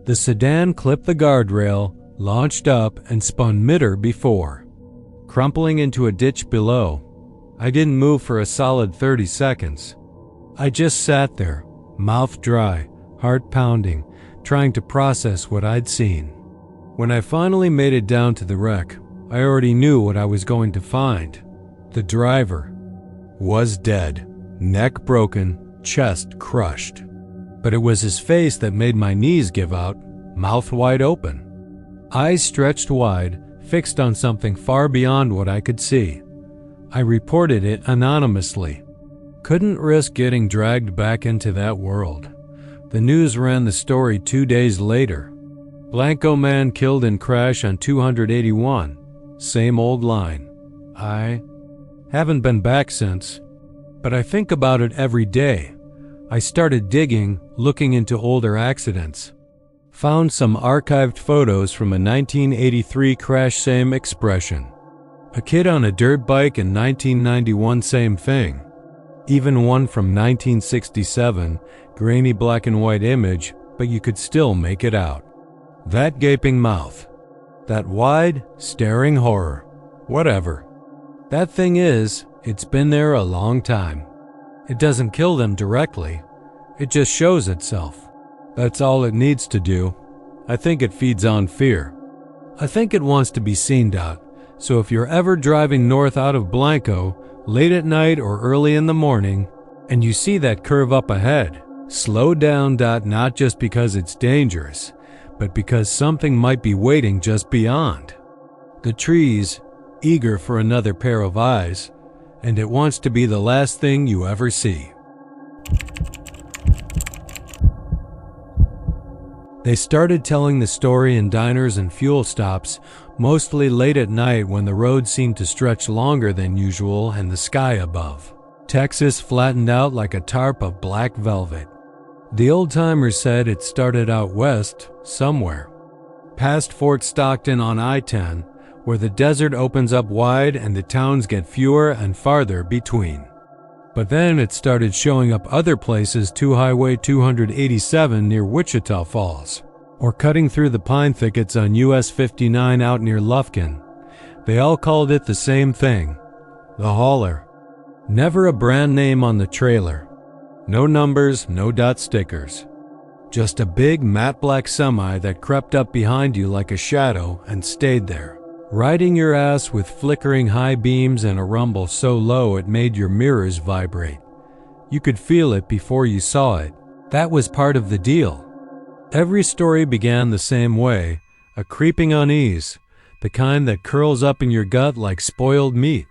The sedan clipped the guardrail, launched up, and spun mid-air before, crumpling into a ditch below. I didn't move for a solid 30 seconds. I just sat there, mouth dry, heart pounding, trying to process what I'd seen. When I finally made it down to the wreck, I already knew what I was going to find. The driver was dead, neck broken, chest crushed. But it was his face that made my knees give out, mouth wide open. Eyes stretched wide, fixed on something far beyond what I could see. I reported it anonymously. Couldn't risk getting dragged back into that world. The news ran the story 2 days later. Blanco man killed in crash on 281. Same old line. I haven't been back since, but I think about it every day. I started digging, looking into older accidents. Found some archived photos from a 1983 crash, same expression. A kid on a dirt bike in 1991, same thing. Even one from 1967, grainy black and white image, but you could still make it out. That gaping mouth. That wide, staring horror. Whatever. That thing is, it's been there a long time. It doesn't kill them directly. It just shows itself. That's all it needs to do. I think it feeds on fear. I think it wants to be seen out. So if you're ever driving north out of Blanco, late at night or early in the morning, and you see that curve up ahead, slow down. Not just because it's dangerous, but because something might be waiting just beyond. The trees, eager for another pair of eyes, and it wants to be the last thing you ever see. They started telling the story in diners and fuel stops, mostly late at night when the road seemed to stretch longer than usual and the sky above. Texas flattened out like a tarp of black velvet. The old-timers said it started out west, somewhere, past Fort Stockton on I-10, where the desert opens up wide and the towns get fewer and farther between. But then it started showing up other places to Highway 287 near Wichita Falls, or cutting through the pine thickets on US 59 out near Lufkin. They all called it the same thing, the hauler. Never a brand name on the trailer. No numbers, no dot stickers. Just a big matte black semi that crept up behind you like a shadow and stayed there, riding your ass with flickering high beams and a rumble so low it made your mirrors vibrate. You could feel it before you saw it. That was part of the deal. Every story began the same way, a creeping unease, the kind that curls up in your gut like spoiled meat.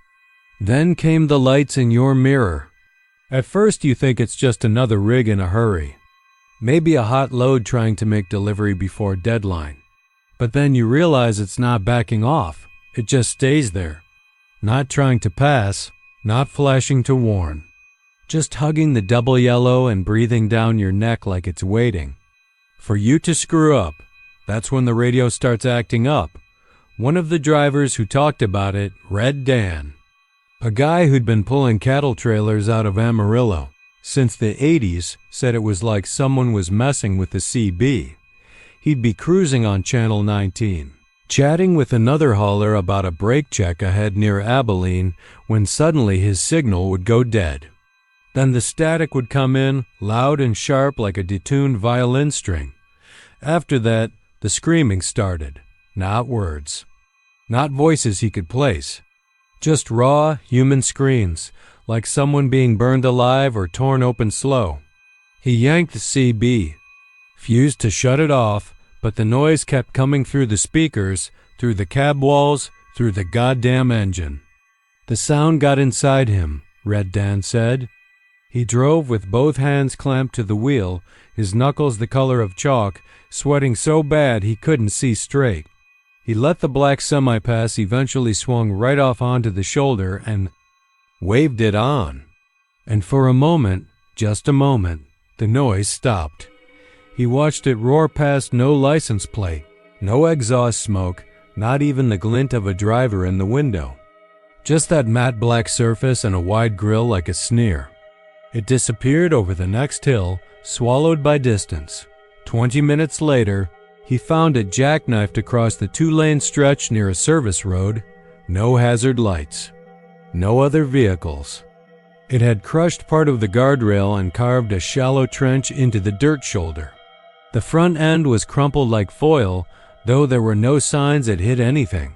Then came the lights in your mirror. At first you think it's just another rig in a hurry. Maybe a hot load trying to make delivery before deadline. But then you realize it's not backing off. It just stays there. Not trying to pass, not flashing to warn. Just hugging the double yellow and breathing down your neck like it's waiting. For you to screw up. That's when the radio starts acting up. One of the drivers who talked about it, Red Dan. A guy who'd been pulling cattle trailers out of Amarillo since the 80s, said it was like someone was messing with the CB. He'd be cruising on Channel 19, chatting with another hauler about a brake check ahead near Abilene, when suddenly his signal would go dead. Then the static would come in, loud and sharp like a detuned violin string. After that, the screaming started. Not words. Not voices he could place. Just raw, human screams, like someone being burned alive or torn open slow. He yanked the CB, fused to shut it off, but the noise kept coming through the speakers, through the cab walls, through the goddamn engine. The sound got inside him, Red Dan said. He drove with both hands clamped to the wheel, his knuckles the color of chalk, sweating so bad he couldn't see straight. He let the black semi-pass eventually swung right off onto the shoulder and waved it on. And for a moment, just a moment, the noise stopped. He watched it roar past no license plate, no exhaust smoke, not even the glint of a driver in the window. Just that matte black surface and a wide grill like a sneer. It disappeared over the next hill, swallowed by distance. 20 minutes later, he found it jackknifed across the two-lane stretch near a service road. No hazard lights. No other vehicles. It had crushed part of the guardrail and carved a shallow trench into the dirt shoulder. The front end was crumpled like foil, though there were no signs it hit anything.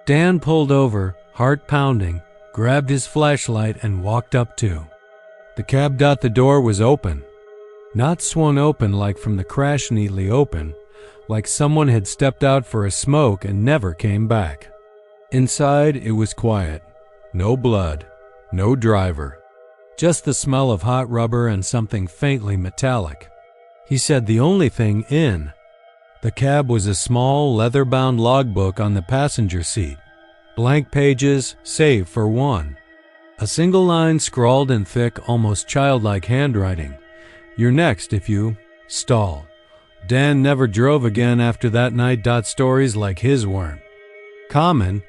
Dan pulled over, heart pounding, grabbed his flashlight and walked up to. The cab. The door was open. Not swung open like from the crash, neatly open, like someone had stepped out for a smoke and never came back. Inside it was quiet. No blood. No driver. Just the smell of hot rubber and something faintly metallic. He said the only thing in the cab was a small leather-bound logbook on the passenger seat. Blank pages, save for one. A single line scrawled in thick, almost childlike handwriting. You're next if you stall. Dan never drove again after that night. Stories like his weren't common,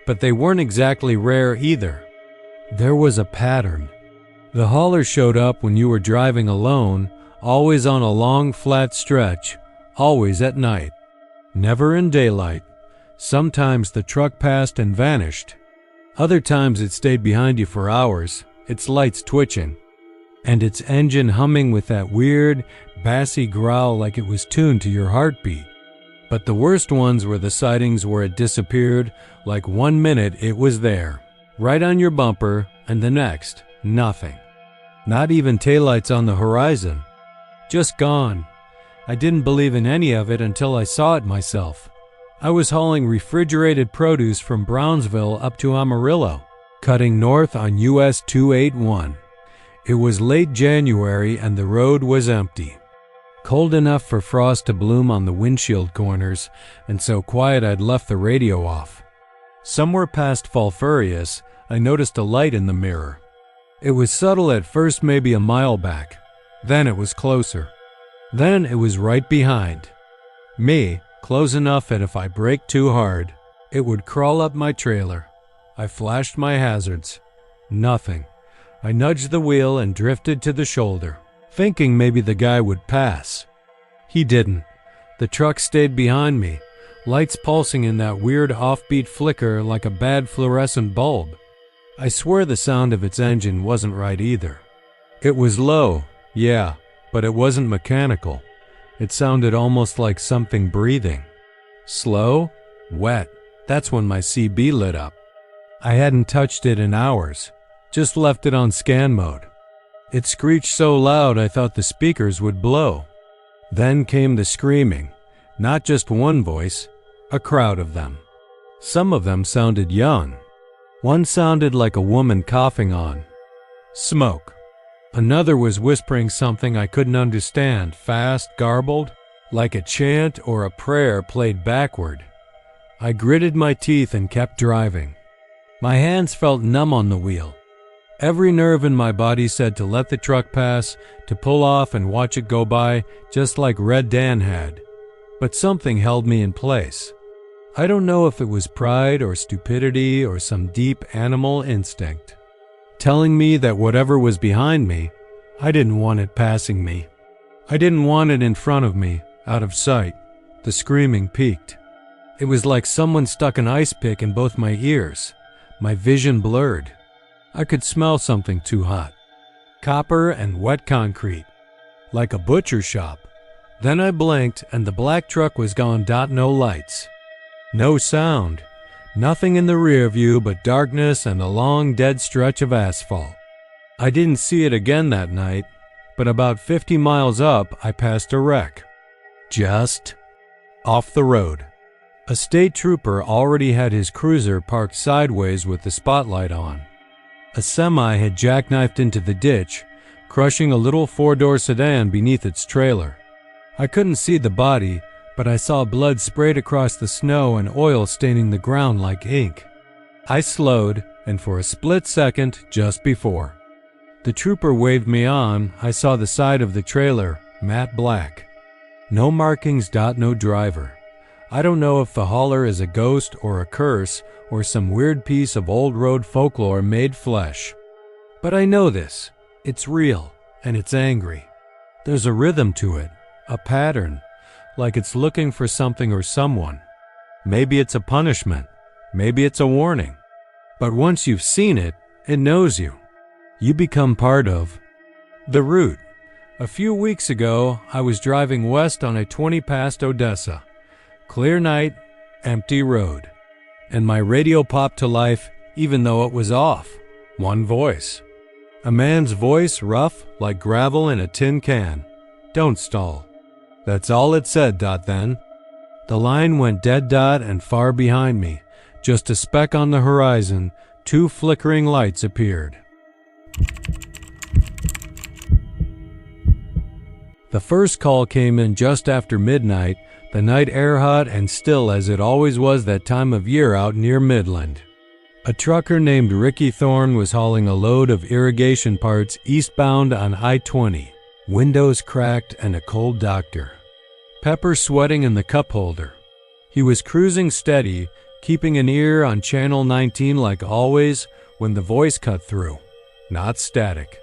but they weren't exactly rare either. There was a pattern. The hauler showed up when you were driving alone, always on a long flat stretch, always at night. Never in daylight. Sometimes the truck passed and vanished, Other times it stayed behind you for hours, its lights twitching, and its engine humming with that weird, bassy growl like it was tuned to your heartbeat. But the worst ones were the sightings where it disappeared, like 1 minute it was there, right on your bumper, and the next, nothing. Not even taillights on the horizon. Just gone. I didn't believe in any of it until I saw it myself. I was hauling refrigerated produce from Brownsville up to Amarillo, cutting north on US 281. It was late January and the road was empty. Cold enough for frost to bloom on the windshield corners, and so quiet I'd left the radio off. Somewhere past Falfurrias, I noticed a light in the mirror. It was subtle at first, maybe a mile back. Then it was closer. Then it was right behind me, close enough that if I braked too hard, it would crawl up my trailer. I flashed my hazards. Nothing. I nudged the wheel and drifted to the shoulder, thinking maybe the guy would pass. He didn't. The truck stayed behind me, lights pulsing in that weird offbeat flicker like a bad fluorescent bulb. I swear the sound of its engine wasn't right either. It was low, yeah, but it wasn't mechanical. It sounded almost like something breathing. Slow, wet. That's when my CB lit up. I hadn't touched it in hours, just left it on scan mode. It screeched so loud I thought the speakers would blow. Then came the screaming, not just one voice, a crowd of them. Some of them sounded young. One sounded like a woman coughing on smoke. Another was whispering something I couldn't understand, fast, garbled, like a chant or a prayer played backward. I gritted my teeth and kept driving. My hands felt numb on the wheel. Every nerve in my body said to let the truck pass, to pull off and watch it go by, just like Red Dan had. But something held me in place. I don't know if it was pride or stupidity or some deep animal instinct, telling me that whatever was behind me, I didn't want it passing me. I didn't want it in front of me, out of sight. The screaming peaked. It was like someone stuck an ice pick in both my ears. My vision blurred. I could smell something too hot. Copper and wet concrete. Like a butcher shop. Then I blinked and the black truck was gone. No lights. No sound. Nothing in the rear view but darkness and a long dead stretch of asphalt. I didn't see it again that night, but about 50 miles up I passed a wreck. Just off the road. A state trooper already had his cruiser parked sideways with the spotlight on. A semi had jackknifed into the ditch, crushing a little four-door sedan beneath its trailer. I couldn't see the body, but I saw blood sprayed across the snow and oil staining the ground like ink. I slowed, and for a split second, just before the trooper waved me on, I saw the side of the trailer, matte black. No markings. No driver. I don't know if the hauler is a ghost or a curse or some weird piece of old road folklore made flesh. But I know this. It's real, and it's angry. There's a rhythm to it, a pattern, like it's looking for something or someone. Maybe it's a punishment. Maybe it's a warning. But once you've seen it, it knows you. You become part of the route. A few weeks ago, I was driving west on a 20 past Odessa. Clear night, empty road. And my radio popped to life even though it was off. One voice. A man's voice, rough like gravel in a tin can. Don't stall. That's all it said. Then. The line went dead. And far behind me, just a speck on the horizon, two flickering lights appeared. The first call came in just after midnight, the night air hot and still as it always was that time of year out near Midland. A trucker named Ricky Thorne was hauling a load of irrigation parts eastbound on I-20. Windows cracked and a cold doctor. Pepper sweating in the cup holder. He was cruising steady, keeping an ear on channel 19 like always, when the voice cut through. Not static.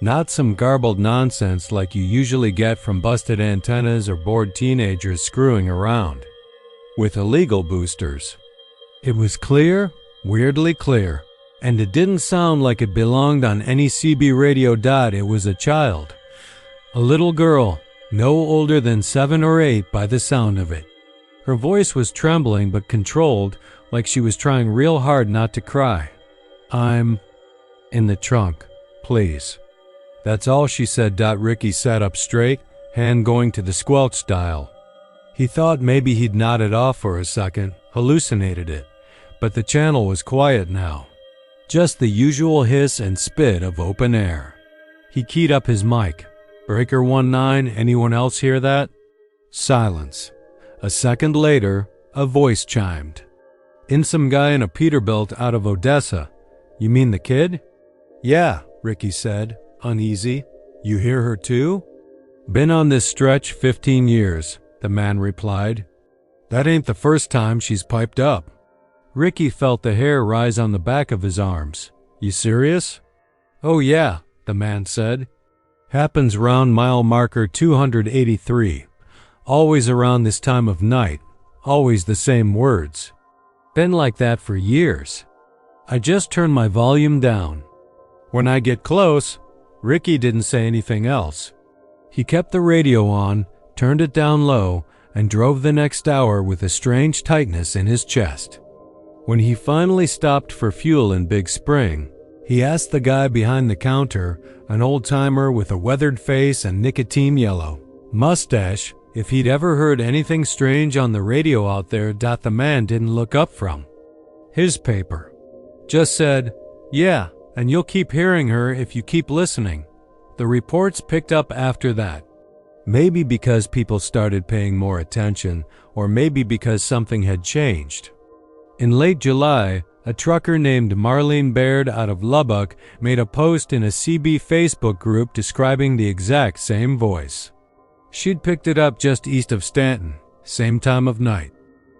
Not some garbled nonsense like you usually get from busted antennas or bored teenagers screwing around with illegal boosters. It was clear, weirdly clear, And it didn't sound like it belonged on any CB radio. It was a child. A little girl, no older than 7 or 8 by the sound of it. Her voice was trembling but controlled, like she was trying real hard not to cry. "I'm in the trunk, please." That's all she said. Ricky sat up straight, hand going to the squelch dial. He thought maybe he'd nodded off for a second, hallucinated it, but the channel was quiet now. Just the usual hiss and spit of open air. He keyed up his mic. "Breaker 19, anyone else hear that?" Silence. A second later, a voice chimed. "In some guy in a Peterbilt out of Odessa. You mean the kid?" "Yeah," Ricky said, uneasy. "You hear her too?" "Been on this stretch 15 years, the man replied. "That ain't the first time she's piped up." Ricky felt the hair rise on the back of his arms. "You serious?" "Oh yeah," the man said. "Happens round mile marker 283. Always around this time of night. Always the same words. Been like that for years. I just turned my volume down. When I get close..." Ricky didn't say anything else. He kept the radio on, turned it down low, and drove the next hour with a strange tightness in his chest. When he finally stopped for fuel in Big Spring, he asked the guy behind the counter, an old-timer with a weathered face and nicotine yellow mustache, if he'd ever heard anything strange on the radio out there. The man didn't look up from his paper. Just said, "Yeah, and you'll keep hearing her if you keep listening." The reports picked up after that. Maybe because people started paying more attention, or maybe because something had changed. In late July, a trucker named Marlene Baird out of Lubbock made a post in a CB Facebook group describing the exact same voice. She'd picked it up just east of Stanton, same time of night.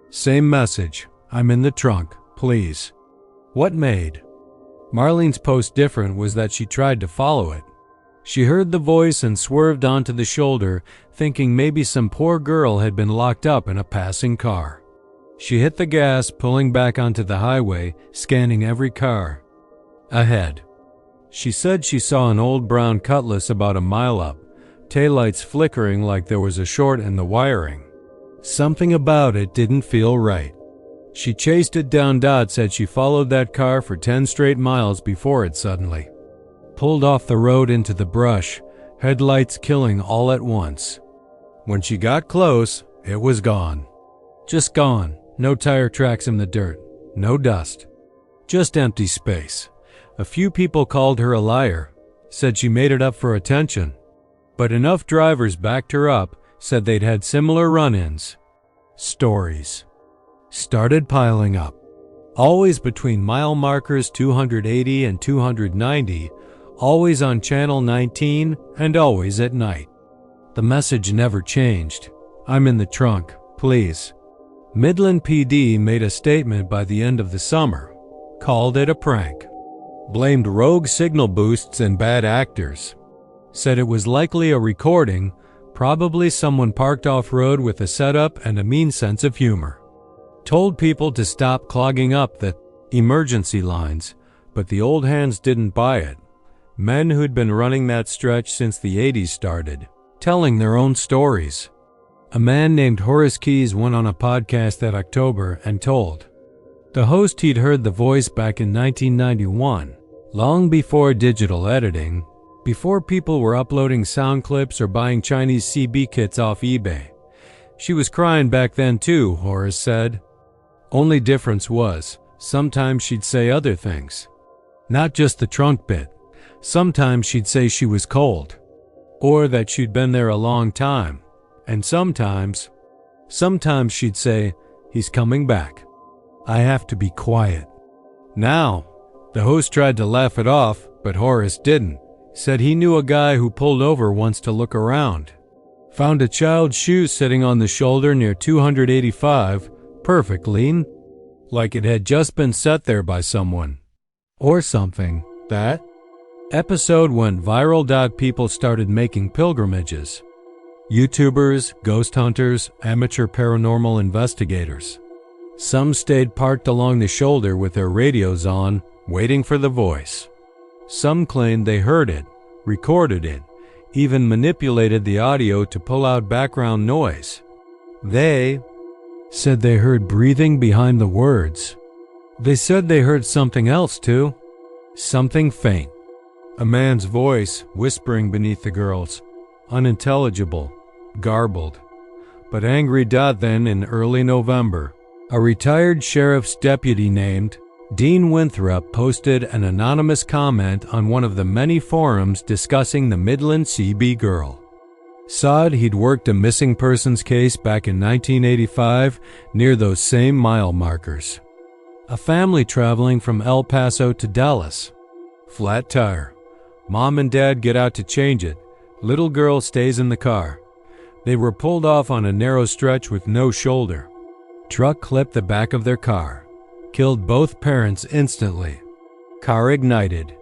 Same message, "I'm in the trunk, please." What made Marlene's post different was that she tried to follow it. She heard the voice and swerved onto the shoulder, thinking maybe some poor girl had been locked up in a passing car. She hit the gas, pulling back onto the highway, scanning every car ahead. She said she saw an old brown Cutlass about a mile up, taillights flickering like there was a short in the wiring. Something about it didn't feel right. She chased it down. Said she followed that car for 10 straight miles before it suddenly pulled off the road into the brush, headlights killing all at once. When she got close, it was gone. Just gone. No tire tracks in the dirt. No dust. Just empty space. A few people called her a liar, said she made it up for attention. But enough drivers backed her up, said they'd had similar run-ins. Stories started piling up. Always between mile markers 280 and 290, always on Channel 19, and always at night. The message never changed. "I'm in the trunk, please." Midland PD made a statement by the end of the summer, called it a prank, blamed rogue signal boosts and bad actors, said it was likely a recording, probably someone parked off-road with a setup and a mean sense of humor. Told people to stop clogging up the emergency lines, but the old hands didn't buy it. Men who'd been running that stretch since the 80s started telling their own stories. A man named Horace Keyes went on a podcast that October and told the host he'd heard the voice back in 1991, long before digital editing, before people were uploading sound clips or buying Chinese CB kits off eBay. She was crying back then too, Horace said. Only difference was, sometimes she'd say other things. Not just the trunk bit. Sometimes she'd say she was cold, or that she'd been there a long time. And sometimes she'd say, "He's coming back. I have to be quiet." Now, the host tried to laugh it off, but Horace didn't. Said he knew a guy who pulled over once to look around. Found a child's shoe sitting on the shoulder near 285, perfect lean, like it had just been set there by someone. Or something. That episode went viral. People started making pilgrimages. YouTubers, ghost hunters, amateur paranormal investigators. Some stayed parked along the shoulder with their radios on, waiting for the voice. Some claimed they heard it, recorded it, even manipulated the audio to pull out background noise. They said they heard breathing behind the words. They said they heard something else too. Something faint. A man's voice whispering beneath the girls. Unintelligible, garbled. But angry. Then in early November, a retired sheriff's deputy named Dean Winthrop posted an anonymous comment on one of the many forums discussing the Midland CB girl. Said he'd worked a missing persons case back in 1985 near those same mile markers. A family traveling from El Paso to Dallas. Flat tire. Mom and Dad get out to change it. Little girl stays in the car. They were pulled off on a narrow stretch with no shoulder. Truck clipped the back of their car. Killed both parents instantly. Car ignited.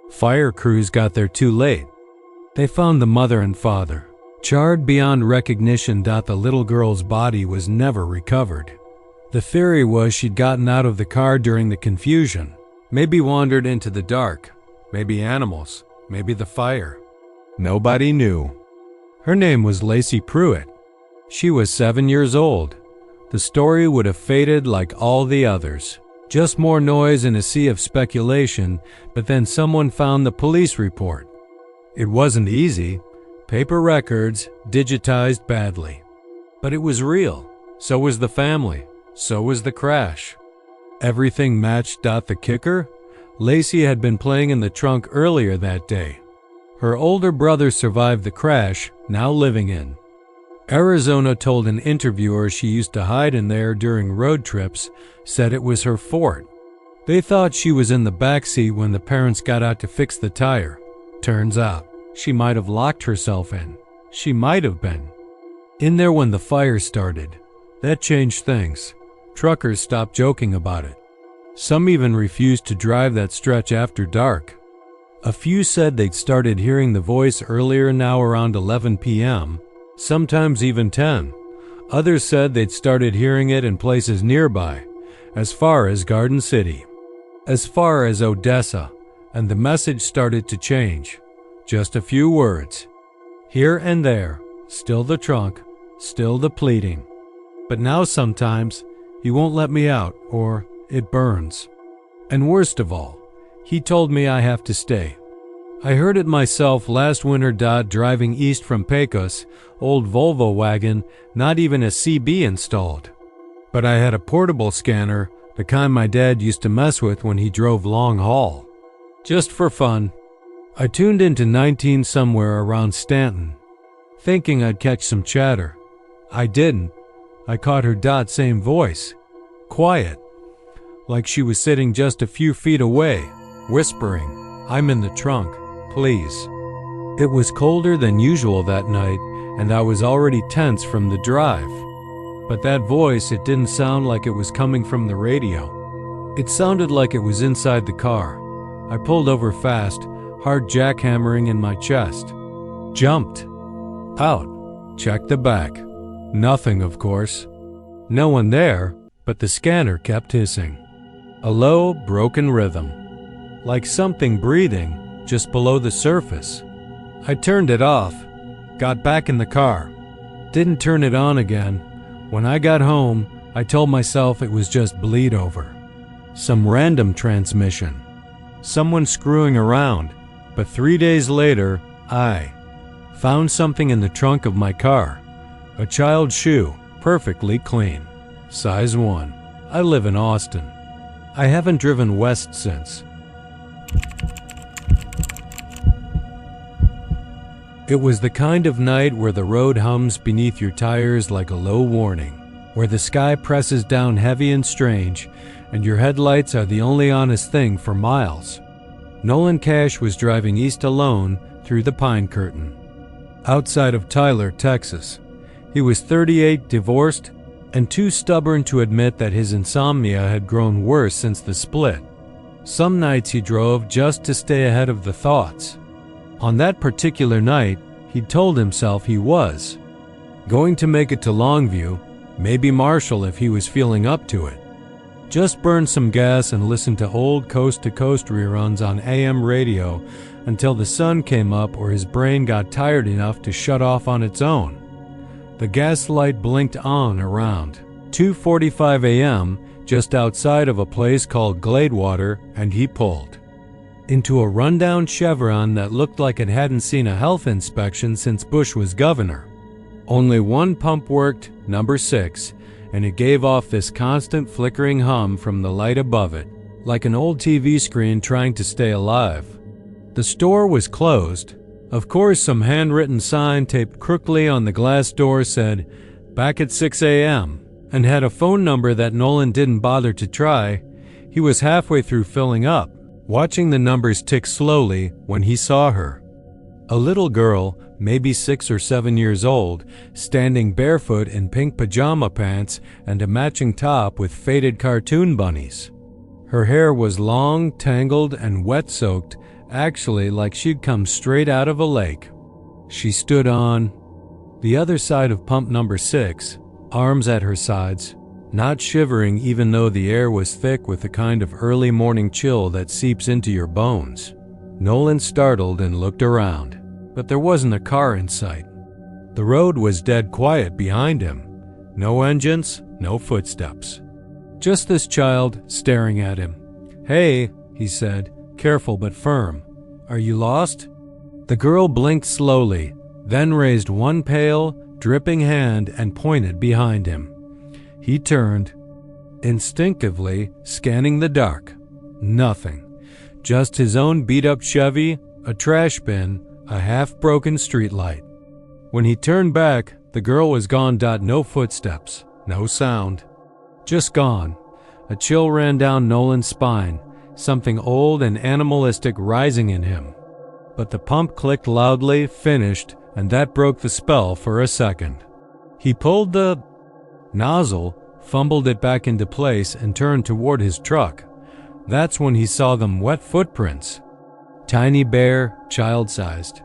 Fire crews got there too late. They found the mother and father charred beyond recognition. The little girl's body was never recovered. The theory was she'd gotten out of the car during the confusion, maybe wandered into the dark, maybe animals, maybe the fire. Nobody knew. Her name was Lacey Pruitt. She was 7 years old. The story would have faded like all the others. Just more noise in a sea of speculation, but then someone found the police report. It wasn't easy. Paper records, digitized badly. But it was real. So was the family. So was the crash. Everything matched. The kicker? Lacey had been playing in the trunk earlier that day. Her older brother survived the crash, now living in Arizona. Told an interviewer she used to hide in there during road trips, said it was her fort. They thought she was in the backseat when the parents got out to fix the tire. Turns out, she might have locked herself in. She might have been in there when the fire started. That changed things. Truckers stopped joking about it. Some even refused to drive that stretch after dark. A few said they'd started hearing the voice earlier, now around 11 p.m., sometimes even 10. Others said they'd started hearing it in places nearby, as far as Garden City, as far as Odessa, and the message started to change. Just a few words. Here and there, still the trunk, still the pleading. But now sometimes, he won't let me out, or it burns. And worst of all, he told me I have to stay. I heard it myself last winter. Driving east from Pecos, old Volvo wagon, not even a CB installed. But I had a portable scanner, the kind my dad used to mess with when he drove long haul. Just for fun. I tuned into 19 somewhere around Stanton, thinking I'd catch some chatter. I didn't. I caught her. Same voice. Quiet. Like she was sitting just a few feet away, whispering, "I'm in the trunk, please." It was colder than usual that night, and I was already tense from the drive. But that voice, it didn't sound like it was coming from the radio. It sounded like it was inside the car. I pulled over fast, heart jackhammering in my chest. Jumped. Out. Checked the back. Nothing, of course. No one there, but the scanner kept hissing. A low, broken rhythm. Like something breathing just below the surface. I turned it off. Got back in the car. Didn't turn it on again. When I got home, I told myself it was just bleed over. Some random transmission. Someone screwing around. But 3 days later, I found something in the trunk of my car. A child's shoe, perfectly clean. Size 1. I live in Austin. I haven't driven west since. It was the kind of night where the road hums beneath your tires like a low warning, where the sky presses down heavy and strange, and your headlights are the only honest thing for miles. Nolan Cash was driving east alone through the pine curtain, outside of Tyler, Texas. He was 38, divorced, and too stubborn to admit that his insomnia had grown worse since the split. Some nights he drove just to stay ahead of the thoughts. On that particular night, he'd told himself he was going to make it to Longview, maybe Marshall if he was feeling up to it. Just burned some gas and listened to old coast-to-coast reruns on AM radio until the sun came up or his brain got tired enough to shut off on its own. The gas light blinked on around 2:45 a.m. just outside of a place called Gladewater, and he pulled into a rundown Chevron that looked like it hadn't seen a health inspection since Bush was governor. Only one pump worked, number 6, and it gave off this constant flickering hum from the light above it, like an old TV screen trying to stay alive. The store was closed. Of course, some handwritten sign taped crookedly on the glass door said, "Back at 6 a.m., and had a phone number that Nolan didn't bother to try. He was halfway through filling up, watching the numbers tick slowly when he saw her. A little girl, maybe 6 or 7 years old, standing barefoot in pink pajama pants and a matching top with faded cartoon bunnies. Her hair was long, tangled, and wet-soaked, actually like she'd come straight out of a lake. She stood on the other side of pump number 6, arms at her sides, not shivering even though the air was thick with the kind of early morning chill that seeps into your bones. Nolan startled and looked around, but there wasn't a car in sight. The road was dead quiet behind him. No engines, no footsteps. Just this child staring at him. "Hey," he said, careful but firm. "Are you lost?" The girl blinked slowly, then raised one pale, dripping hand and pointed behind him. He turned, instinctively scanning the dark. Nothing. Just his own beat-up Chevy, a trash bin, a half-broken streetlight. When he turned back, the girl was gone. No footsteps, no sound. Just gone. A chill ran down Nolan's spine, something old and animalistic rising in him. But the pump clicked loudly, finished, and that broke the spell for a second. He pulled the nozzle, fumbled it back into place, and turned toward his truck. That's when he saw them wet footprints. Tiny, bare, child-sized.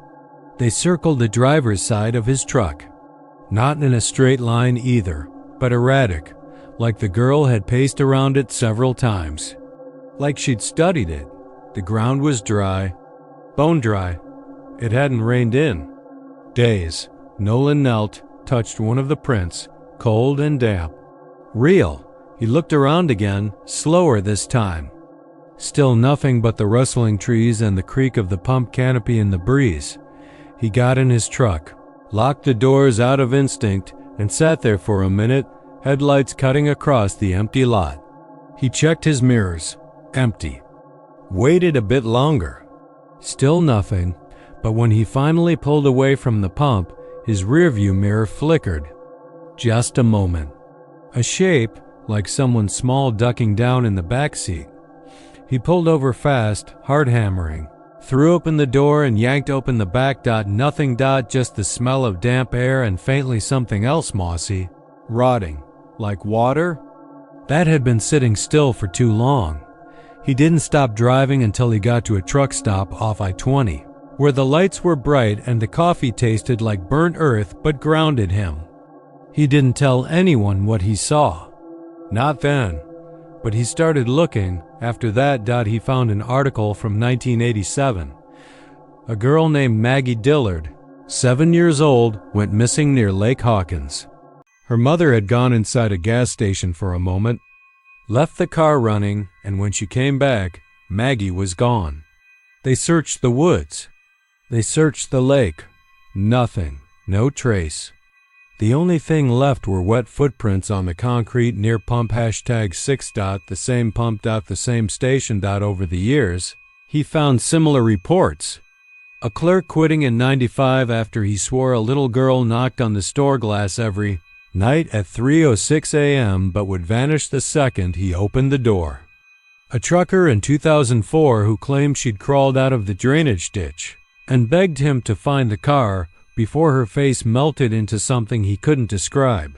They circled the driver's side of his truck. Not in a straight line either, but erratic, like the girl had paced around it several times. Like she'd studied it. The ground was dry, bone dry. It hadn't rained in days. Nolan knelt, touched one of the prints, cold and damp. Real. He looked around again, slower this time. Still nothing but the rustling trees and the creak of the pump canopy in the breeze. He got in his truck, locked the doors out of instinct, and sat there for a minute, headlights cutting across the empty lot. He checked his mirrors. Empty. Waited a bit longer. Still nothing, but when he finally pulled away from the pump, his rearview mirror flickered. Just a moment. A shape, like someone small ducking down in the back seat. He pulled over fast, hard hammering, threw open the door and yanked open the back. Nothing. Just the smell of damp air and faintly something else mossy, rotting, like water. That had been sitting still for too long. He didn't stop driving until he got to a truck stop off I-20, where the lights were bright and the coffee tasted like burnt earth but grounded him. He didn't tell anyone what he saw. Not then. But he started looking. After that, he found an article from 1987. A girl named Maggie Dillard, 7 years old, went missing near Lake Hawkins. Her mother had gone inside a gas station for a moment, left the car running, and when she came back, Maggie was gone. They searched the woods. They searched the lake. Nothing. No trace. The only thing left were wet footprints on the concrete near pump #6. The same pump. The same station. Over the years, he found similar reports. A clerk quitting in '95 after he swore a little girl knocked on the store glass every night at 3:06 a.m. but would vanish the second he opened the door. A trucker in 2004 who claimed she'd crawled out of the drainage ditch and begged him to find the car before her face melted into something he couldn't describe.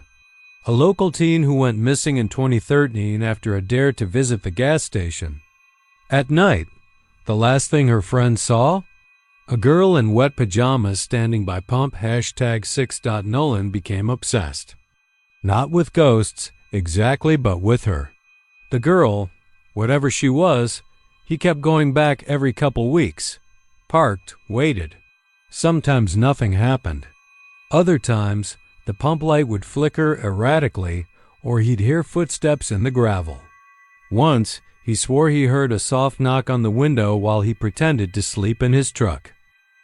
A local teen who went missing in 2013 after a dare to visit the gas station. At night, the last thing her friend saw? A girl in wet pajamas standing by pump #6. Nolan became obsessed. Not with ghosts, exactly, but with her. The girl, whatever she was, he kept going back every couple weeks. Parked, waited. Sometimes nothing happened. Other times, the pump light would flicker erratically, or he'd hear footsteps in the gravel. Once, he swore he heard a soft knock on the window while he pretended to sleep in his truck.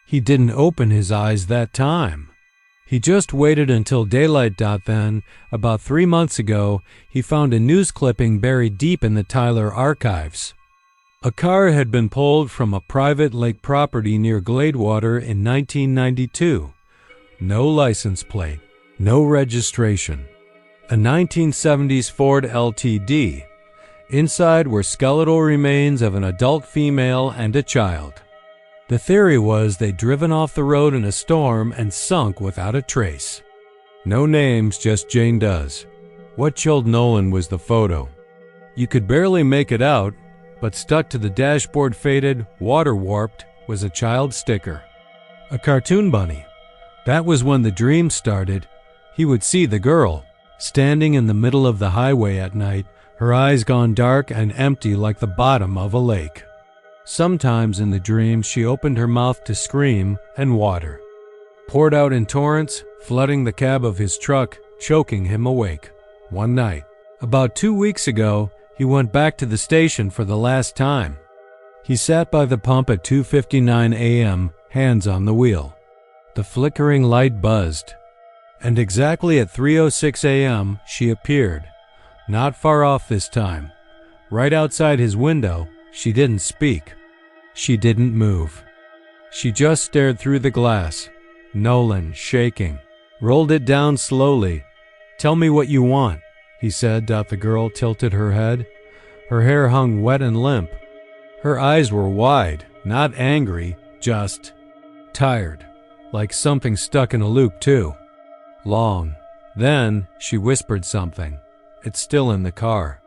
He didn't open his eyes that time. He just waited until daylight. Then, about 3 months ago, he found a news clipping buried deep in the Tyler archives. A car had been pulled from a private lake property near Gladewater in 1992. No license plate, no registration. A 1970s Ford LTD. Inside were skeletal remains of an adult female and a child. The theory was they'd driven off the road in a storm and sunk without a trace. No names, just Jane Does. What chilled Nolan was the photo. You could barely make it out, but stuck to the dashboard, faded, water-warped, was a child sticker. A cartoon bunny. That was when the dream started. He would see the girl, standing in the middle of the highway at night, her eyes gone dark and empty like the bottom of a lake. Sometimes in the dream she opened her mouth to scream, and water poured out in torrents, flooding the cab of his truck, choking him awake. One night, about 2 weeks ago, he went back to the station for the last time. He sat by the pump at 2:59 a.m., hands on the wheel. The flickering light buzzed, and exactly at 3:06 a.m. she appeared, not far off this time. Right outside his window. She didn't speak. She didn't move. She just stared through the glass. Nolan, shaking, rolled it down slowly. "Tell me what you want," he said. The girl tilted her head. Her hair hung wet and limp. Her eyes were wide, not angry, just tired, like something stuck in a loop too. Long. Then she whispered something. "It's still in the car."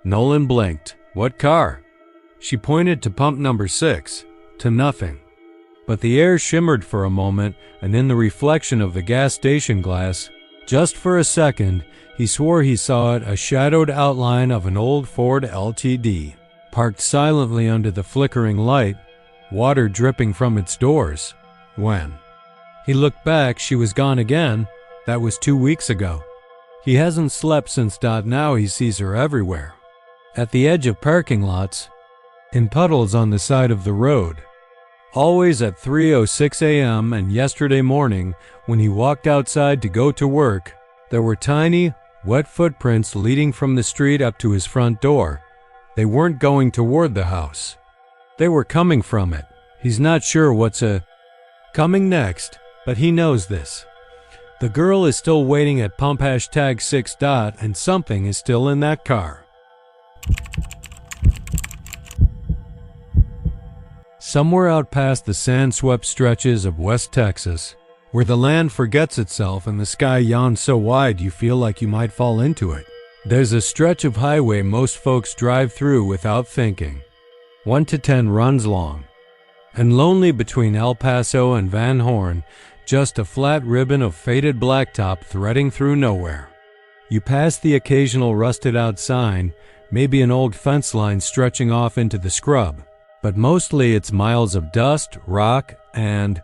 Nolan blinked. "What car?" She pointed to pump number 6, to nothing. But the air shimmered for a moment, and in the reflection of the gas station glass, just for a second, he swore he saw it, a shadowed outline of an old Ford LTD, parked silently under the flickering light, water dripping from its doors. When he looked back, she was gone again. That was 2 weeks ago. He hasn't slept since. Now he sees her everywhere. At the edge of parking lots, in puddles on the side of the road. Always at 3:06 a.m. and yesterday morning, when he walked outside to go to work, there were tiny, wet footprints leading from the street up to his front door. They weren't going toward the house. They were coming from it. He's not sure what's coming next, but he knows this. The girl is still waiting at pump #6. And something is still in that car. Somewhere out past the sand-swept stretches of West Texas, where the land forgets itself and the sky yawns so wide you feel like you might fall into it, there's a stretch of highway most folks drive through without thinking. 1 to 10 runs long, and lonely between El Paso and Van Horn, just a flat ribbon of faded blacktop threading through nowhere. You pass the occasional rusted-out sign, maybe an old fence line stretching off into the scrub, but mostly it's miles of dust, rock, and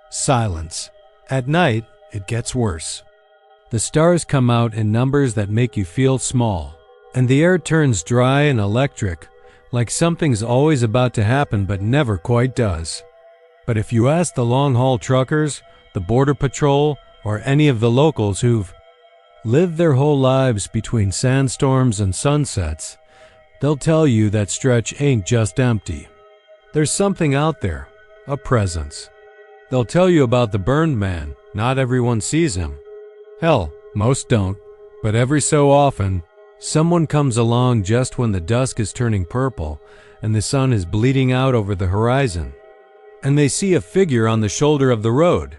silence. At night, it gets worse. The stars come out in numbers that make you feel small, and the air turns dry and electric, like something's always about to happen but never quite does. But if you ask the long-haul truckers, the Border Patrol, or any of the locals who've lived their whole lives between sandstorms and sunsets, they'll tell you that stretch ain't just empty. There's something out there, a presence. They'll tell you about the burned man. Not everyone sees him. Hell, most don't. But every so often, someone comes along just when the dusk is turning purple and the sun is bleeding out over the horizon. And they see a figure on the shoulder of the road.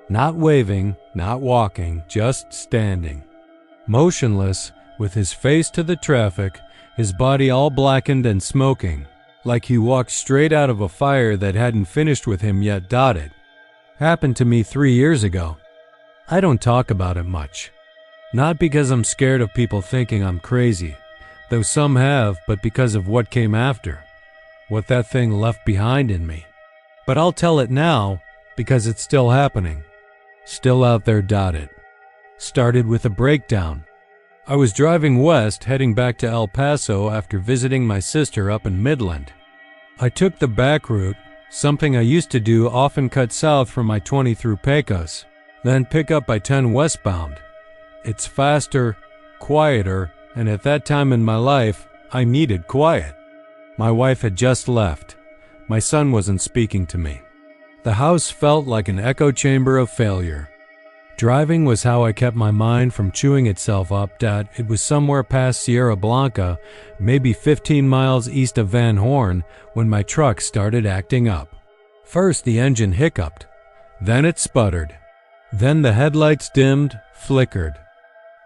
Not waving, not walking, just standing. Motionless, with his face to the traffic, his body all blackened and smoking, like he walked straight out of a fire that hadn't finished with him yet. It happened to me 3 years ago. I don't talk about it much. Not because I'm scared of people thinking I'm crazy, though some have, but because of what came after, what that thing left behind in me. But I'll tell it now because it's still happening, still out there dotted. Started with a breakdown. I was driving west, heading back to El Paso after visiting my sister up in Midland. I took the back route, something I used to do, often cut south from I 20 through Pecos, then pick up I 10 westbound. It's faster, quieter, and at that time in my life, I needed quiet. My wife had just left. My son wasn't speaking to me. The house felt like an echo chamber of failure. Driving was how I kept my mind from chewing itself up that it was somewhere past Sierra Blanca, maybe 15 miles east of Van Horn, when my truck started acting up. First the engine hiccuped, then it sputtered, then the headlights dimmed, flickered,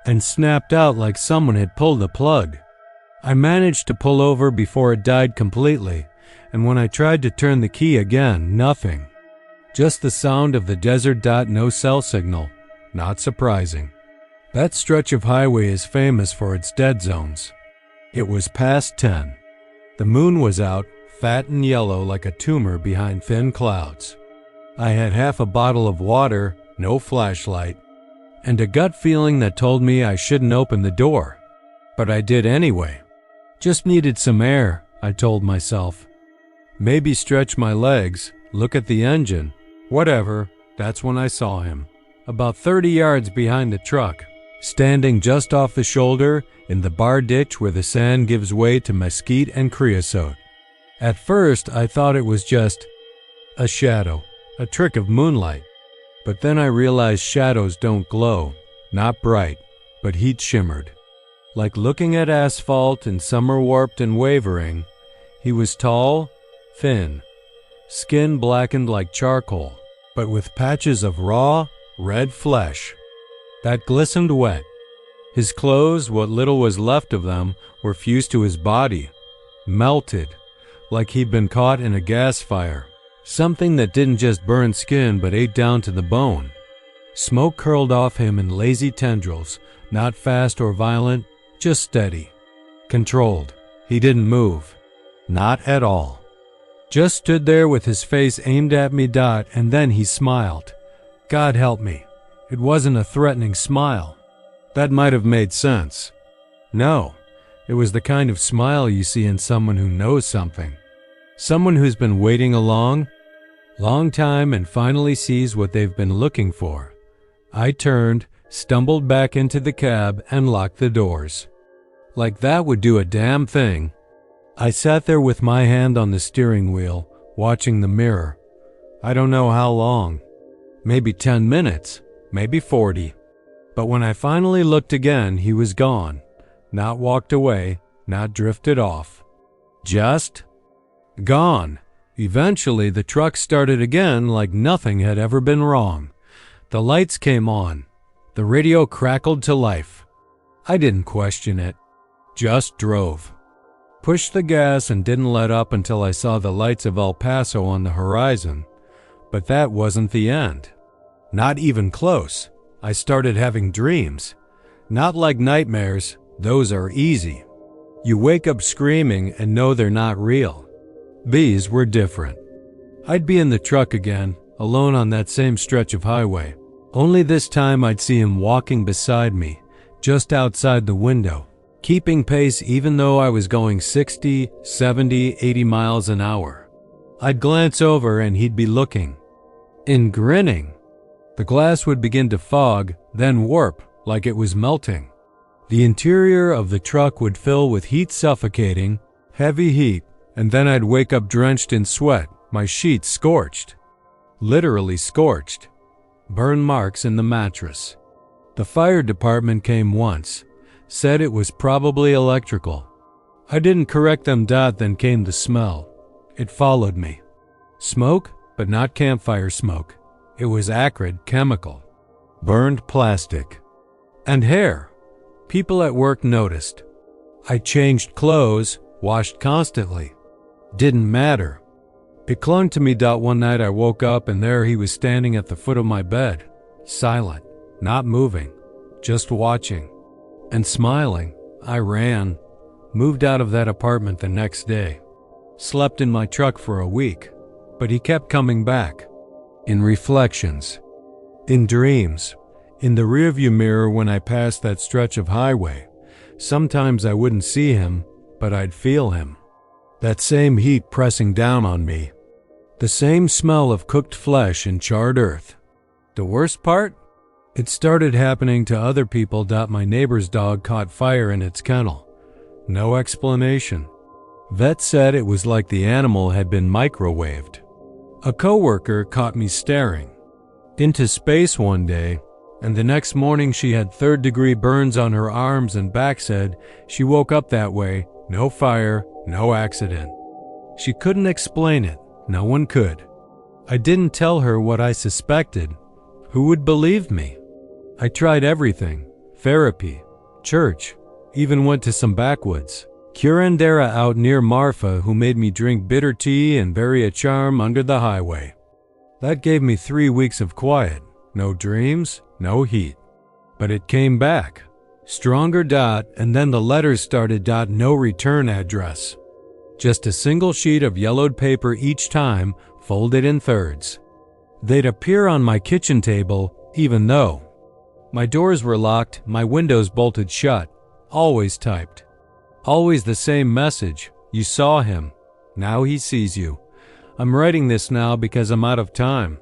and snapped out like someone had pulled the plug. I managed to pull over before it died completely, and when I tried to turn the key again, nothing. Just the sound of the desert. No cell signal. Not surprising. That stretch of highway is famous for its dead zones. It was past 10. The moon was out, fat and yellow like a tumor behind thin clouds. I had half a bottle of water, no flashlight, and a gut feeling that told me I shouldn't open the door. But I did anyway. Just needed some air, I told myself. Maybe stretch my legs, look at the engine, whatever. That's when I saw him, about 30 yards behind the truck, standing just off the shoulder in the bar ditch where the sand gives way to mesquite and creosote. At first, I thought it was just a shadow, a trick of moonlight. But then I realized shadows don't glow, not bright, but heat shimmered. Like looking at asphalt in summer warped and wavering. He was tall, thin, skin blackened like charcoal, but with patches of raw, red flesh that glistened wet. His clothes, what little was left of them, were fused to his body, melted, like he'd been caught in a gas fire, something that didn't just burn skin but ate down to the bone. Smoke curled off him in lazy tendrils, not fast or violent, just steady, controlled. He didn't move, not at all. Just stood there with his face aimed at me. And then he smiled. God help me, it wasn't a threatening smile. That might have made sense. No, it was the kind of smile you see in someone who knows something. Someone who's been waiting a long time and finally sees what they've been looking for. I turned, stumbled back into the cab, and locked the doors. Like that would do a damn thing. I sat there with my hand on the steering wheel, watching the mirror. I don't know how long. Maybe 10 minutes, maybe 40. But when I finally looked again, he was gone. Not walked away, not drifted off. Just gone. Eventually, the truck started again like nothing had ever been wrong. The lights came on. The radio crackled to life. I didn't question it. Just drove. Pushed the gas and didn't let up until I saw the lights of El Paso on the horizon. But that wasn't the end. Not even close. I started having dreams. Not like nightmares, those are easy. You wake up screaming and know they're not real. These were different. I'd be in the truck again, alone on that same stretch of highway. Only this time I'd see him walking beside me, just outside the window, keeping pace even though I was going 60, 70, 80 miles an hour. I'd glance over and he'd be looking and grinning. The glass would begin to fog, then warp like it was melting. The interior of the truck would fill with heat, suffocating, heavy heat, and then I'd wake up drenched in sweat, my sheets scorched. Literally scorched. Burn marks in the mattress. The fire department came once, said it was probably electrical. I didn't correct them. Then came the smell. It followed me. Smoke, but not campfire smoke. It was acrid chemical. Burned plastic. And hair. People at work noticed. I changed clothes, washed constantly. Didn't matter. It clung to me. One night I woke up and there he was standing at the foot of my bed, silent, not moving, just watching, and smiling. I ran. Moved out of that apartment the next day. Slept in my truck for a week, but he kept coming back. In reflections. In dreams. In the rearview mirror when I passed that stretch of highway. Sometimes I wouldn't see him, but I'd feel him. That same heat pressing down on me. The same smell of cooked flesh and charred earth. The worst part? It started happening to other people. My neighbor's dog caught fire in its kennel. No explanation. Vet said it was like the animal had been microwaved. A coworker caught me staring into space one day, and the next morning she had third-degree burns on her arms and back. Said she woke up that way, no fire, no accident. She couldn't explain it. No one could. I didn't tell her what I suspected. Who would believe me? I tried everything. Therapy, church, even went to some backwoods. Curandera out near Marfa, who made me drink bitter tea and bury a charm under the highway. That gave me 3 weeks of quiet. No dreams, no heat. But it came back. Stronger. And then the letters started. No return address. Just a single sheet of yellowed paper each time, folded in thirds. They'd appear on my kitchen table, even though my doors were locked, my windows bolted shut. Always typed. Always the same message. You saw him. Now he sees you. I'm writing this now because I'm out of time.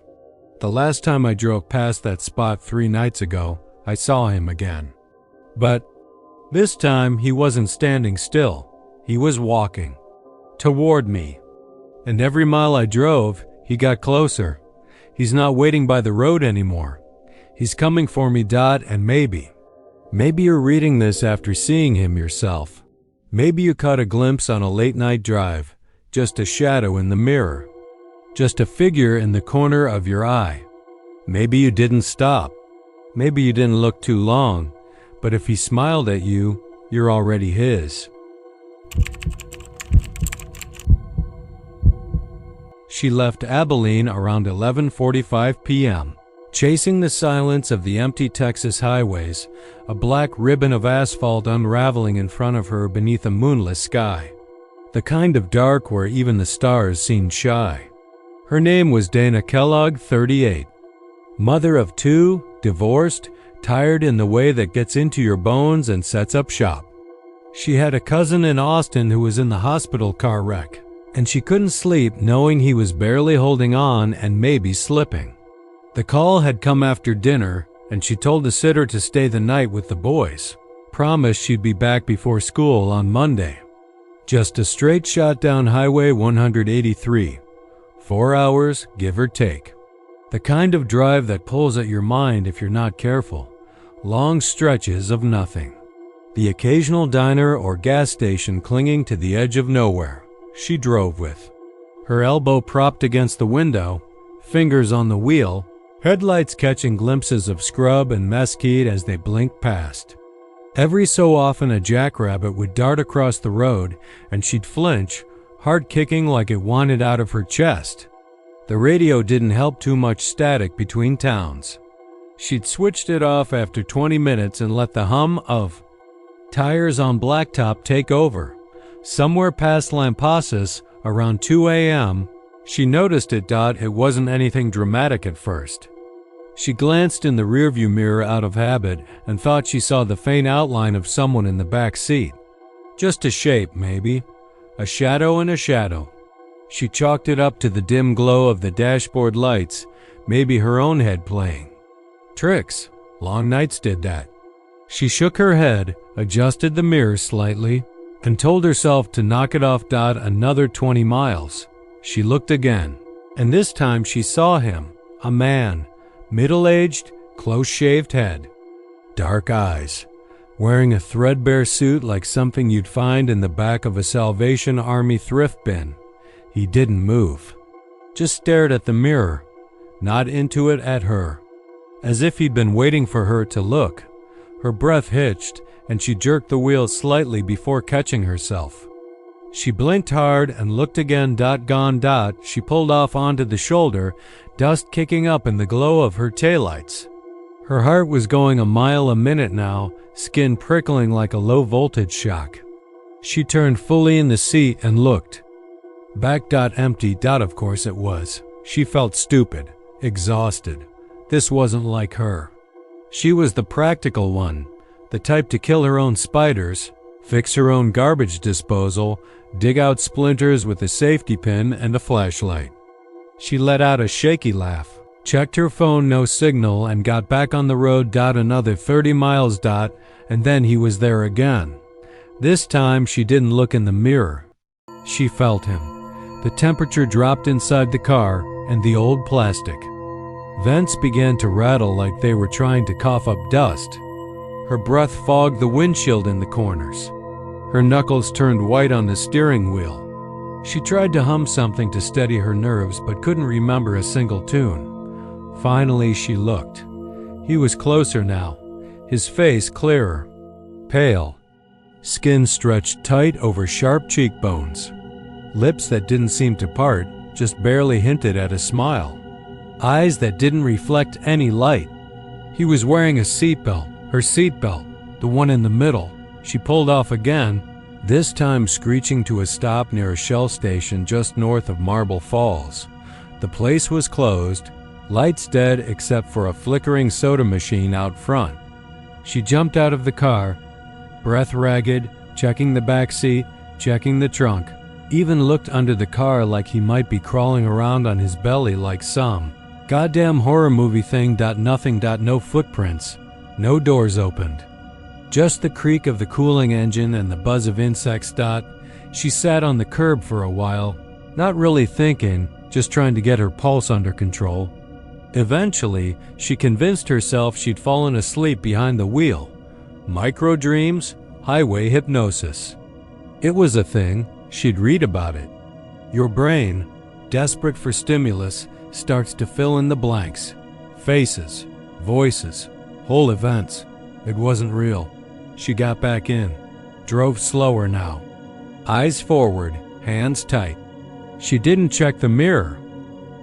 The last time I drove past that spot 3 nights ago, I saw him again. But this time he wasn't standing still. He was walking toward me. And every mile I drove, he got closer. He's not waiting by the road anymore. He's coming for me. And maybe you're reading this after seeing him yourself. Maybe you caught a glimpse on a late-night drive, just a shadow in the mirror, just a figure in the corner of your eye. Maybe you didn't stop. Maybe you didn't look too long, but if he smiled at you, you're already his. She left Abilene around 11:45 p.m., chasing the silence of the empty Texas highways, a black ribbon of asphalt unraveling in front of her beneath a moonless sky. The kind of dark where even the stars seemed shy. Her name was Dana Kellogg, 38. Mother of 2, divorced, tired in the way that gets into your bones and sets up shop. She had a cousin in Austin who was in the hospital car wreck, and she couldn't sleep knowing he was barely holding on and maybe slipping. The call had come after dinner, and she told the sitter to stay the night with the boys. Promised she'd be back before school on Monday. Just a straight shot down Highway 183. 4 hours, give or take. The kind of drive that pulls at your mind if you're not careful. Long stretches of nothing. The occasional diner or gas station clinging to the edge of nowhere. She drove with her elbow propped against the window, fingers on the wheel, headlights catching glimpses of scrub and mesquite as they blinked past. Every so often a jackrabbit would dart across the road and she'd flinch, heart kicking like it wanted out of her chest. The radio didn't help. Too much static between towns. She'd switched it off after 20 minutes and let the hum of tires on blacktop take over. Somewhere past Lampasas, around 2 a.m., she noticed it. It wasn't anything dramatic at first. She glanced in the rearview mirror out of habit and thought she saw the faint outline of someone in the back seat. Just a shape, maybe. A shadow and a shadow. She chalked it up to the dim glow of the dashboard lights, maybe her own head playing tricks. Long nights did that. She shook her head, adjusted the mirror slightly, and told herself to knock it off. Another 20 miles. She looked again, and this time she saw him, a man, middle-aged, close-shaved head, dark eyes, wearing a threadbare suit like something you'd find in the back of a Salvation Army thrift bin. He didn't move, just stared at the mirror, not into it, at her, as if he'd been waiting for her to look. Her breath hitched, and she jerked the wheel slightly before catching herself. She blinked hard and looked again. Gone. She pulled off onto the shoulder, dust kicking up in the glow of her taillights. Her heart was going a mile a minute now, skin prickling like a low-voltage shock. She turned fully in the seat and looked. Back. Empty. Of course it was. She felt stupid, exhausted. This wasn't like her. She was the practical one, the type to kill her own spiders, fix her own garbage disposal, dig out splinters with a safety pin and a flashlight. She let out a shaky laugh, checked her phone, no signal, and got back on the road. Another 30 miles. And then he was there again. This time she didn't look in the mirror. She felt him. The temperature dropped inside the car, and the old plastic vents began to rattle like they were trying to cough up dust. Her breath fogged the windshield in the corners. Her knuckles turned white on the steering wheel. She tried to hum something to steady her nerves but couldn't remember a single tune. Finally she looked. He was closer now, his face clearer, pale, skin stretched tight over sharp cheekbones, lips that didn't seem to part, just barely hinted at a smile, eyes that didn't reflect any light. He was wearing a seatbelt, her seatbelt, the one in the middle. She pulled off again, this time screeching to a stop near a Shell station just north of Marble Falls. The place was closed, lights dead except for a flickering soda machine out front. She jumped out of the car, breath ragged, checking the back seat, checking the trunk, even looked under the car like he might be crawling around on his belly like some goddamn horror movie thing. Nothing. No footprints, no doors opened. Just the creak of the cooling engine and the buzz of insects. She sat on the curb for a while, not really thinking, just trying to get her pulse under control. Eventually, she convinced herself she'd fallen asleep behind the wheel. Micro dreams, highway hypnosis. It was a thing, she'd read about it. Your brain, desperate for stimulus, starts to fill in the blanks. Faces, voices, whole events. It wasn't real. She got back in, drove slower now. Eyes forward, hands tight. She didn't check the mirror.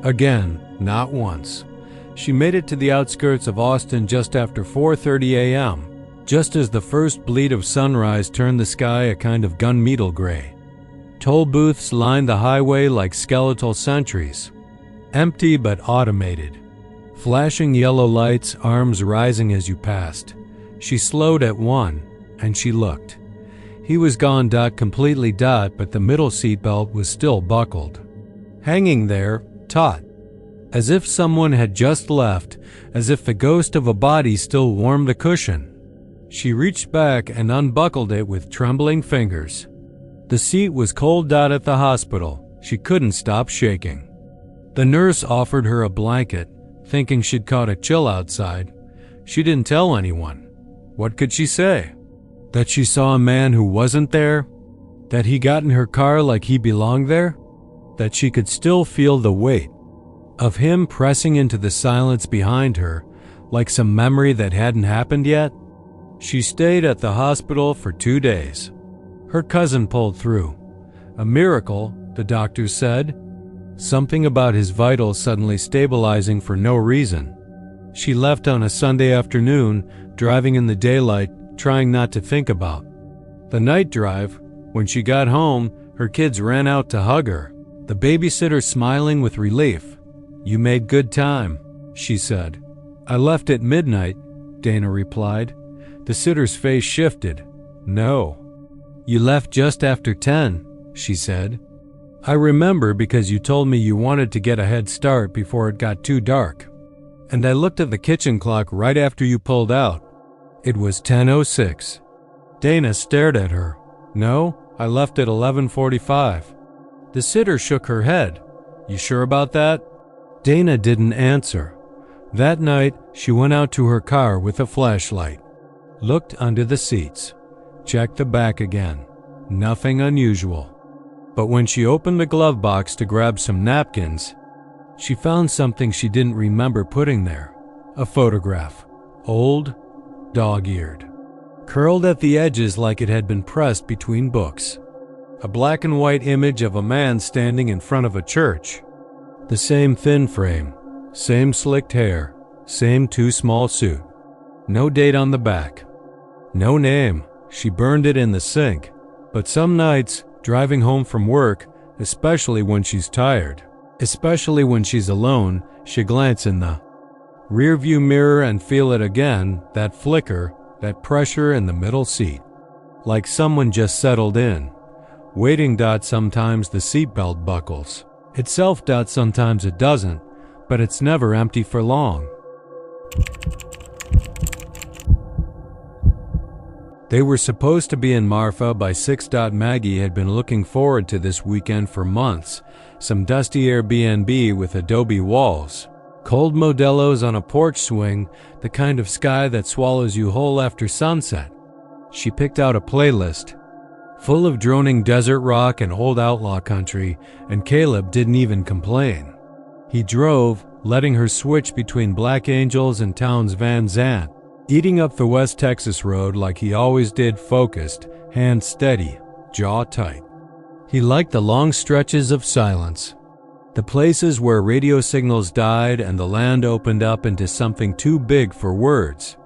Again, not once. She made it to the outskirts of Austin just after 4:30 a.m., just as the first bleed of sunrise turned the sky a kind of gunmetal gray. Toll booths lined the highway like skeletal sentries, empty but automated. Flashing yellow lights, arms rising as you passed. She slowed at one, and she looked. He was gone. Completely. But the middle seatbelt was still buckled, hanging there, taut, as if someone had just left, as if the ghost of a body still warmed the cushion. She reached back and unbuckled it with trembling fingers. The seat was cold. At the hospital, she couldn't stop shaking. The nurse offered her a blanket, thinking she'd caught a chill outside. She didn't tell anyone. What could she say? That she saw a man who wasn't there? That he got in her car like he belonged there? That she could still feel the weight of him pressing into the silence behind her, like some memory that hadn't happened yet? She stayed at the hospital for 2 days. Her cousin pulled through. A miracle, the doctors said. Something about his vitals suddenly stabilizing for no reason. She left on a Sunday afternoon, driving in the daylight, trying not to think about the night drive. When she got home, her kids ran out to hug her, the babysitter smiling with relief. "You made good time," she said. "I left at midnight," Dana replied. The sitter's face shifted. "No. You left just after 10, she said. "I remember because you told me you wanted to get a head start before it got too dark. And I looked at the kitchen clock right after you pulled out. It was 10:06. Dana stared at her. "No, I left at 11:45. The sitter shook her head. "You sure about that?" Dana didn't answer. That night, she went out to her car with a flashlight, looked under the seats, checked the back again. Nothing unusual. But when she opened the glove box to grab some napkins, she found something she didn't remember putting there. A photograph. Old, dog-eared, curled at the edges like it had been pressed between books. A black and white image of a man standing in front of a church. The same thin frame, same slicked hair, same too small suit. No date on the back. No name. She burned it in the sink. But some nights, driving home from work, especially when she's tired, especially when she's alone, she glances in the rearview mirror and feel it again, that flicker, that pressure in the middle seat. Like someone just settled in. Waiting. Sometimes the seatbelt buckles. Itself. Sometimes it doesn't, but it's never empty for long. They were supposed to be in Marfa by 6. Maggie had been looking forward to this weekend for months. Some dusty Airbnb with adobe walls. Cold Modelo's on a porch swing, the kind of sky that swallows you whole after sunset. She picked out a playlist, full of droning desert rock and old outlaw country, and Caleb didn't even complain. He drove, letting her switch between Black Angels and Towns Van Zandt, eating up the West Texas road like he always did, focused, hand steady, jaw tight. He liked the long stretches of silence, the places where radio signals died and the land opened up into something too big for words.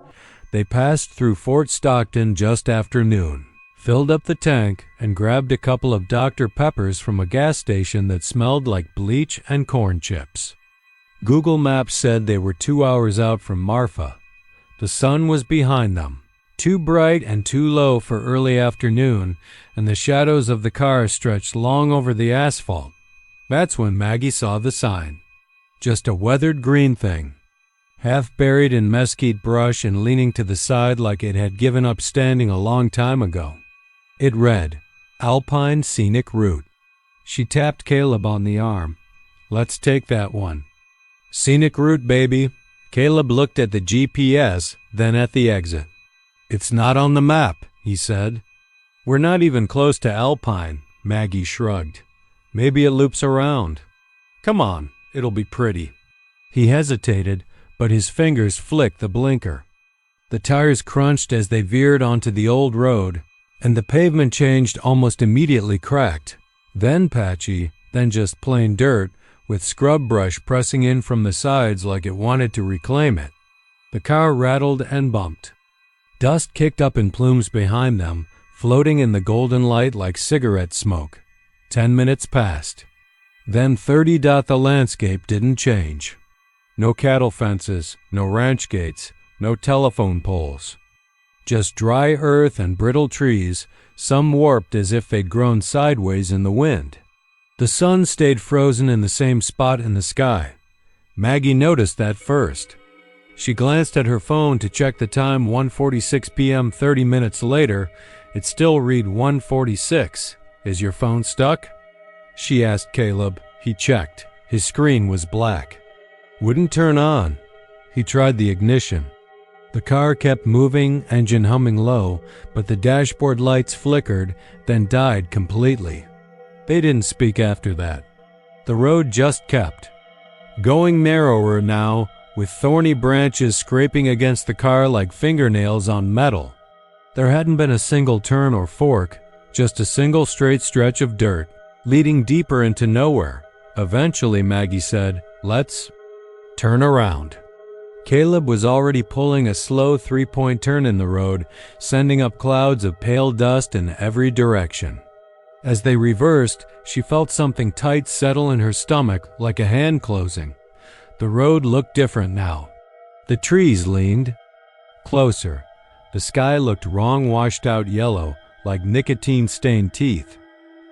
They passed through Fort Stockton just after noon, filled up the tank, and grabbed a couple of Dr. Peppers from a gas station that smelled like bleach and corn chips. Google Maps said they were 2 hours out from Marfa. The sun was behind them, too bright and too low for early afternoon, and the shadows of the car stretched long over the asphalt. That's when Maggie saw the sign. Just a weathered green thing, half buried in mesquite brush and leaning to the side like it had given up standing a long time ago. It read, Alpine Scenic Route. She tapped Caleb on the arm. Let's take that one. Scenic route, baby. Caleb looked at the GPS, then at the exit. It's not on the map, he said. We're not even close to Alpine, Maggie shrugged. Maybe it loops around. Come on, it'll be pretty. He hesitated, but his fingers flicked the blinker. The tires crunched as they veered onto the old road, and the pavement changed almost immediately, cracked, then patchy, then just plain dirt, with scrub brush pressing in from the sides like it wanted to reclaim it. The car rattled and bumped. Dust kicked up in plumes behind them, floating in the golden light like cigarette smoke. 10 minutes passed. Then 30. The landscape didn't change. No cattle fences, no ranch gates, no telephone poles. Just dry earth and brittle trees, some warped as if they'd grown sideways in the wind. The sun stayed frozen in the same spot in the sky. Maggie noticed that first. She glanced at her phone to check the time. 1:46 p.m. 30 minutes later, it still read 1:46. Is your phone stuck? She asked Caleb. He checked. His screen was black. Wouldn't turn on. He tried the ignition. The car kept moving, engine humming low, but the dashboard lights flickered, then died completely. They didn't speak after that. The road just kept going, narrower now, with thorny branches scraping against the car like fingernails on metal. There hadn't been a single turn or fork, just a single straight stretch of dirt, leading deeper into nowhere. Eventually, Maggie said, "Let's turn around." Caleb was already pulling a slow 3-point turn in the road, sending up clouds of pale dust in every direction. As they reversed, she felt something tight settle in her stomach, like a hand closing. The road looked different now. The trees leaned closer. The sky looked wrong, washed out yellow, like nicotine-stained teeth.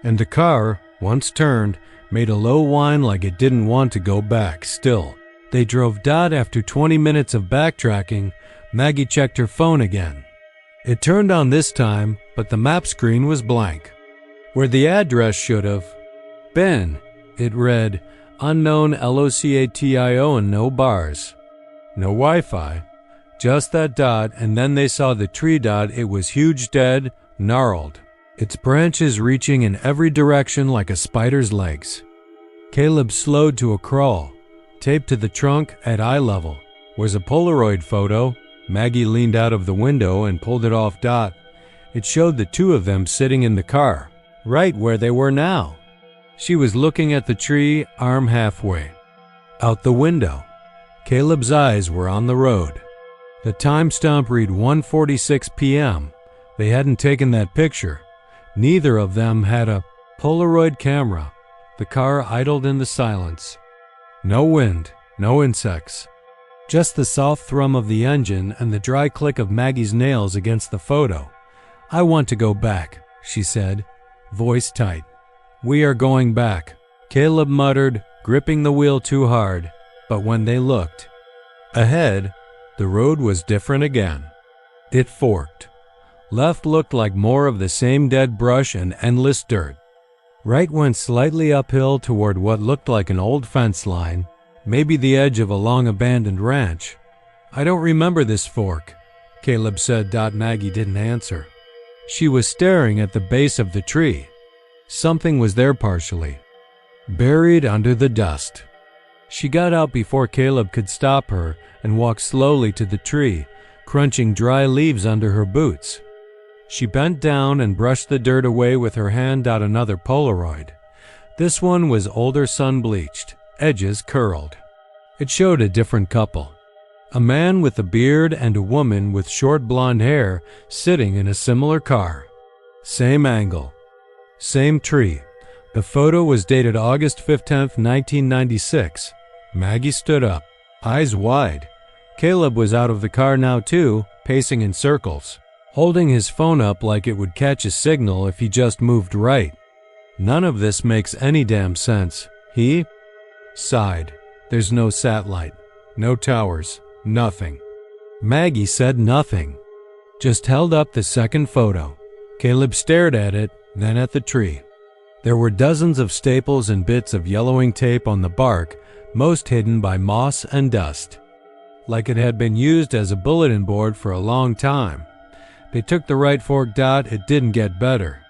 And the car, once turned, made a low whine like it didn't want to go back. Still, they drove. After 20 minutes of backtracking, Maggie checked her phone again. It turned on this time, but the map screen was blank. Where the address should have been, it read, unknown LOCATIO and no bars. No Wi-Fi. Just that dot, and then they saw the tree dot. It was huge, dead, gnarled, its branches reaching in every direction like a spider's legs. Caleb slowed to a crawl. Taped to the trunk at eye level was a Polaroid photo. Maggie leaned out of the window and pulled it off. It showed the two of them sitting in the car, right where they were now. She was looking at the tree, arm halfway out the window. Caleb's eyes were on the road. The timestamp read 1:46 p.m. They hadn't taken that picture. Neither of them had a Polaroid camera. The car idled in the silence. No wind, no insects. Just the soft thrum of the engine and the dry click of Maggie's nails against the photo. "I want to go back," she said, voice tight. "We are going back," Caleb muttered, gripping the wheel too hard. But when they looked ahead, the road was different again. It forked. Left looked like more of the same dead brush and endless dirt. Right went slightly uphill toward what looked like an old fence line, maybe the edge of a long-abandoned ranch. "I don't remember this fork," Caleb said. Maggie didn't answer. She was staring at the base of the tree. Something was there partially, buried under the dust. She got out before Caleb could stop her and walked slowly to the tree, crunching dry leaves under her boots. She bent down and brushed the dirt away with her hand. Another Polaroid. This one was older, sun-bleached, edges curled. It showed a different couple. A man with a beard and a woman with short blonde hair sitting in a similar car. Same angle. Same tree. The photo was dated August 15, 1996. Maggie stood up, eyes wide. Caleb was out of the car now too, pacing in circles, holding his phone up like it would catch a signal if he just moved right. "None of this makes any damn sense," he sighed. "There's no satellite, no towers, nothing." Maggie said nothing, just held up the second photo. Caleb stared at it, then at the tree. There were dozens of staples and bits of yellowing tape on the bark, most hidden by moss and dust. Like it had been used as a bulletin board for a long time. They took the right fork. It didn't get better.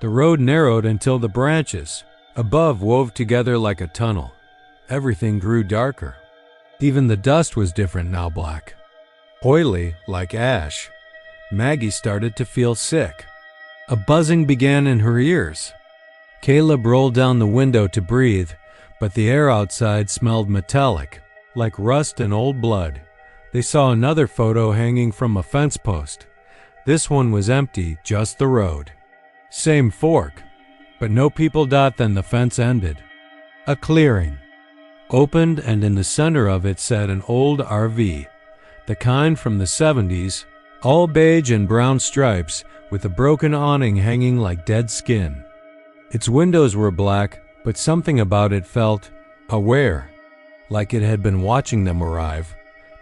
The road narrowed until the branches above wove together like a tunnel. Everything grew darker. Even the dust was different now, black. Oily, like ash. Maggie started to feel sick. A buzzing began in her ears. Caleb rolled down the window to breathe, but the air outside smelled metallic, like rust and old blood. They saw another photo hanging from a fence post. This one was empty, just the road. Same fork, but no people. Then the fence ended. A clearing opened, and in the center of it sat an old RV, the kind from the 70s, all beige and brown stripes, with a broken awning hanging like dead skin. Its windows were black, but something about it felt aware, like it had been watching them arrive.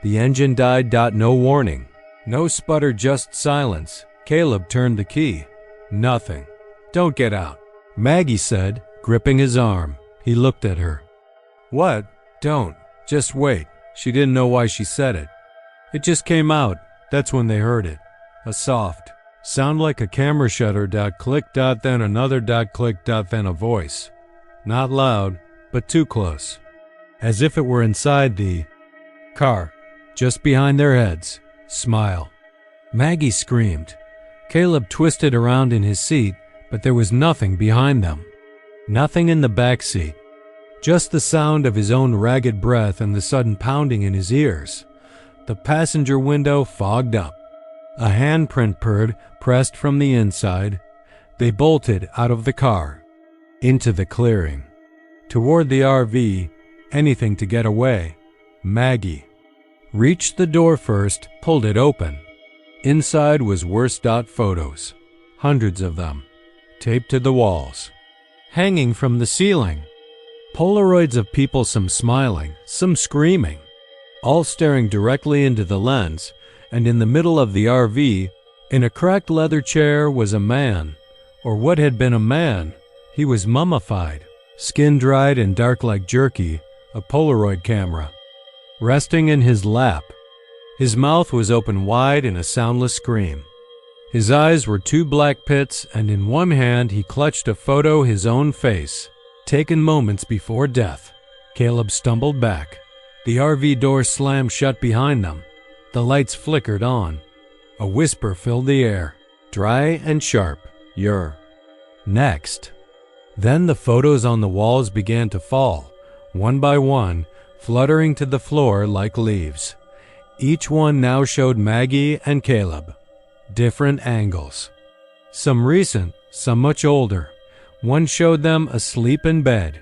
The engine died. No warning. No sputter, just silence. Caleb turned the key. Nothing. "Don't get out," Maggie said, gripping his arm. He looked at her. "What? Don't. Just wait." She didn't know why she said it. It just came out. That's when they heard it. A soft sound like a camera shutter. Click. Then another click. Then a voice. Not loud, but too close. As if it were inside the car, just behind their heads. "Smile." Maggie screamed. Caleb twisted around in his seat, but there was nothing behind them. Nothing in the back seat. Just the sound of his own ragged breath and the sudden pounding in his ears. The passenger window fogged up. A handprint purred, pressed from the inside. They bolted out of the car, into the clearing, toward the RV, anything to get away. Maggie reached the door first, pulled it open. Inside was worse. Photos, hundreds of them, taped to the walls, hanging from the ceiling. Polaroids of people, some smiling, some screaming, all staring directly into the lens, and in the middle of the RV, in a cracked leather chair, was a man, or what had been a man. He was mummified, skin dried and dark like jerky, a Polaroid camera resting in his lap. His mouth was open wide in a soundless scream. His eyes were two black pits, and in one hand he clutched a photo, his own face, taken moments before death. Caleb stumbled back. The RV door slammed shut behind them. The lights flickered on. A whisper filled the air, dry and sharp. "You're next." Then the photos on the walls began to fall, one by one, fluttering to the floor like leaves. Each one now showed Maggie and Caleb. Different angles. Some recent, some much older. One showed them asleep in bed,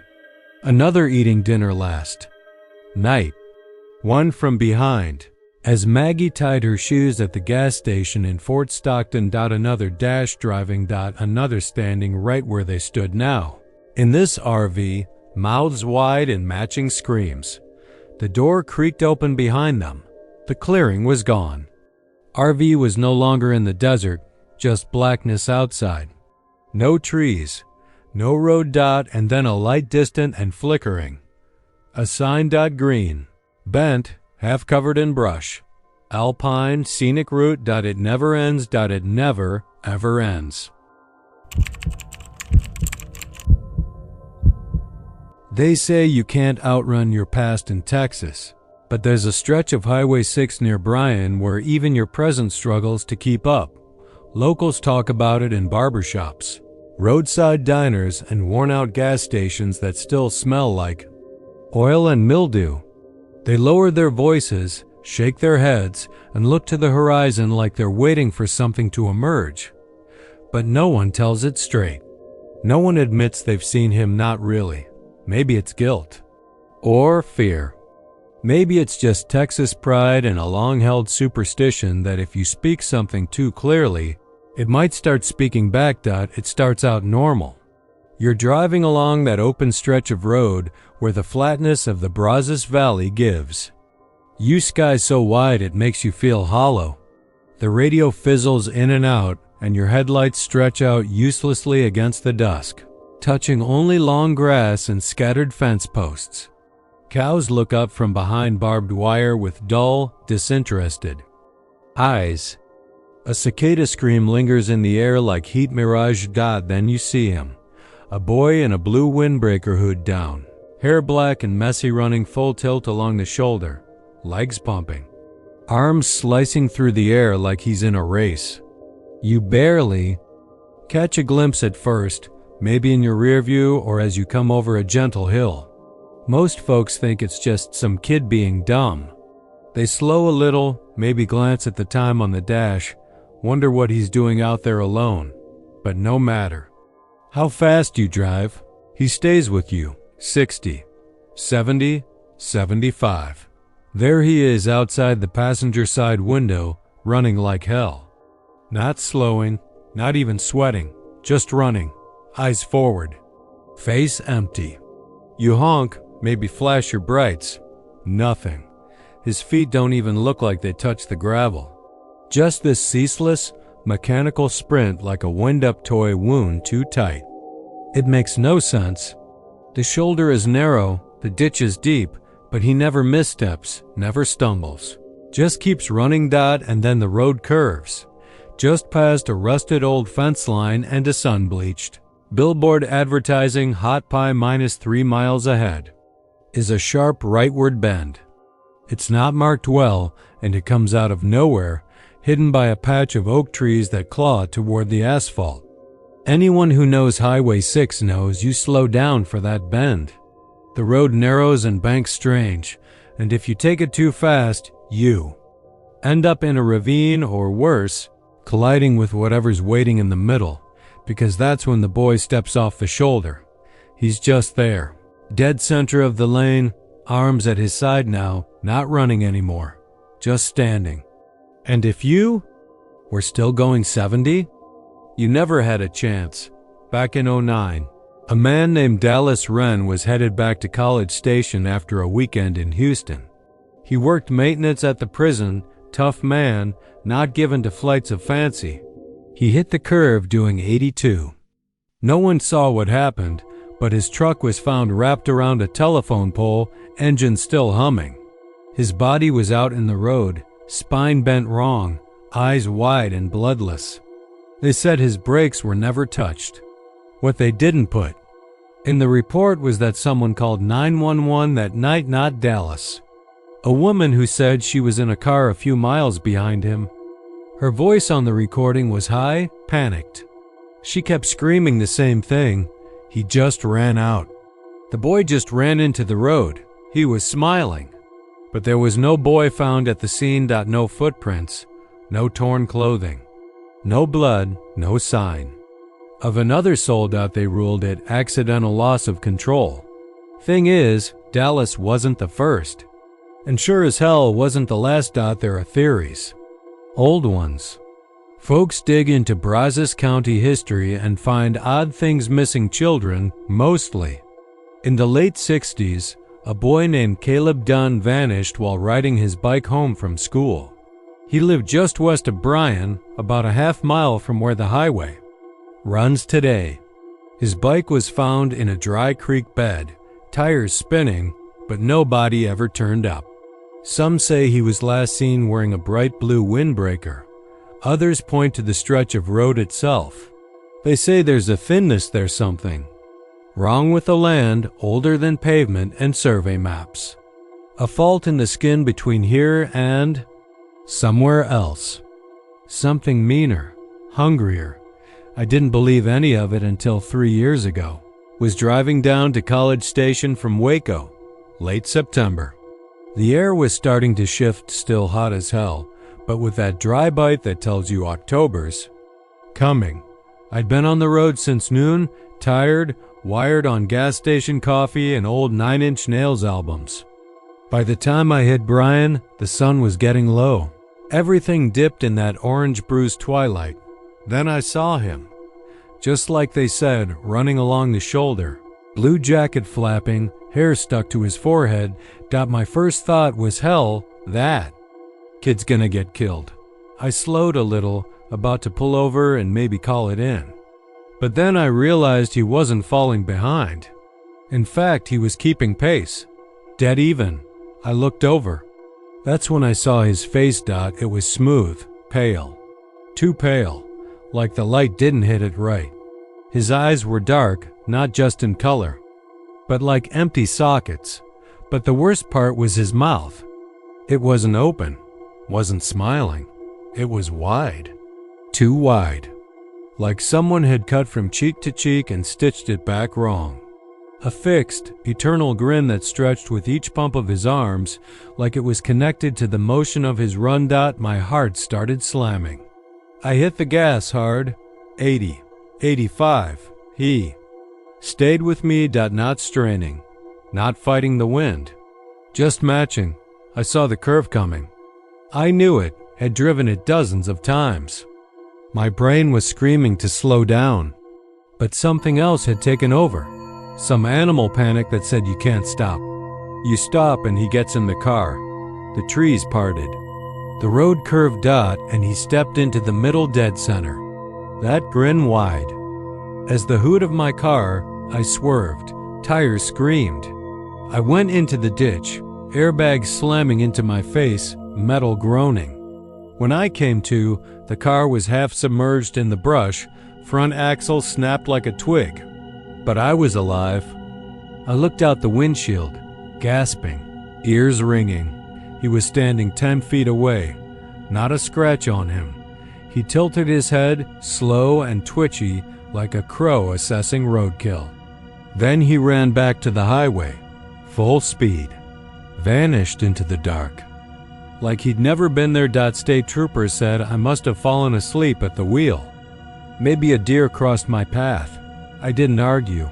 another eating dinner last night, one from behind. As Maggie tied her shoes at the gas station in Fort Stockton, another dash driving, another standing right where they stood now. In this RV, mouths wide and matching screams. The door creaked open behind them. The clearing was gone. RV was no longer in the desert, just blackness outside. No trees, no road, and then a light distant and flickering. A sign, green, bent, half covered in brush. Alpine, scenic route, it never ends, it never, ever ends. They say you can't outrun your past in Texas, but there's a stretch of Highway 6 near Bryan where even your present struggles to keep up. Locals talk about it in barbershops, roadside diners, and worn-out gas stations that still smell like oil and mildew. They lower their voices, shake their heads, and look to the horizon like they're waiting for something to emerge. But no one tells it straight. No one admits they've seen him, not really. Maybe it's guilt. Or fear. Maybe it's just Texas pride and a long-held superstition that if you speak something too clearly, it might start speaking back. It starts out normal. You're driving along that open stretch of road where the flatness of the Brazos Valley gives. You sky so wide it makes you feel hollow. The radio fizzles in and out, and your headlights stretch out uselessly against the dusk, touching only long grass and scattered fence posts. Cows look up from behind barbed wire with dull, disinterested eyes. A cicada scream lingers in the air like heat mirage. Then you see him, a boy in a blue windbreaker hood down, hair black and messy, running full tilt along the shoulder, legs pumping, arms slicing through the air like he's in a race. You barely catch a glimpse at first, maybe in your rear view or as you come over a gentle hill. Most folks think it's just some kid being dumb. They slow a little, maybe glance at the time on the dash, wonder what he's doing out there alone. But no matter how fast you drive, he stays with you. 60, 70, 75. There he is outside the passenger side window, running like hell. Not slowing, not even sweating, just running, eyes forward, face empty. You honk, maybe flash your brights. Nothing. His feet don't even look like they touch the gravel. Just this ceaseless, mechanical sprint like a wind-up toy wound too tight. It makes no sense. The shoulder is narrow, the ditch is deep, but he never missteps, never stumbles. Just keeps running. And then the road curves, just past a rusted old fence line and a sun-bleached billboard advertising hot pie -3 miles ahead. Is a sharp rightward bend. It's not marked well, and it comes out of nowhere, hidden by a patch of oak trees that claw toward the asphalt. Anyone who knows Highway 6 knows you slow down for that bend. The road narrows and banks strange, and if you take it too fast, you end up in a ravine or worse, colliding with whatever's waiting in the middle, because that's when the boy steps off the shoulder. He's just there, dead center of the lane, arms at his side now, not running anymore, just standing. And if you were still going 70, you never had a chance. Back in '09, a man named Dallas Wren was headed back to College Station after a weekend in Houston. He worked maintenance at the prison, tough man, not given to flights of fancy. He hit the curve doing 82. No one saw what happened, but his truck was found wrapped around a telephone pole, engine still humming. His body was out in the road, spine bent wrong, eyes wide and bloodless. They said his brakes were never touched. What they didn't put in the report was that someone called 911 that night, not Dallas. A woman who said she was in a car a few miles behind him. Her voice on the recording was high, panicked. She kept screaming the same thing. He just ran out. The boy just ran into the road. He was smiling. But there was no boy found at the scene. No footprints, no torn clothing, no blood, no sign. Of another sold out, they ruled it accidental loss of control. Thing is, Dallas wasn't the first. And sure as hell wasn't the last. There are theories. Old ones. Folks dig into Brazos County history and find odd things: missing children, mostly. In the late 60s, a boy named Caleb Dunn vanished while riding his bike home from school. He lived just west of Bryan, about a half mile from where the highway runs today. His bike was found in a dry creek bed, tires spinning, but no body ever turned up. Some say he was last seen wearing a bright blue windbreaker. Others point to the stretch of road itself. They say there's a thinness there, something wrong with the land, older than pavement and survey maps. A fault in the skin between here and somewhere else. Something meaner, hungrier. I didn't believe any of it until 3 years ago. Was driving down to College Station from Waco, late September. The air was starting to shift, still hot as hell, but with that dry bite that tells you October's coming. I'd been on the road since noon, tired, wired on gas station coffee and old 9 Inch Nails albums. By the time I hit Bryan, the sun was getting low. Everything dipped in that orange bruised twilight. Then I saw him, just like they said, running along the shoulder, blue jacket flapping, hair stuck to his forehead. My first thought was, hell, that kid's gonna get killed. I slowed a little, about to pull over and maybe call it in. But then I realized he wasn't falling behind. In fact, he was keeping pace, dead even. I looked over. That's when I saw his face. It was smooth, pale, too pale, like the light didn't hit it right. His eyes were dark, not just in color, but like empty sockets. But the worst part was his mouth. It wasn't open, wasn't smiling. It was wide, too wide, like someone had cut from cheek to cheek and stitched it back wrong. A fixed, eternal grin that stretched with each pump of his arms, like it was connected to the motion of his run. My heart started slamming. I hit the gas hard. 80, 85. He stayed with me. Not straining, not fighting the wind, just matching. I saw the curve coming. I knew it, had driven it dozens of times. My brain was screaming to slow down, but something else had taken over. Some animal panic that said you can't stop. You stop and he gets in the car. The trees parted. The road curved. And he stepped into the middle, dead center. That grin wide. As the hood of my car, I swerved. Tires screamed. I went into the ditch, airbags slamming into my face, metal groaning. When I came to, the car was half submerged in the brush, front axle snapped like a twig. But I was alive. I looked out the windshield, gasping, ears ringing. He was standing 10 feet away, not a scratch on him. He tilted his head, slow and twitchy, like a crow assessing roadkill. Then he ran back to the highway, full speed, vanished into the dark. Like he'd never been there. State troopers said I must have fallen asleep at the wheel. Maybe a deer crossed my path. I didn't argue.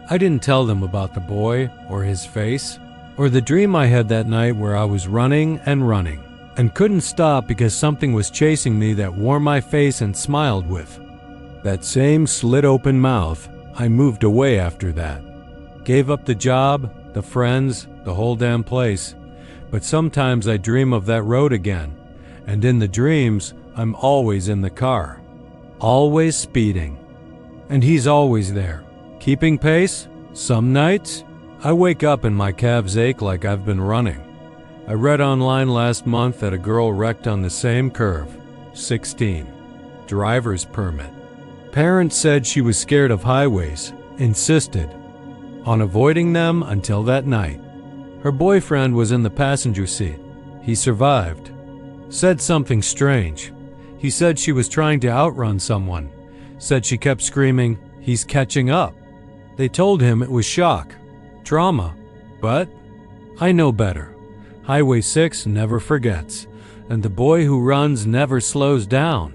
I didn't tell them about the boy, or his face, or the dream I had that night where I was running and couldn't stop because something was chasing me that wore my face and smiled with that same slit-open mouth. I moved away after that. Gave up the job, the friends, the whole damn place. But sometimes I dream of that road again, and in the dreams, I'm always in the car, always speeding. And he's always there, keeping pace. Some nights, I wake up and my calves ache like I've been running. I read online last month that a girl wrecked on the same curve, 16, driver's permit. Parents said she was scared of highways, insisted on avoiding them until that night. Her boyfriend was in the passenger seat. He survived. Said something strange. He said she was trying to outrun someone. Said she kept screaming, "He's catching up." They told him it was shock, trauma, but I know better. Highway 6 never forgets, and the boy who runs never slows down.